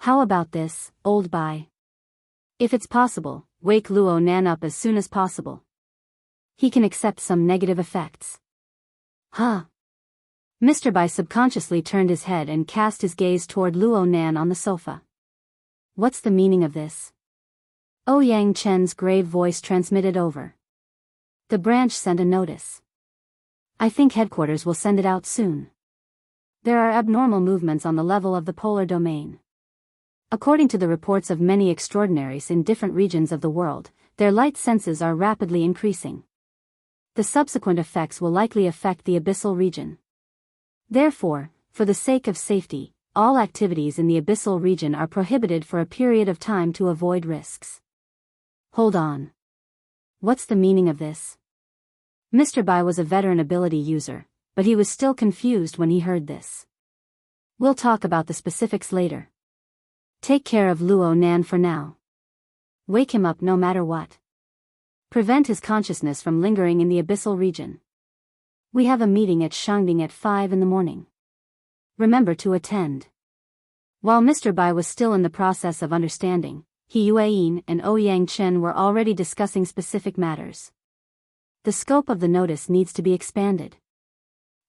How about this, old Bai? If it's possible, wake Luo Nan up as soon as possible. He can accept some negative effects. Huh? Mr. Bai subconsciously turned his head and cast his gaze toward Luo Nan on the sofa. What's the meaning of this? Ouyang Chen's grave voice transmitted over. The branch sent a notice. I think headquarters will send it out soon. There are abnormal movements on the level of the polar domain. According to the reports of many extraordinaries in different regions of the world, their light senses are rapidly increasing. The subsequent effects will likely affect the abyssal region. Therefore, for the sake of safety, all activities in the abyssal region are prohibited for a period of time to avoid risks. Hold on. What's the meaning of this? Mr. Bai was a veteran ability user, but he was still confused when he heard this. We'll talk about the specifics later. Take care of Luo Nan for now. Wake him up no matter what. Prevent his consciousness from lingering in the abyssal region. We have a meeting at Shangding at 5 in the morning. Remember to attend. While Mr. Bai was still in the process of understanding, He Yueyin and Ouyang Chen were already discussing specific matters. The scope of the notice needs to be expanded.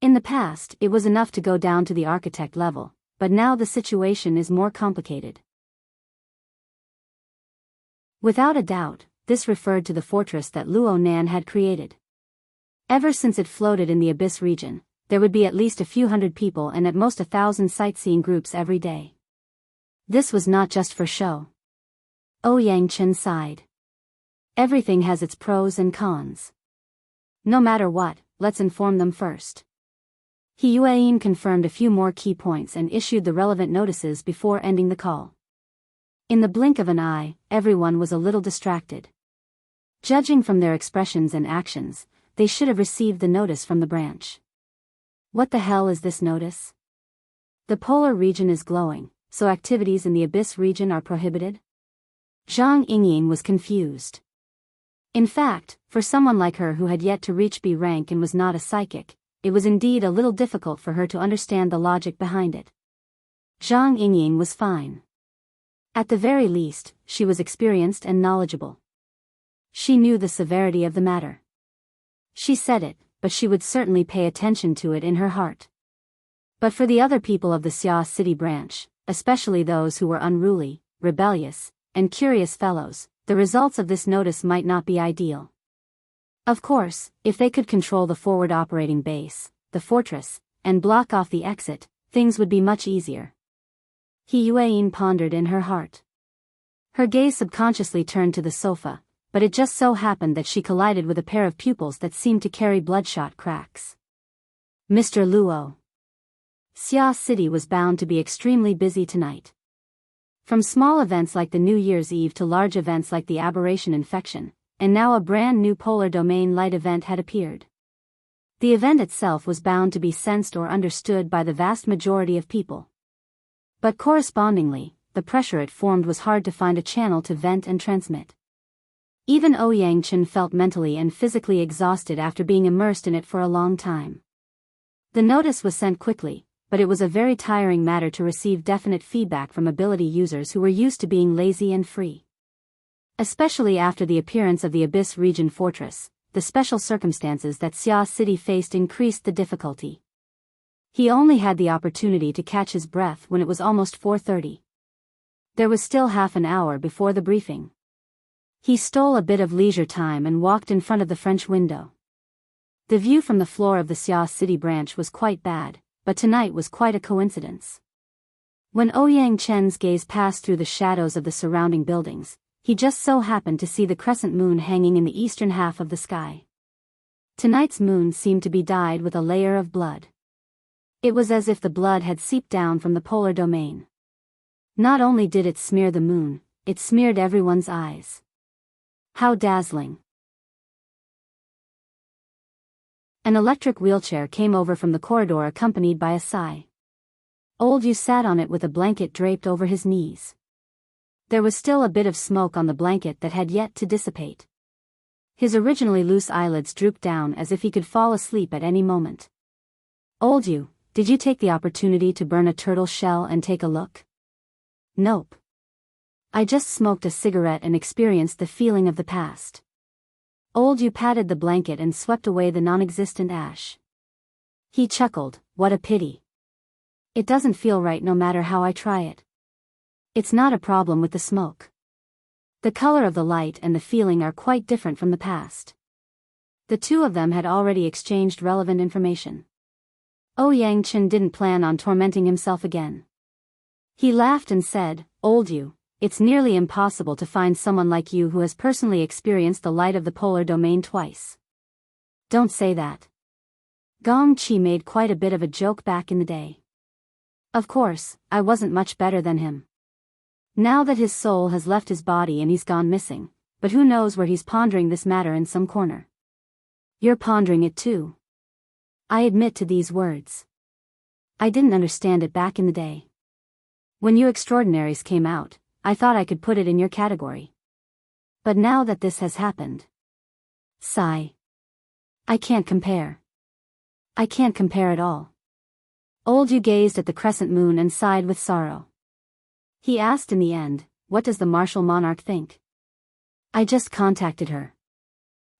In the past, it was enough to go down to the architect level, but now the situation is more complicated. Without a doubt, this referred to the fortress that Luo Nan had created. Ever since it floated in the abyss region, there would be at least a few hundred people and at most 1,000 sightseeing groups every day. This was not just for show. Ouyang Chen sighed. Everything has its pros and cons. No matter what, let's inform them first. He Yueyin confirmed a few more key points and issued the relevant notices before ending the call. In the blink of an eye, everyone was a little distracted. Judging from their expressions and actions, they should have received the notice from the branch. What the hell is this notice? The polar region is glowing, so activities in the abyss region are prohibited? Zhang Yingying was confused. In fact, for someone like her who had yet to reach B rank and was not a psychic, it was indeed a little difficult for her to understand the logic behind it. Zhang Yingying was fine. At the very least, she was experienced and knowledgeable. She knew the severity of the matter. She said it, but she would certainly pay attention to it in her heart. But for the other people of the Xia City branch, especially those who were unruly, rebellious, and curious fellows, the results of this notice might not be ideal. Of course, if they could control the forward operating base, the fortress, and block off the exit, things would be much easier. Yuan pondered in her heart. Her gaze subconsciously turned to the sofa, but it just so happened that she collided with a pair of pupils that seemed to carry bloodshot cracks. Mr. Luo. Xia City was bound to be extremely busy tonight. From small events like the New Year's Eve to large events like the aberration infection, and now a brand new polar domain light event had appeared. The event itself was bound to be sensed or understood by the vast majority of people. But correspondingly, the pressure it formed was hard to find a channel to vent and transmit. Even Ouyang felt mentally and physically exhausted after being immersed in it for a long time. The notice was sent quickly, but it was a very tiring matter to receive definite feedback from ability users who were used to being lazy and free. Especially after the appearance of the Abyss Region Fortress, the special circumstances that Xia City faced increased the difficulty. He only had the opportunity to catch his breath when it was almost 4:30. There was still half an hour before the briefing. He stole a bit of leisure time and walked in front of the French window. The view from the floor of the Xia City branch was quite bad, but tonight was quite a coincidence. When Ouyang gaze passed through the shadows of the surrounding buildings, he just so happened to see the crescent moon hanging in the eastern half of the sky. Tonight's moon seemed to be dyed with a layer of blood. It was as if the blood had seeped down from the polar domain. Not only did it smear the moon, it smeared everyone's eyes. How dazzling. An electric wheelchair came over from the corridor accompanied by a sigh. Old Yu sat on it with a blanket draped over his knees. There was still a bit of smoke on the blanket that had yet to dissipate. His originally loose eyelids drooped down as if he could fall asleep at any moment. Old Yu, did you take the opportunity to burn a turtle shell and take a look? Nope. I just smoked a cigarette and experienced the feeling of the past. Old Yu patted the blanket and swept away the non-existent ash. He chuckled, what a pity. It doesn't feel right no matter how I try it. It's not a problem with the smoke. The color of the light and the feeling are quite different from the past. The two of them had already exchanged relevant information. Ouyang didn't plan on tormenting himself again. He laughed and said, Old Yu, it's nearly impossible to find someone like you who has personally experienced the light of the polar domain twice. Don't say that. Gong Chi made quite a bit of a joke back in the day. Of course, I wasn't much better than him. Now that his soul has left his body and he's gone missing, but who knows where he's pondering this matter in some corner. You're pondering it too. I admit to these words. I didn't understand it back in the day. When you extraordinaries came out, I thought I could put it in your category. But now that this has happened. Sigh. I can't compare. I can't compare at all. Old Yu gazed at the crescent moon and sighed with sorrow. He asked in the end, what does the martial monarch think? I just contacted her.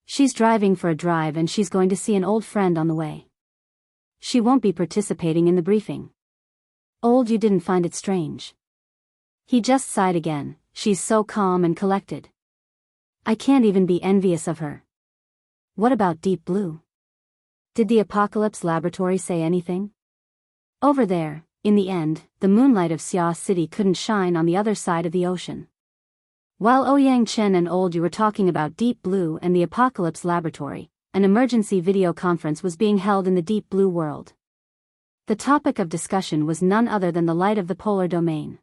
She's driving for a drive and she's going to see an old friend on the way. She won't be participating in the briefing. Old Yu didn't find it strange. He just sighed again, she's so calm and collected. I can't even be envious of her. What about Deep Blue? Did the Apocalypse Laboratory say anything? Over there, in the end, the moonlight of Xia City couldn't shine on the other side of the ocean. While Ouyang and Old Yu were talking about Deep Blue and the Apocalypse Laboratory, an emergency video conference was being held in the Deep Blue world. The topic of discussion was none other than the light of the polar domain.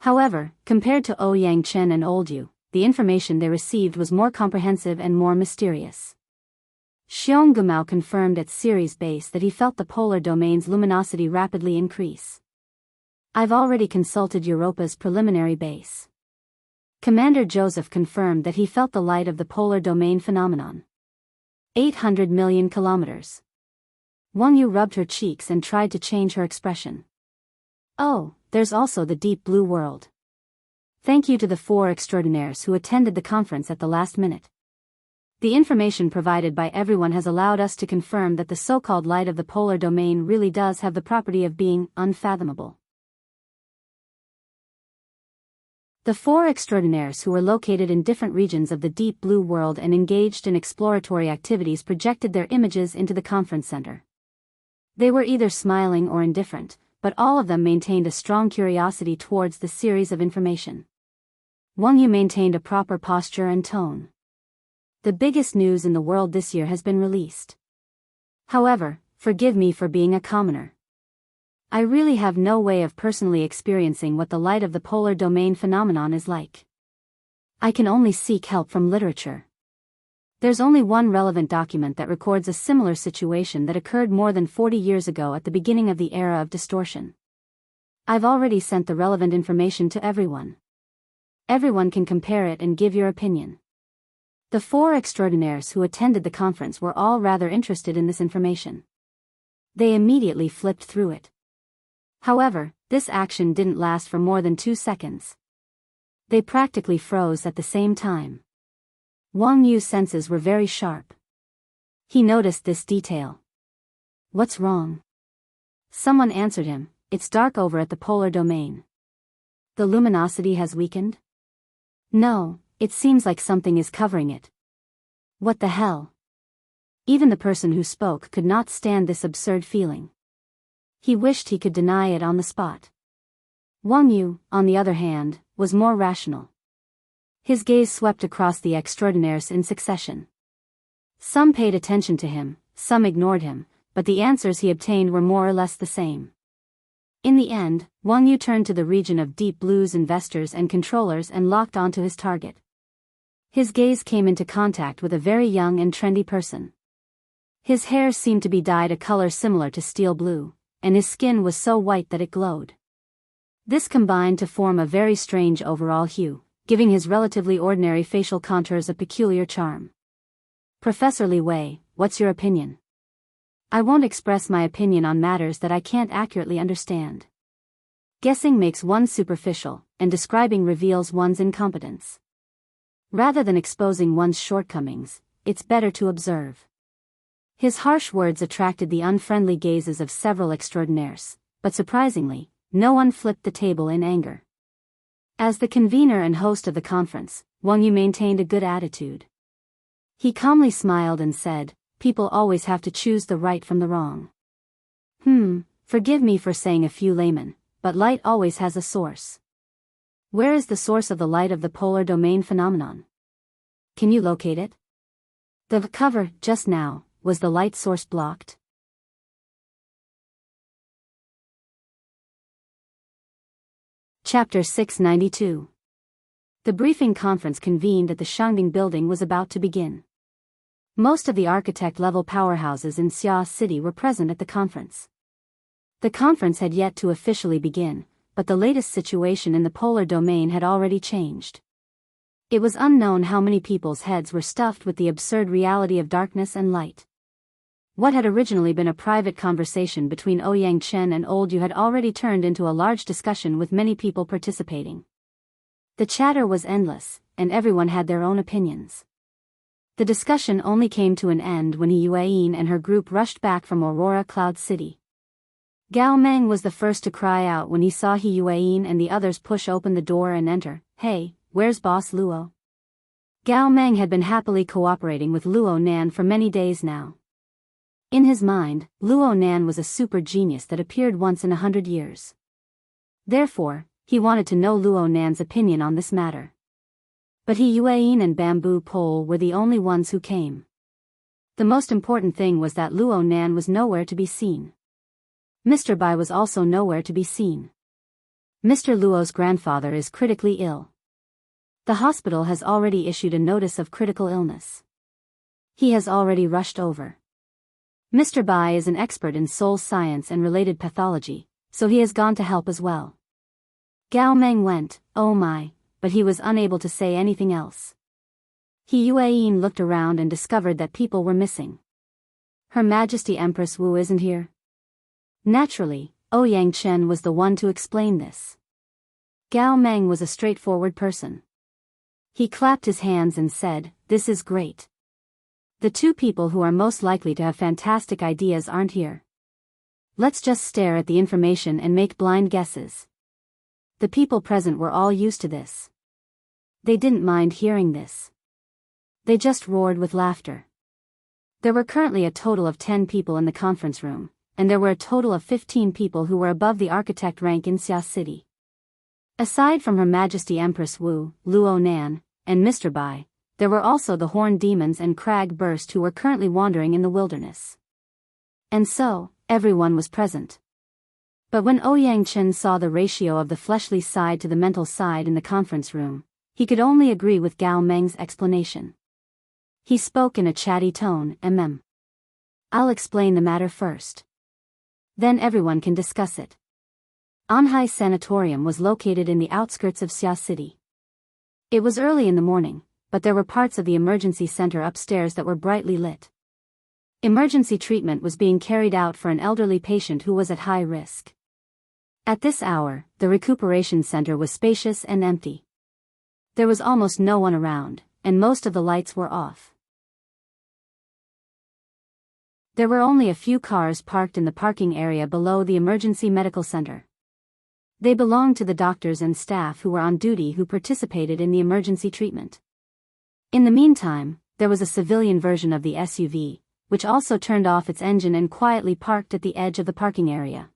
However, compared to Ouyang and Old Yu, the information they received was more comprehensive and more mysterious. Xiong Gumao confirmed at Ceres base that he felt the polar domain's luminosity rapidly increase. I've already consulted Europa's preliminary base. Commander Joseph confirmed that he felt the light of the polar domain phenomenon. 800 million kilometers. Wang Yu rubbed her cheeks and tried to change her expression. Oh, there's also the Deep Blue world. Thank you to the 4 extraordinaires who attended the conference at the last minute. The information provided by everyone has allowed us to confirm that the so-called light of the polar domain really does have the property of being unfathomable. The 4 extraordinaires who were located in different regions of the Deep Blue world and engaged in exploratory activities projected their images into the conference center. They were either smiling or indifferent, but all of them maintained a strong curiosity towards the series of information. Wang Yu maintained a proper posture and tone. The biggest news in the world this year has been released. However, forgive me for being a commoner. I really have no way of personally experiencing what the light of the polar domain phenomenon is like. I can only seek help from literature. There's only one relevant document that records a similar situation that occurred more than 40 years ago at the beginning of the era of distortion. I've already sent the relevant information to everyone. Everyone can compare it and give your opinion. The 4 extraordinaires who attended the conference were all rather interested in this information. They immediately flipped through it. However, this action didn't last for more than 2 seconds. They practically froze at the same time. Wang Yu's senses were very sharp. He noticed this detail. What's wrong? Someone answered him, it's dark over at the polar domain. The luminosity has weakened? No, it seems like something is covering it. What the hell? Even the person who spoke could not stand this absurd feeling. He wished he could deny it on the spot. Wang Yu, on the other hand, was more rational. His gaze swept across the extraordinaires in succession. Some paid attention to him, some ignored him, but the answers he obtained were more or less the same. In the end, Wang Yu turned to the region of Deep Blue's investors and controllers and locked onto his target. His gaze came into contact with a very young and trendy person. His hair seemed to be dyed a color similar to steel blue, and his skin was so white that it glowed. This combined to form a very strange overall hue, giving his relatively ordinary facial contours a peculiar charm. Professor Li Wei, what's your opinion? I won't express my opinion on matters that I can't accurately understand. Guessing makes one superficial, and describing reveals one's incompetence. Rather than exposing one's shortcomings, it's better to observe. His harsh words attracted the unfriendly gazes of several extraordinaires, but surprisingly, no one flipped the table in anger. As the convener and host of the conference, Wang Yu maintained a good attitude. He calmly smiled and said, people always have to choose the right from the wrong. Forgive me for saying a few laymen, but light always has a source. Where is the source of the light of the polar domain phenomenon? Can you locate it? The cover, just now, was the light source blocked? Chapter 692. The briefing conference convened at the Shangding building was about to begin. Most of the architect-level powerhouses in Xia City were present at the conference. The conference had yet to officially begin, but the latest situation in the polar domain had already changed. It was unknown how many people's heads were stuffed with the absurd reality of darkness and light. What had originally been a private conversation between Ouyang Chen and Old Yu had already turned into a large discussion with many people participating. The chatter was endless, and everyone had their own opinions. The discussion only came to an end when Yueyin and her group rushed back from Aurora Cloud City. Gao Meng was the first to cry out when he saw Yueyin and the others push open the door and enter. Hey, where's Boss Luo? Gao Meng had been happily cooperating with Luo Nan for many days now. In his mind, Luo Nan was a super genius that appeared once in 100 years. Therefore, he wanted to know Luo Nan's opinion on this matter. But Yueyin and Bamboo Pole were the only ones who came. The most important thing was that Luo Nan was nowhere to be seen. Mr. Bai was also nowhere to be seen. Mr. Luo's grandfather is critically ill. The hospital has already issued a notice of critical illness. He has already rushed over. Mr. Bai is an expert in soul science and related pathology, so he has gone to help as well. Gao Meng went, oh my, but he was unable to say anything else. Yueyin looked around and discovered that people were missing. Her Majesty Empress Wu isn't here. Naturally, Ouyang Chen was the one to explain this. Gao Meng was a straightforward person. He clapped his hands and said, this is great. The two people who are most likely to have fantastic ideas aren't here. Let's just stare at the information and make blind guesses. The people present were all used to this. They didn't mind hearing this. They just roared with laughter. There were currently a total of 10 people in the conference room, and there were a total of 15 people who were above the architect rank in Xia City. Aside from Her Majesty Empress Wu, Luo Nan, and Mr. Bai, there were also the Horned Demons and Crag Burst who were currently wandering in the wilderness. And so, everyone was present. But when Ouyang Chen saw the ratio of the fleshly side to the mental side in the conference room, he could only agree with Gao Meng's explanation. He spoke in a chatty tone, I'll explain the matter first. Then everyone can discuss it. Anhai Sanatorium was located in the outskirts of Xia City. It was early in the morning, but there were parts of the emergency center upstairs that were brightly lit. Emergency treatment was being carried out for an elderly patient who was at high risk. At this hour, the recuperation center was spacious and empty. There was almost no one around, and most of the lights were off. There were only a few cars parked in the parking area below the emergency medical center. They belonged to the doctors and staff who were on duty who participated in the emergency treatment. In the meantime, there was a civilian version of the SUV, which also turned off its engine and quietly parked at the edge of the parking area.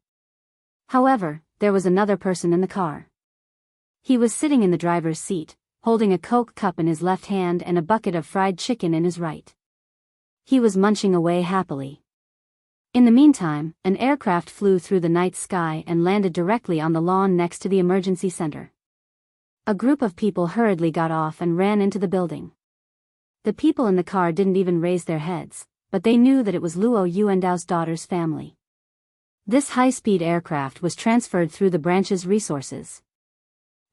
However, there was another person in the car. He was sitting in the driver's seat, holding a Coke cup in his left hand and a bucket of fried chicken in his right. He was munching away happily. In the meantime, an aircraft flew through the night sky and landed directly on the lawn next to the emergency center. A group of people hurriedly got off and ran into the building. The people in the car didn't even raise their heads, but they knew that it was Luo Yuandao's daughter's family. This high-speed aircraft was transferred through the branch's resources.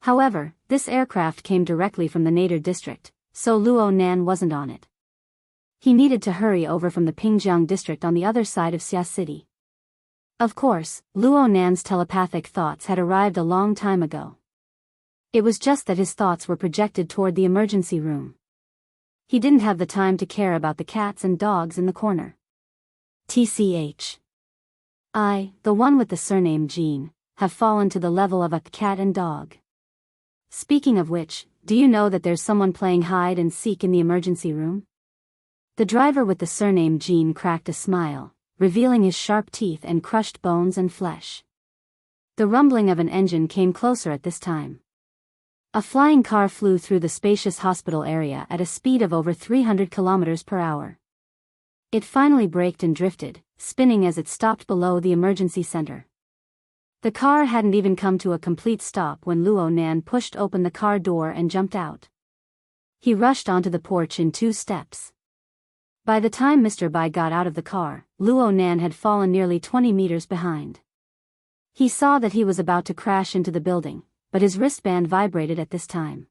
However, this aircraft came directly from the Nader district, so Luo Nan wasn't on it. He needed to hurry over from the Pingjiang district on the other side of Xia City. Of course, Luo Nan's telepathic thoughts had arrived a long time ago. It was just that his thoughts were projected toward the emergency room. He didn't have the time to care about the cats and dogs in the corner. TCH. I, the one with the surname Jean, have fallen to the level of a cat and dog. Speaking of which, do you know that there's someone playing hide and seek in the emergency room? The driver with the surname Jean cracked a smile, revealing his sharp teeth and crushed bones and flesh. The rumbling of an engine came closer at this time. A flying car flew through the spacious hospital area at a speed of over 300 kilometers per hour. It finally braked and drifted, spinning as it stopped below the emergency center. The car hadn't even come to a complete stop when Luo Nan pushed open the car door and jumped out. He rushed onto the porch in 2 steps. By the time Mr. Bai got out of the car, Luo Nan had fallen nearly 20 meters behind. He saw that he was about to crash into the building, but his wristband vibrated at this time.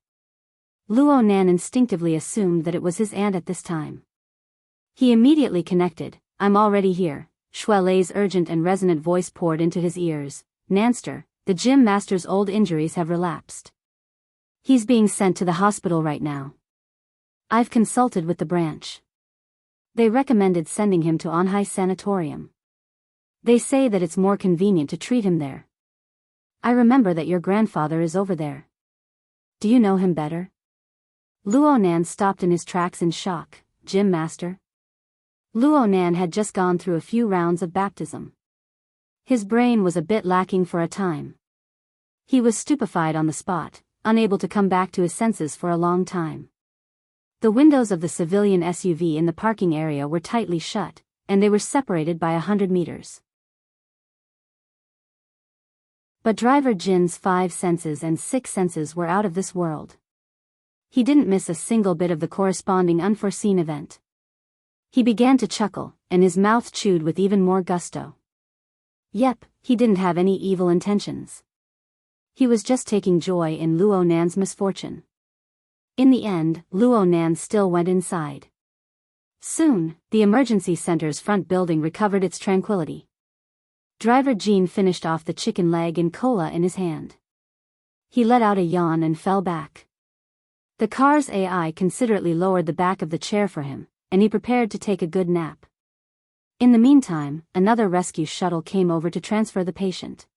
Luo Nan instinctively assumed that it was his aunt at this time. He immediately connected. I'm already here. Shui Lei's urgent and resonant voice poured into his ears. Nanster, the gym master's old injuries have relapsed. He's being sent to the hospital right now. I've consulted with the branch. They recommended sending him to Anhai Sanatorium. They say that it's more convenient to treat him there. I remember that your grandfather is over there. Do you know him better? Luo Nan stopped in his tracks in shock. Gym master? Luo Nan had just gone through a few rounds of baptism. His brain was a bit lacking for a time. He was stupefied on the spot, unable to come back to his senses for a long time. The windows of the civilian SUV in the parking area were tightly shut, and they were separated by 100 meters. But driver Jin's 5 senses and 6 senses were out of this world. He didn't miss a single bit of the corresponding unforeseen event. He began to chuckle, and his mouth chewed with even more gusto. Yep, he didn't have any evil intentions. He was just taking joy in Luo Nan's misfortune. In the end, Luo Nan still went inside. Soon, the emergency center's front building recovered its tranquility. Driver Jean finished off the chicken leg and cola in his hand. He let out a yawn and fell back. The car's AI considerately lowered the back of the chair for him, and he prepared to take a good nap. In the meantime, another rescue shuttle came over to transfer the patient.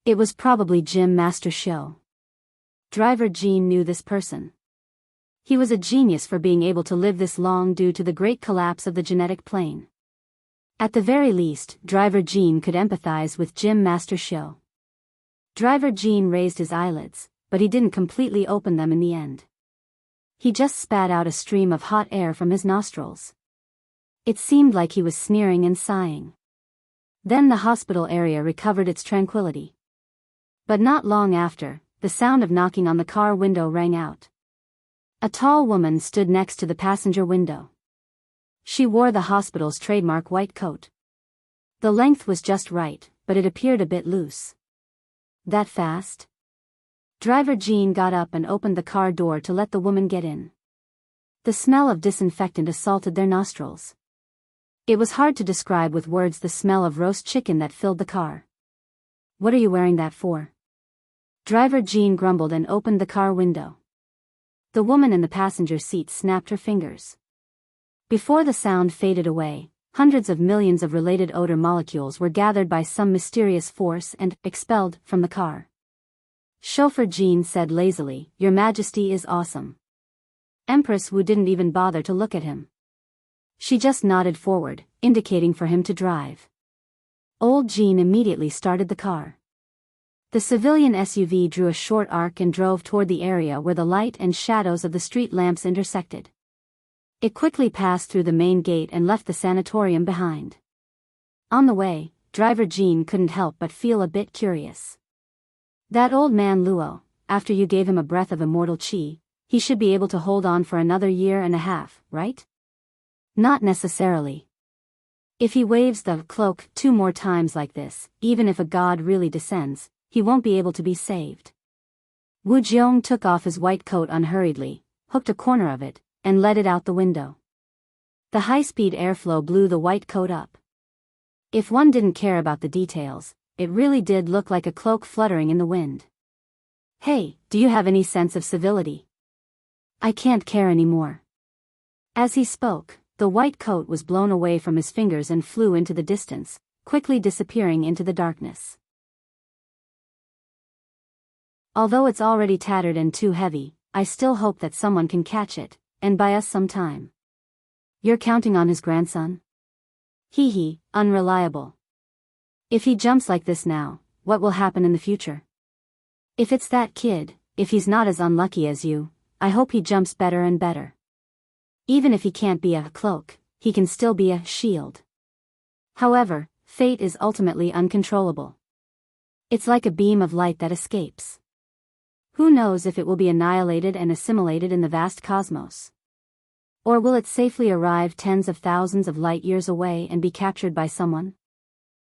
It was probably Gym Master Shou. Driver Jean knew this person. He was a genius for being able to live this long due to the great collapse of the genetic plane. At the very least, Driver Gene could empathize with Gym Master Show. Driver Gene raised his eyelids, but he didn't completely open them in the end. He just spat out a stream of hot air from his nostrils. It seemed like he was sneering and sighing. Then the hospital area recovered its tranquility. But not long after, the sound of knocking on the car window rang out. A tall woman stood next to the passenger window. She wore the hospital's trademark white coat. The length was just right, but it appeared a bit loose. That fast? Driver Gene got up and opened the car door to let the woman get in. The smell of disinfectant assaulted their nostrils. It was hard to describe with words the smell of roast chicken that filled the car. "What are you wearing that for?" Driver Gene grumbled and opened the car window. The woman in the passenger seat snapped her fingers. Before the sound faded away, hundreds of millions of related odor molecules were gathered by some mysterious force and expelled from the car. Chauffeur Gene said lazily, "Your Majesty is awesome." Empress Wu didn't even bother to look at him. She just nodded forward, indicating for him to drive. Old Gene immediately started the car. The civilian SUV drew a short arc and drove toward the area where the light and shadows of the street lamps intersected. It quickly passed through the main gate and left the sanatorium behind. On the way, Driver Gene couldn't help but feel a bit curious. That old man Luo, after you gave him a breath of immortal chi, he should be able to hold on for another year and a half, right? Not necessarily. If he waves the cloak 2 more times like this, even if a god really descends, he won't be able to be saved. Wu Jiong took off his white coat unhurriedly, hooked a corner of it, and let it out the window. The high-speed airflow blew the white coat up. If one didn't care about the details, it really did look like a cloak fluttering in the wind. "Hey, do you have any sense of civility? I can't care anymore." As he spoke, the white coat was blown away from his fingers and flew into the distance, quickly disappearing into the darkness. "Although it's already tattered and too heavy, I still hope that someone can catch it, and buy us some time." "You're counting on his grandson?" "Hee, unreliable. If he jumps like this now, what will happen in the future? If it's that kid, if he's not as unlucky as you, I hope he jumps better and better. Even if he can't be a cloak, he can still be a shield. However, fate is ultimately uncontrollable. It's like a beam of light that escapes. Who knows if it will be annihilated and assimilated in the vast cosmos? Or will it safely arrive tens of thousands of light years away and be captured by someone?"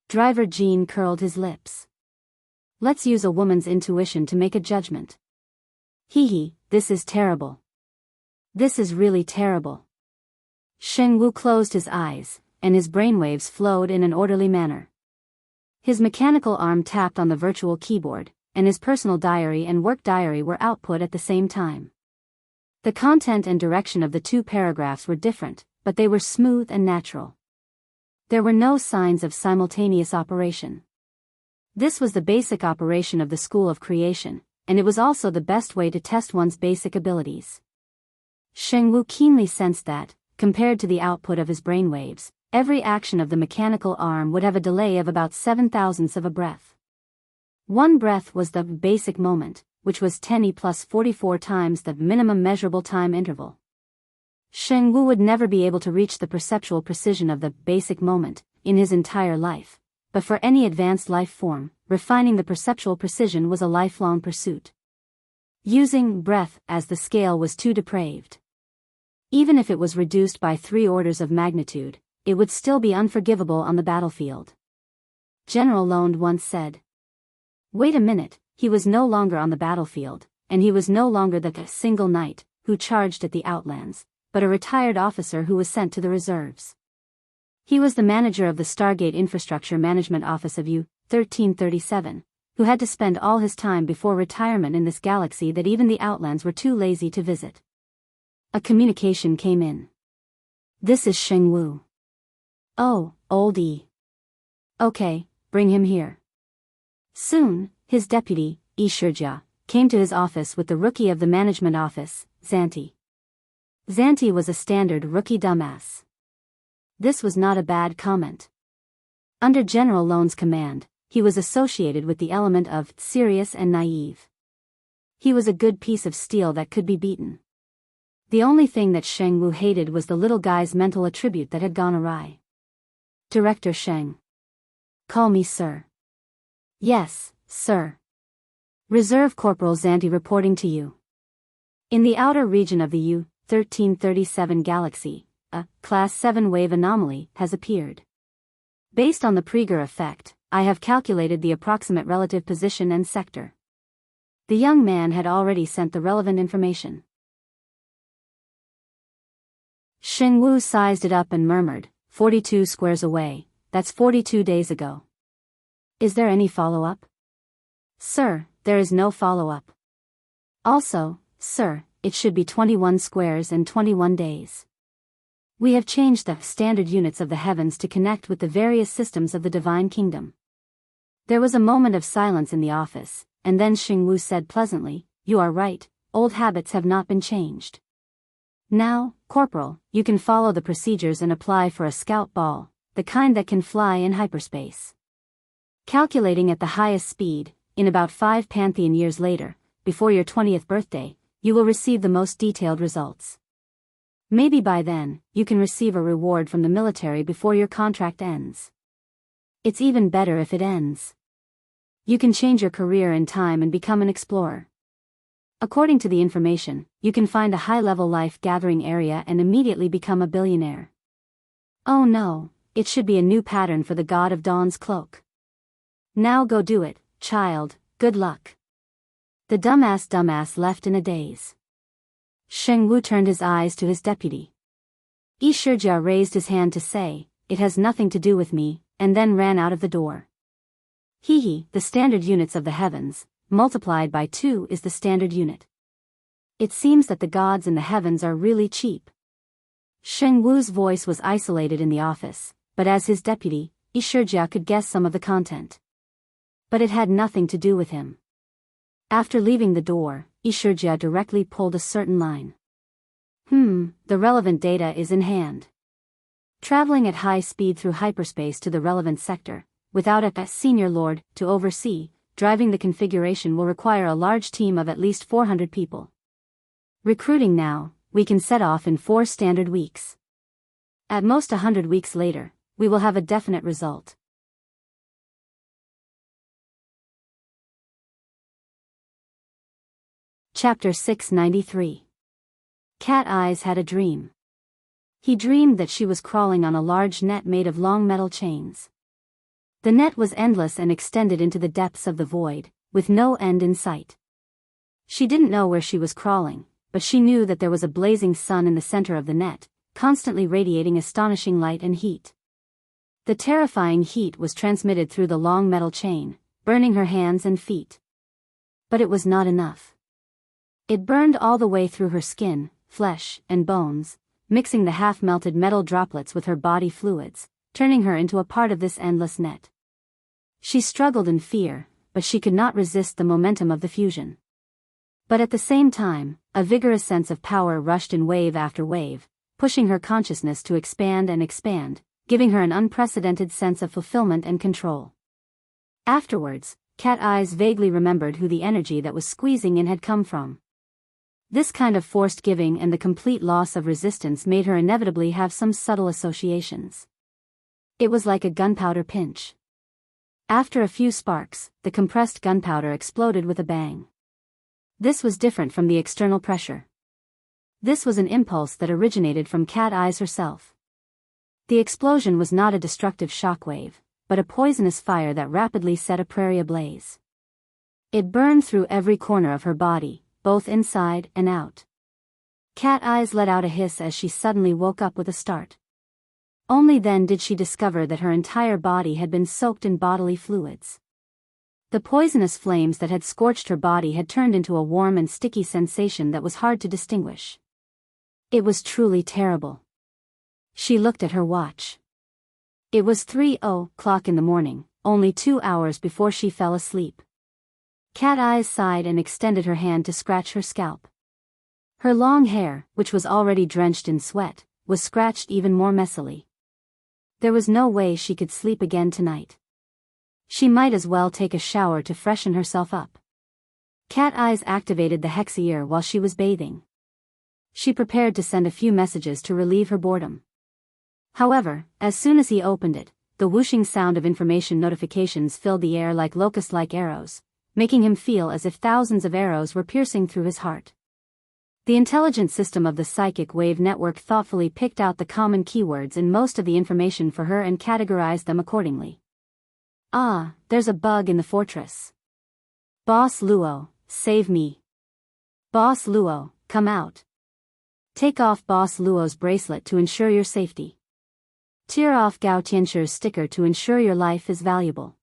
Driver Gene curled his lips. "Let's use a woman's intuition to make a judgment." This is terrible. This is really terrible." Sheng Wu closed his eyes, and his brainwaves flowed in an orderly manner. His mechanical arm tapped on the virtual keyboard, and his personal diary and work diary were output at the same time. The content and direction of the 2 paragraphs were different, but they were smooth and natural. There were no signs of simultaneous operation. This was the basic operation of the School of Creation, and it was also the best way to test one's basic abilities. Sheng Wu keenly sensed that, compared to the output of his brainwaves, every action of the mechanical arm would have a delay of about 7/1000ths of a breath. 1 breath was the basic moment, which was 10e plus 44 times the minimum measurable time interval. Sheng Wu would never be able to reach the perceptual precision of the basic moment in his entire life, but for any advanced life form, refining the perceptual precision was a lifelong pursuit. Using breath as the scale was too depraved. Even if it was reduced by 3 orders of magnitude, it would still be unforgivable on the battlefield. General Lond once said. Wait a minute, he was no longer on the battlefield, and he was no longer the single knight who charged at the Outlands, but a retired officer who was sent to the reserves. He was the manager of the Stargate Infrastructure Management Office of U-1337, who had to spend all his time before retirement in this galaxy that even the Outlands were too lazy to visit. A communication came in. "This is Sheng Wu." "Oh, old E. Okay, bring him here." Soon, his deputy, E. Shurjia, came to his office with the rookie of the management office, Xanti. Xanti was a standard rookie dumbass. This was not a bad comment. Under General Lone's command, he was associated with the element of serious and naive. He was a good piece of steel that could be beaten. The only thing that Sheng Wu hated was the little guy's mental attribute that had gone awry. Director Sheng. Call me sir. Yes, sir. Reserve Corporal Zanti reporting to you. In the outer region of the U-1337 galaxy, a Class 7 wave anomaly has appeared. Based on the Praeger effect, I have calculated the approximate relative position and sector. The young man had already sent the relevant information. Sheng Wu sized it up and murmured, 42 squares away, that's 42 days ago. Is there any follow-up? Sir, there is no follow-up. Also, sir, it should be 21 squares and 21 days. We have changed the standard units of the heavens to connect with the various systems of the divine kingdom. There was a moment of silence in the office, and then Sheng Wu said pleasantly, you are right, old habits have not been changed. Now, Corporal, you can follow the procedures and apply for a scout ball, the kind that can fly in hyperspace. Calculating at the highest speed, in about 5 Pantheon years later, before your 20th birthday, you will receive the most detailed results. Maybe by then, you can receive a reward from the military before your contract ends. It's even better if it ends. You can change your career in time and become an explorer. According to the information, you can find a high-level life-gathering area and immediately become a billionaire. Oh no, it should be a new pattern for the God of Dawn's cloak. Now go do it, child, good luck. The dumbass left in a daze. Sheng Wu turned his eyes to his deputy. Yishijia raised his hand to say, it has nothing to do with me, and then ran out of the door. The standard units of the heavens, multiplied by 2 is the standard unit. It seems that the gods in the heavens are really cheap. Sheng Wu's voice was isolated in the office, but as his deputy, Yishijia could guess some of the content. But it had nothing to do with him. After leaving the door, Yishijia directly pulled a certain line. The relevant data is in hand. Traveling at high speed through hyperspace to the relevant sector, without a senior lord to oversee, driving the configuration will require a large team of at least 400 people. Recruiting now, we can set off in 4 standard weeks. At most 100 weeks later, we will have a definite result. Chapter 693. Cat Eyes had a dream. He dreamed that she was crawling on a large net made of long metal chains. The net was endless and extended into the depths of the void, with no end in sight. She didn't know where she was crawling, but she knew that there was a blazing sun in the center of the net, constantly radiating astonishing light and heat. The terrifying heat was transmitted through the long metal chain, burning her hands and feet. But it was not enough. It burned all the way through her skin, flesh, and bones, mixing the half-melted metal droplets with her body fluids, turning her into a part of this endless net. She struggled in fear, but she could not resist the momentum of the fusion. But at the same time, a vigorous sense of power rushed in wave after wave, pushing her consciousness to expand and expand, giving her an unprecedented sense of fulfillment and control. Afterwards, Cat Eyes vaguely remembered who the energy that was squeezing in had come from. This kind of forced giving and the complete loss of resistance made her inevitably have some subtle associations. It was like a gunpowder pinch. After a few sparks, the compressed gunpowder exploded with a bang. This was different from the external pressure. This was an impulse that originated from Cat Eyes herself. The explosion was not a destructive shockwave, but a poisonous fire that rapidly set a prairie ablaze. It burned through every corner of her body, both inside and out. Cat Eyes let out a hiss as she suddenly woke up with a start. Only then did she discover that her entire body had been soaked in bodily fluids. The poisonous flames that had scorched her body had turned into a warm and sticky sensation that was hard to distinguish. It was truly terrible. She looked at her watch. It was 3:00 in the morning, only 2 hours before she fell asleep. Cat Eyes sighed and extended her hand to scratch her scalp. Her long hair, which was already drenched in sweat, was scratched even more messily. There was no way she could sleep again tonight. She might as well take a shower to freshen herself up. Cat Eyes activated the hex ear while she was bathing. She prepared to send a few messages to relieve her boredom. However, as soon as he opened it, the whooshing sound of information notifications filled the air like locust-like arrows, making him feel as if thousands of arrows were piercing through his heart. The intelligent system of the psychic wave network thoughtfully picked out the common keywords in most of the information for her and categorized them accordingly. Ah, there's a bug in the fortress. Boss Luo, save me. Boss Luo, come out. Take off Boss Luo's bracelet to ensure your safety. Tear off Gao Tianxi's sticker to ensure your life is valuable.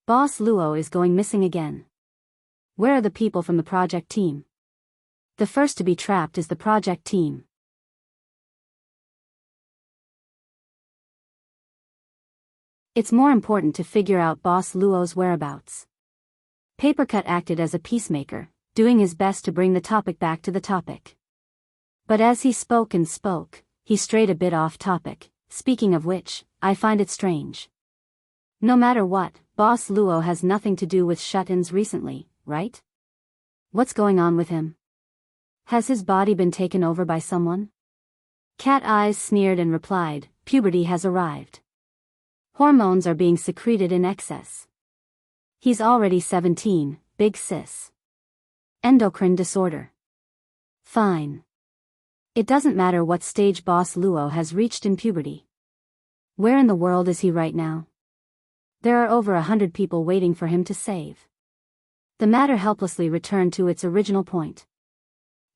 Boss Luo is going missing again. Where are the people from the project team? The first to be trapped is the project team. It's more important to figure out Boss Luo's whereabouts. Papercut acted as a peacemaker, doing his best to bring the topic back to the topic. But as he spoke and spoke, he strayed a bit off topic. Speaking of which, I find it strange. No matter what, Boss Luo has nothing to do with shut-ins recently, right? What's going on with him? Has his body been taken over by someone? Cat Eyes sneered and replied, puberty has arrived. Hormones are being secreted in excess. He's already 17, big sis. Endocrine disorder. Fine. It doesn't matter what stage Boss Luo has reached in puberty. Where in the world is he right now? There are over 100 people waiting for him to save. The matter helplessly returned to its original point.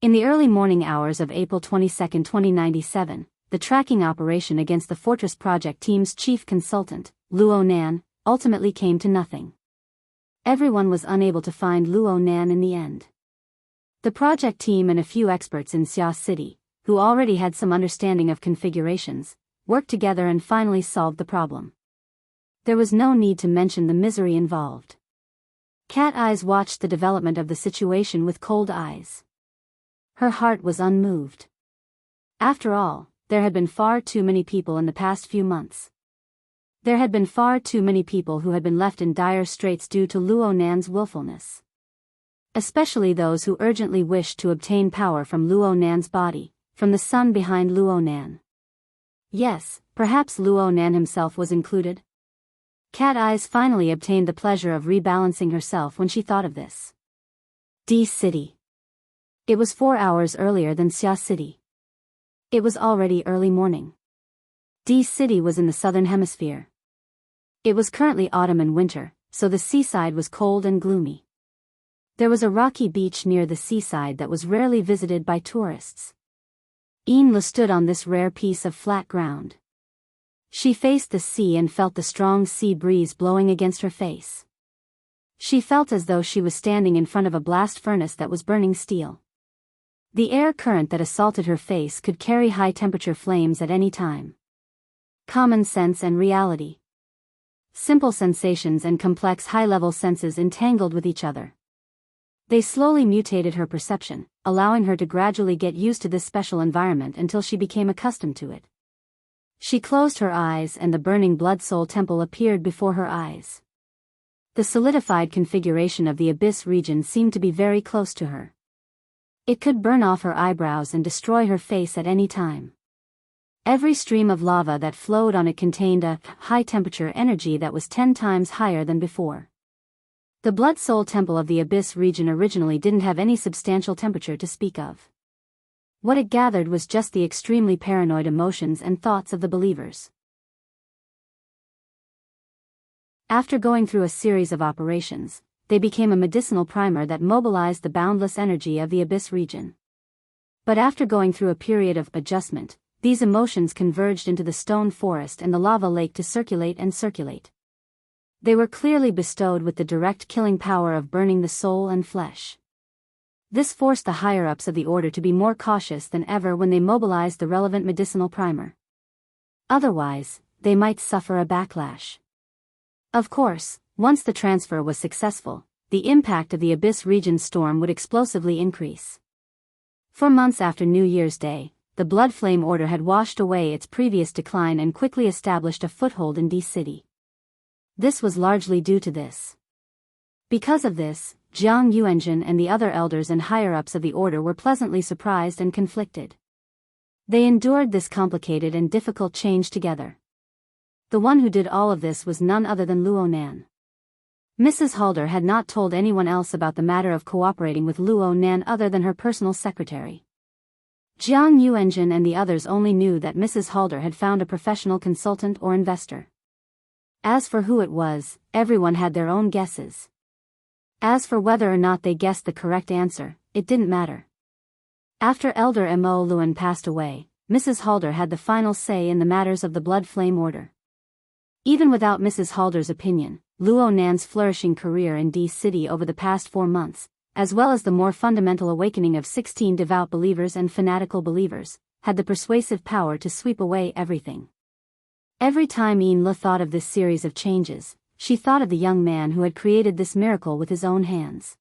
In the early morning hours of April 22, 2097, the tracking operation against the Fortress Project Team's chief consultant, Luo Nan, ultimately came to nothing. Everyone was unable to find Luo Nan in the end. The project team and a few experts in Xia City, who already had some understanding of configurations, worked together and finally solved the problem. There was no need to mention the misery involved. Cat Eyes watched the development of the situation with cold eyes. Her heart was unmoved. After all, there had been far too many people in the past few months. There had been far too many people who had been left in dire straits due to Luo Nan's willfulness. Especially those who urgently wished to obtain power from Luo Nan's body, from the sun behind Luo Nan. Yes, perhaps Luo Nan himself was included. Cat Eyes finally obtained the pleasure of rebalancing herself when she thought of this. D City. It was 4 hours earlier than Xia City. It was already early morning. D City was in the southern hemisphere. It was currently autumn and winter, so the seaside was cold and gloomy. There was a rocky beach near the seaside that was rarely visited by tourists. Enla stood on this rare piece of flat ground. She faced the sea and felt the strong sea breeze blowing against her face. She felt as though she was standing in front of a blast furnace that was burning steel. The air current that assaulted her face could carry high-temperature flames at any time. Common sense and reality. Simple sensations and complex high-level senses entangled with each other. They slowly mutated her perception, allowing her to gradually get used to this special environment until she became accustomed to it. She closed her eyes and the burning Blood Soul Temple appeared before her eyes. The solidified configuration of the Abyss region seemed to be very close to her. It could burn off her eyebrows and destroy her face at any time. Every stream of lava that flowed on it contained a high-temperature energy that was 10 times higher than before. The Blood Soul Temple of the Abyss region originally didn't have any substantial temperature to speak of. What it gathered was just the extremely paranoid emotions and thoughts of the believers. After going through a series of operations, they became a medicinal primer that mobilized the boundless energy of the Abyss region. But after going through a period of adjustment, these emotions converged into the stone forest and the lava lake to circulate and circulate. They were clearly bestowed with the direct killing power of burning the soul and flesh. This forced the higher-ups of the order to be more cautious than ever when they mobilized the relevant medicinal primer. Otherwise, they might suffer a backlash. Of course, once the transfer was successful, the impact of the Abyss region storm would explosively increase. For months after New Year's Day, the Blood Flame Order had washed away its previous decline and quickly established a foothold in D City. This was largely due to this. Because of this, Jiang Yuanjun and the other elders and higher-ups of the order were pleasantly surprised and conflicted. They endured this complicated and difficult change together. The one who did all of this was none other than Luo Nan. Mrs. Halder had not told anyone else about the matter of cooperating with Luo Nan other than her personal secretary. Jiang Yuanjun and the others only knew that Mrs. Halder had found a professional consultant or investor. As for who it was, everyone had their own guesses. As for whether or not they guessed the correct answer, it didn't matter. After Elder Mo Luan passed away, Mrs. Halder had the final say in the matters of the Blood Flame Order. Even without Mrs. Halder's opinion, Luo Nan's flourishing career in D City over the past 4 months, as well as the more fundamental awakening of 16 devout believers and fanatical believers, had the persuasive power to sweep away everything. Every time Yin-La thought of this series of changes, she thought of the young man who had created this miracle with his own hands.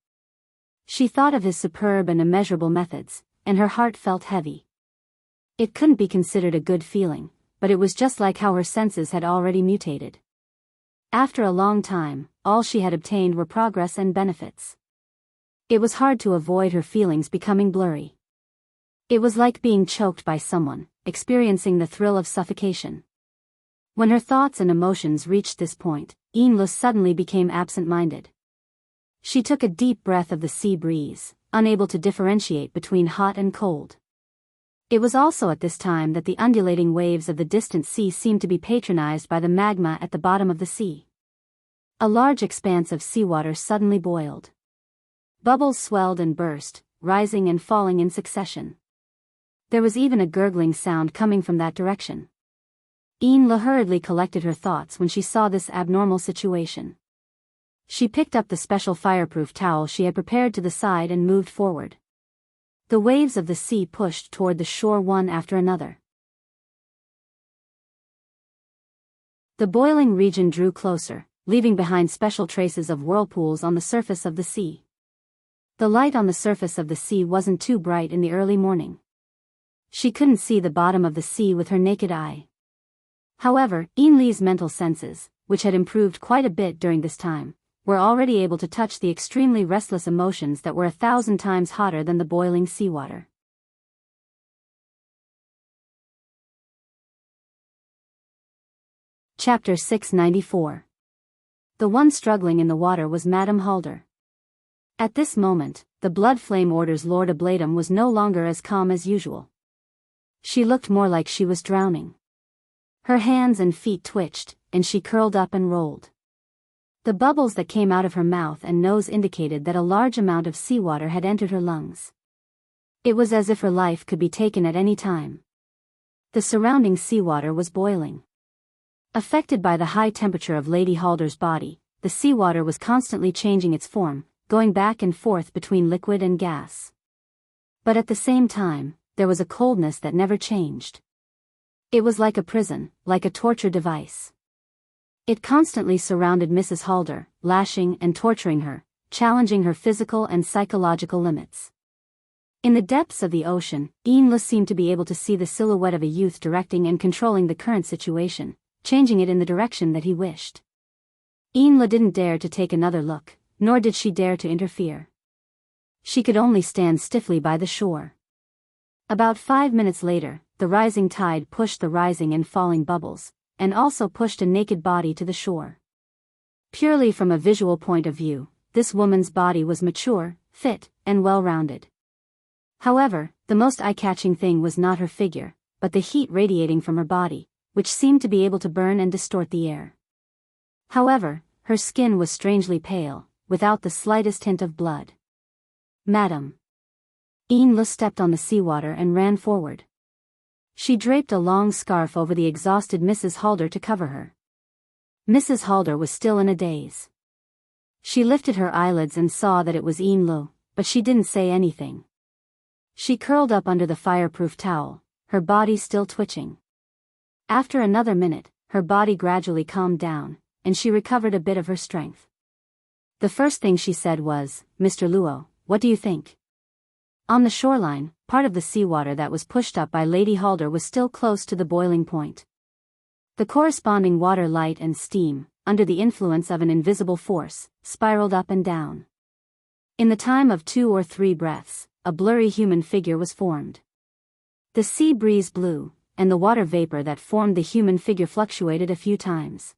She thought of his superb and immeasurable methods, and her heart felt heavy. It couldn't be considered a good feeling, but it was just like how her senses had already mutated. After a long time, all she had obtained were progress and benefits. It was hard to avoid her feelings becoming blurry. It was like being choked by someone, experiencing the thrill of suffocation. When her thoughts and emotions reached this point, Yin-La suddenly became absent-minded. She took a deep breath of the sea breeze, unable to differentiate between hot and cold. It was also at this time that the undulating waves of the distant sea seemed to be patronized by the magma at the bottom of the sea. A large expanse of seawater suddenly boiled. Bubbles swelled and burst, rising and falling in succession. There was even a gurgling sound coming from that direction. Yin-La hurriedly collected her thoughts when she saw this abnormal situation. She picked up the special fireproof towel she had prepared to the side and moved forward. The waves of the sea pushed toward the shore one after another. The boiling region drew closer, leaving behind special traces of whirlpools on the surface of the sea. The light on the surface of the sea wasn't too bright in the early morning. She couldn't see the bottom of the sea with her naked eye. However, Yin-Li's mental senses, which had improved quite a bit during this time, were already able to touch the extremely restless emotions that were 1,000 times hotter than the boiling seawater. Chapter 694. The one struggling in the water was Madame Halder. At this moment, the Blood Flame Order's Lord Ablatum was no longer as calm as usual. She looked more like she was drowning. Her hands and feet twitched, and she curled up and rolled. The bubbles that came out of her mouth and nose indicated that a large amount of seawater had entered her lungs. It was as if her life could be taken at any time. The surrounding seawater was boiling. Affected by the high temperature of Lady Halder's body, the seawater was constantly changing its form, going back and forth between liquid and gas. But at the same time, there was a coldness that never changed. It was like a prison, like a torture device. It constantly surrounded Mrs. Halder, lashing and torturing her, challenging her physical and psychological limits. In the depths of the ocean, Yin-La seemed to be able to see the silhouette of a youth directing and controlling the current situation, changing it in the direction that he wished. Yin-La didn't dare to take another look, nor did she dare to interfere. She could only stand stiffly by the shore. About 5 minutes later, the rising tide pushed the rising and falling bubbles, and also pushed a naked body to the shore. Purely from a visual point of view, this woman's body was mature, fit, and well-rounded. However, the most eye-catching thing was not her figure, but the heat radiating from her body, which seemed to be able to burn and distort the air. However, her skin was strangely pale, without the slightest hint of blood. "Madam." Yin-La stepped on the seawater and ran forward. She draped a long scarf over the exhausted Mrs. Halder to cover her. Mrs. Halder was still in a daze. She lifted her eyelids and saw that it was Yin-La, but she didn't say anything. She curled up under the fireproof towel, her body still twitching. After another minute, her body gradually calmed down, and she recovered a bit of her strength. The first thing she said was, "Mr. Luo, what do you think?" On the shoreline, part of the seawater that was pushed up by Lady Halder was still close to the boiling point. The corresponding water, light and steam, under the influence of an invisible force, spiraled up and down. In the time of 2 or 3 breaths, a blurry human figure was formed. The sea breeze blew, and the water vapor that formed the human figure fluctuated a few times.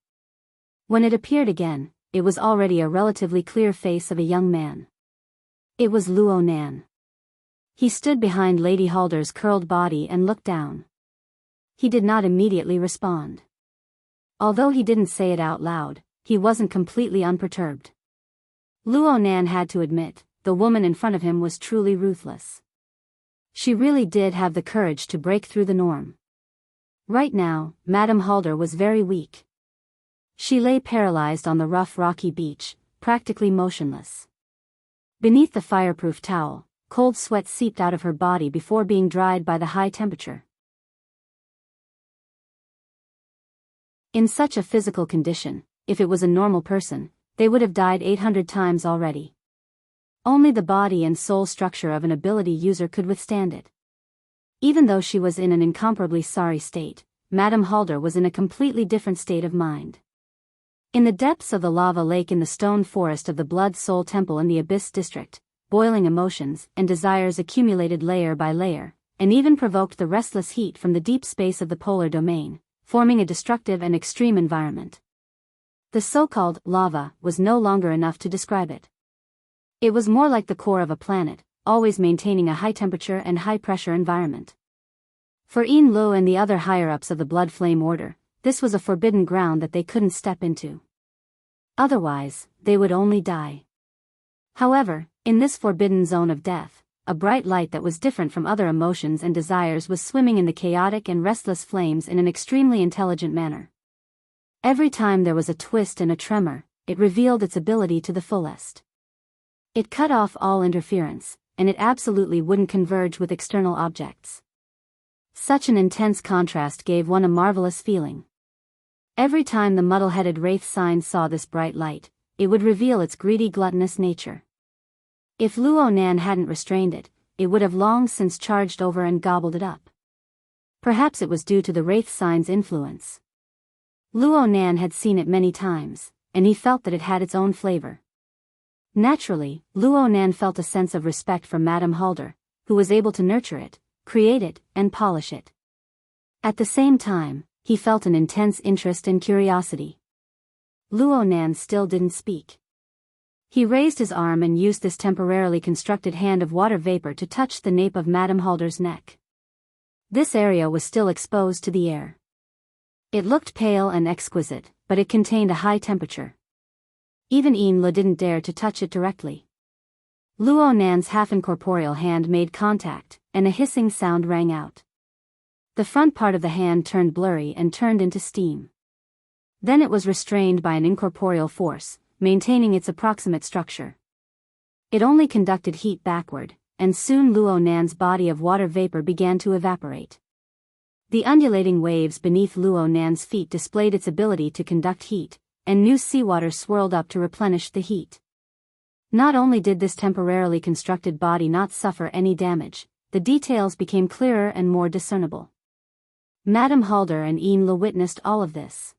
When it appeared again, it was already a relatively clear face of a young man. It was Luo Nan. He stood behind Lady Halder's curled body and looked down. He did not immediately respond. Although he didn't say it out loud, he wasn't completely unperturbed. Luo Nan had to admit, the woman in front of him was truly ruthless. She really did have the courage to break through the norm. Right now, Madame Halder was very weak. She lay paralyzed on the rough rocky beach, practically motionless. Beneath the fireproof towel, cold sweat seeped out of her body before being dried by the high temperature. In such a physical condition, if it was a normal person, they would have died 800 times already. Only the body and soul structure of an ability user could withstand it. Even though she was in an incomparably sorry state, Madame Halder was in a completely different state of mind. In the depths of the lava lake in the stone forest of the Blood Soul Temple in the Abyss District, boiling emotions and desires accumulated layer by layer, and even provoked the restless heat from the deep space of the polar domain, forming a destructive and extreme environment. The so-called lava was no longer enough to describe it. It was more like the core of a planet, always maintaining a high-temperature and high-pressure environment. For Yin Lu and the other higher-ups of the Blood Flame Order, this was a forbidden ground that they couldn't step into. Otherwise, they would only die. However, in this forbidden zone of death, a bright light that was different from other emotions and desires was swimming in the chaotic and restless flames in an extremely intelligent manner. Every time there was a twist and a tremor, it revealed its ability to the fullest. It cut off all interference, and it absolutely wouldn't converge with external objects. Such an intense contrast gave one a marvelous feeling. Every time the muddle-headed wraith sign saw this bright light, it would reveal its greedy, gluttonous nature. If Luo Nan hadn't restrained it, it would have long since charged over and gobbled it up. Perhaps it was due to the wraith sign's influence. Luo Nan had seen it many times, and he felt that it had its own flavor. Naturally, Luo Nan felt a sense of respect for Madame Halder, who was able to nurture it, create it, and polish it. At the same time, he felt an intense interest and curiosity. Luo Nan still didn't speak. He raised his arm and used this temporarily constructed hand of water vapor to touch the nape of Madame Halder's neck. This area was still exposed to the air. It looked pale and exquisite, but it contained a high temperature. Even Yin Lu didn't dare to touch it directly. Luo Nan's half-incorporeal hand made contact, and a hissing sound rang out. The front part of the hand turned blurry and turned into steam. Then it was restrained by an incorporeal force, maintaining its approximate structure. It only conducted heat backward, and soon Luo Nan's body of water vapor began to evaporate. The undulating waves beneath Luo Nan's feet displayed its ability to conduct heat, and new seawater swirled up to replenish the heat. Not only did this temporarily constructed body not suffer any damage, the details became clearer and more discernible. Madame Halder and Yin Lu witnessed all of this.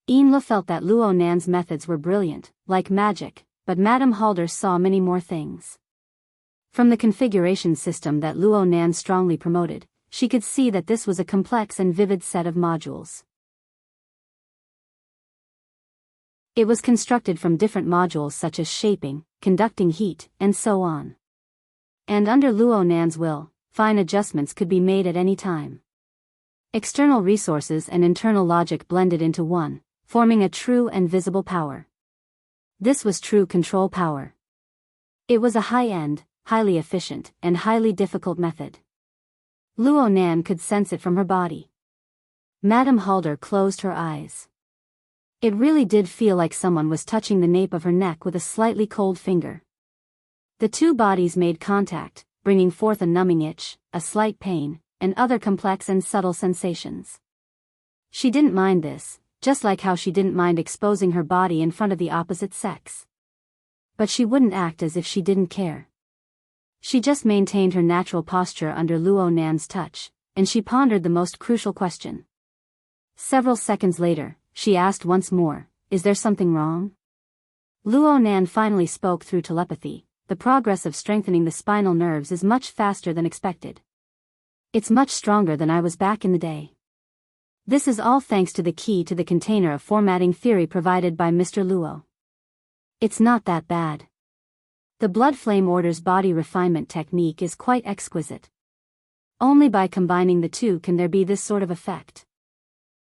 Yin Lu felt that Luo Nan's methods were brilliant, like magic, but Madame Halder saw many more things. From the configuration system that Luo Nan strongly promoted, she could see that this was a complex and vivid set of modules. It was constructed from different modules such as shaping, conducting heat, and so on. And under Luo Nan's will, fine adjustments could be made at any time. External resources and internal logic blended into one, forming a true and visible power. This was true control power. It was a high-end, highly efficient, and highly difficult method. Luo Nan could sense it from her body. Madame Halder closed her eyes. It really did feel like someone was touching the nape of her neck with a slightly cold finger. The two bodies made contact, bringing forth a numbing itch, a slight pain, and other complex and subtle sensations. She didn't mind this, just like how she didn't mind exposing her body in front of the opposite sex. But she wouldn't act as if she didn't care. She just maintained her natural posture under Luo Nan's touch, and she pondered the most crucial question. Several seconds later, she asked once more, "Is there something wrong?" Luo Nan finally spoke through telepathy. "The progress of strengthening the spinal nerves is much faster than expected. It's much stronger than I was back in the day. This is all thanks to the key to the container of formatting theory provided by Mr. Luo. It's not that bad. The blood flame order's body refinement technique is quite exquisite. Only by combining the two can there be this sort of effect.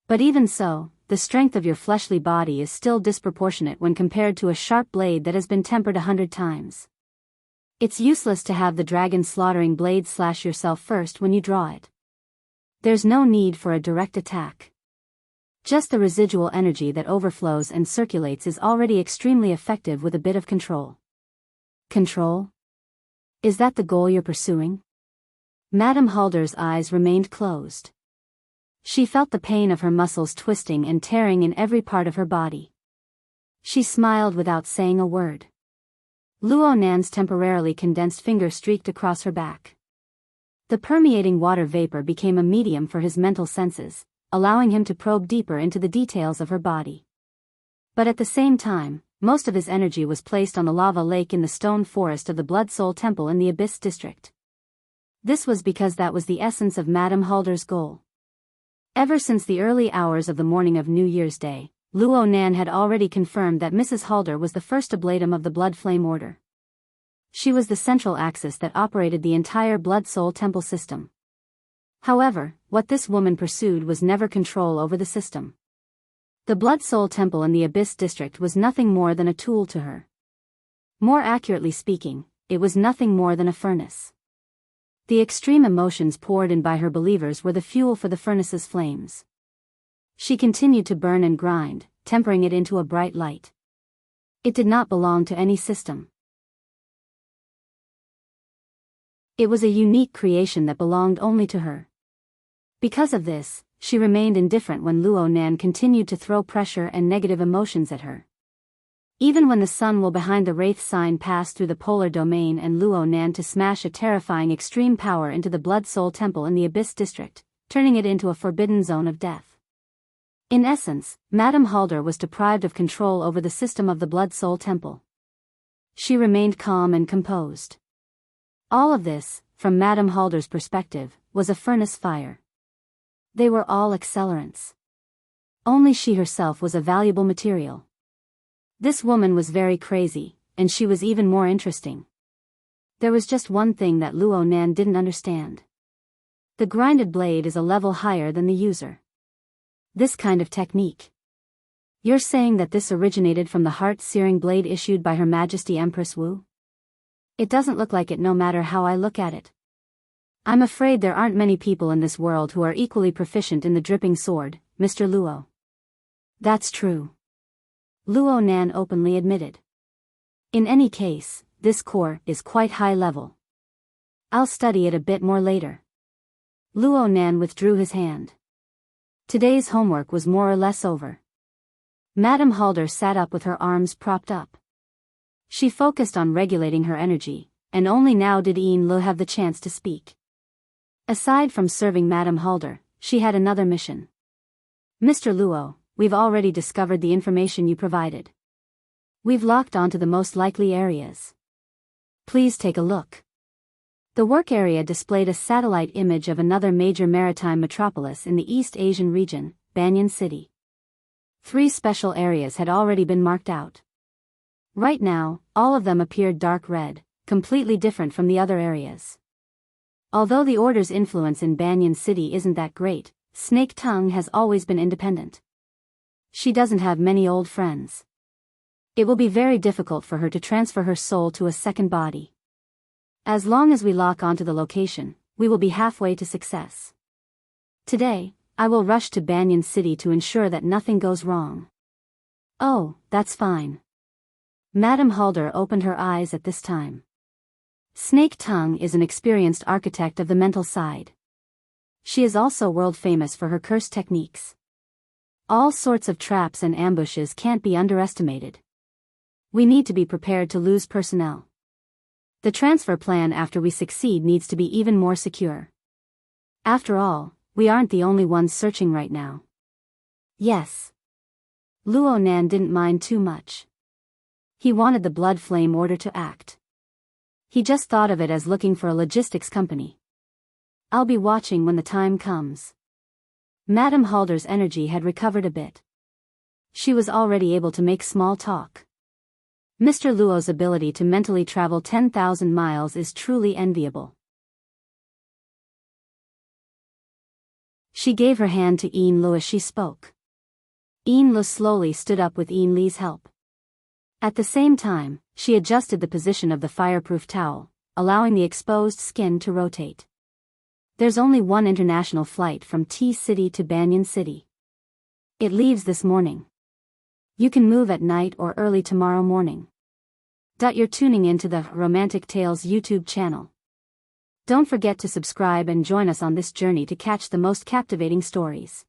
But even so, the strength of your fleshly body is still disproportionate when compared to a sharp blade that has been tempered 100 times. It's useless to have the dragon slaughtering blade slash yourself first when you draw it. There's no need for a direct attack. Just the residual energy that overflows and circulates is already extremely effective with a bit of control." Control? Is that the goal you're pursuing? Madame Halder's eyes remained closed. She felt the pain of her muscles twisting and tearing in every part of her body. She smiled without saying a word. Luo Nan's temporarily condensed finger streaked across her back. The permeating water vapor became a medium for his mental senses, allowing him to probe deeper into the details of her body. But at the same time, most of his energy was placed on the lava lake in the stone forest of the Blood Soul Temple in the Abyss district. This was because that was the essence of Madame Halder's goal. Ever since the early hours of the morning of New Year's Day, Luo Nan had already confirmed that Mrs. Halder was the first oblatum of the Blood Flame Order. She was the central axis that operated the entire Blood Soul Temple system. However, what this woman pursued was never control over the system. The Blood Soul Temple in the Abyss district was nothing more than a tool to her. More accurately speaking, it was nothing more than a furnace. The extreme emotions poured in by her believers were the fuel for the furnace's flames. She continued to burn and grind, tempering it into a bright light. It did not belong to any system. It was a unique creation that belonged only to her. Because of this, she remained indifferent when Luo Nan continued to throw pressure and negative emotions at her. Even when the sun will behind the Wraith sign passed through the polar domain and Luo Nan to smash a terrifying extreme power into the Blood Soul Temple in the Abyss district, turning it into a forbidden zone of death. In essence, Madame Halder was deprived of control over the system of the Blood Soul Temple. She remained calm and composed. All of this, from Madame Halder's perspective, was a furnace fire. They were all accelerants. Only she herself was a valuable material. This woman was very crazy, and she was even more interesting. There was just one thing that Luo Nan didn't understand. The grinded blade is a level higher than the user. This kind of technique. You're saying that this originated from the heart-searing blade issued by Her Majesty Empress Wu? It doesn't look like it no matter how I look at it. I'm afraid there aren't many people in this world who are equally proficient in the dripping sword, Mr. Luo. That's true. Luo Nan openly admitted. In any case, this core is quite high level. I'll study it a bit more later. Luo Nan withdrew his hand. Today's homework was more or less over. Madame Halder sat up with her arms propped up. She focused on regulating her energy, and only now did Yin Lu have the chance to speak. Aside from serving Madame Halder, she had another mission. Mr. Luo, we've already discovered the information you provided. We've locked onto the most likely areas. Please take a look. The work area displayed a satellite image of another major maritime metropolis in the East Asian region, Banyan City. 3 special areas had already been marked out. Right now, all of them appeared dark red, completely different from the other areas. Although the Order's influence in Banyan City isn't that great, Snake Tongue has always been independent. She doesn't have many old friends. It will be very difficult for her to transfer her soul to a second body. As long as we lock onto the location, we will be halfway to success. Today, I will rush to Banyan City to ensure that nothing goes wrong. Oh, that's fine. Madame Halder opened her eyes at this time. Snake Tongue is an experienced architect of the mental side. She is also world famous for her curse techniques. All sorts of traps and ambushes can't be underestimated. We need to be prepared to lose personnel. The transfer plan after we succeed needs to be even more secure. After all, we aren't the only ones searching right now. Yes. Luo Nan didn't mind too much. He wanted the blood flame order to act. He just thought of it as looking for a logistics company. I'll be watching when the time comes. Madame Halder's energy had recovered a bit. She was already able to make small talk. Mr. Luo's ability to mentally travel 10,000 miles is truly enviable. She gave her hand to Yin Lu as she spoke. Yin Lu slowly stood up with Yin Li's help. At the same time, she adjusted the position of the fireproof towel, allowing the exposed skin to rotate. There's only one international flight from T-City to Banyan City. It leaves this morning. You can move at night or early tomorrow morning. You're tuning into the Romantic Tales YouTube channel. Don't forget to subscribe and join us on this journey to catch the most captivating stories.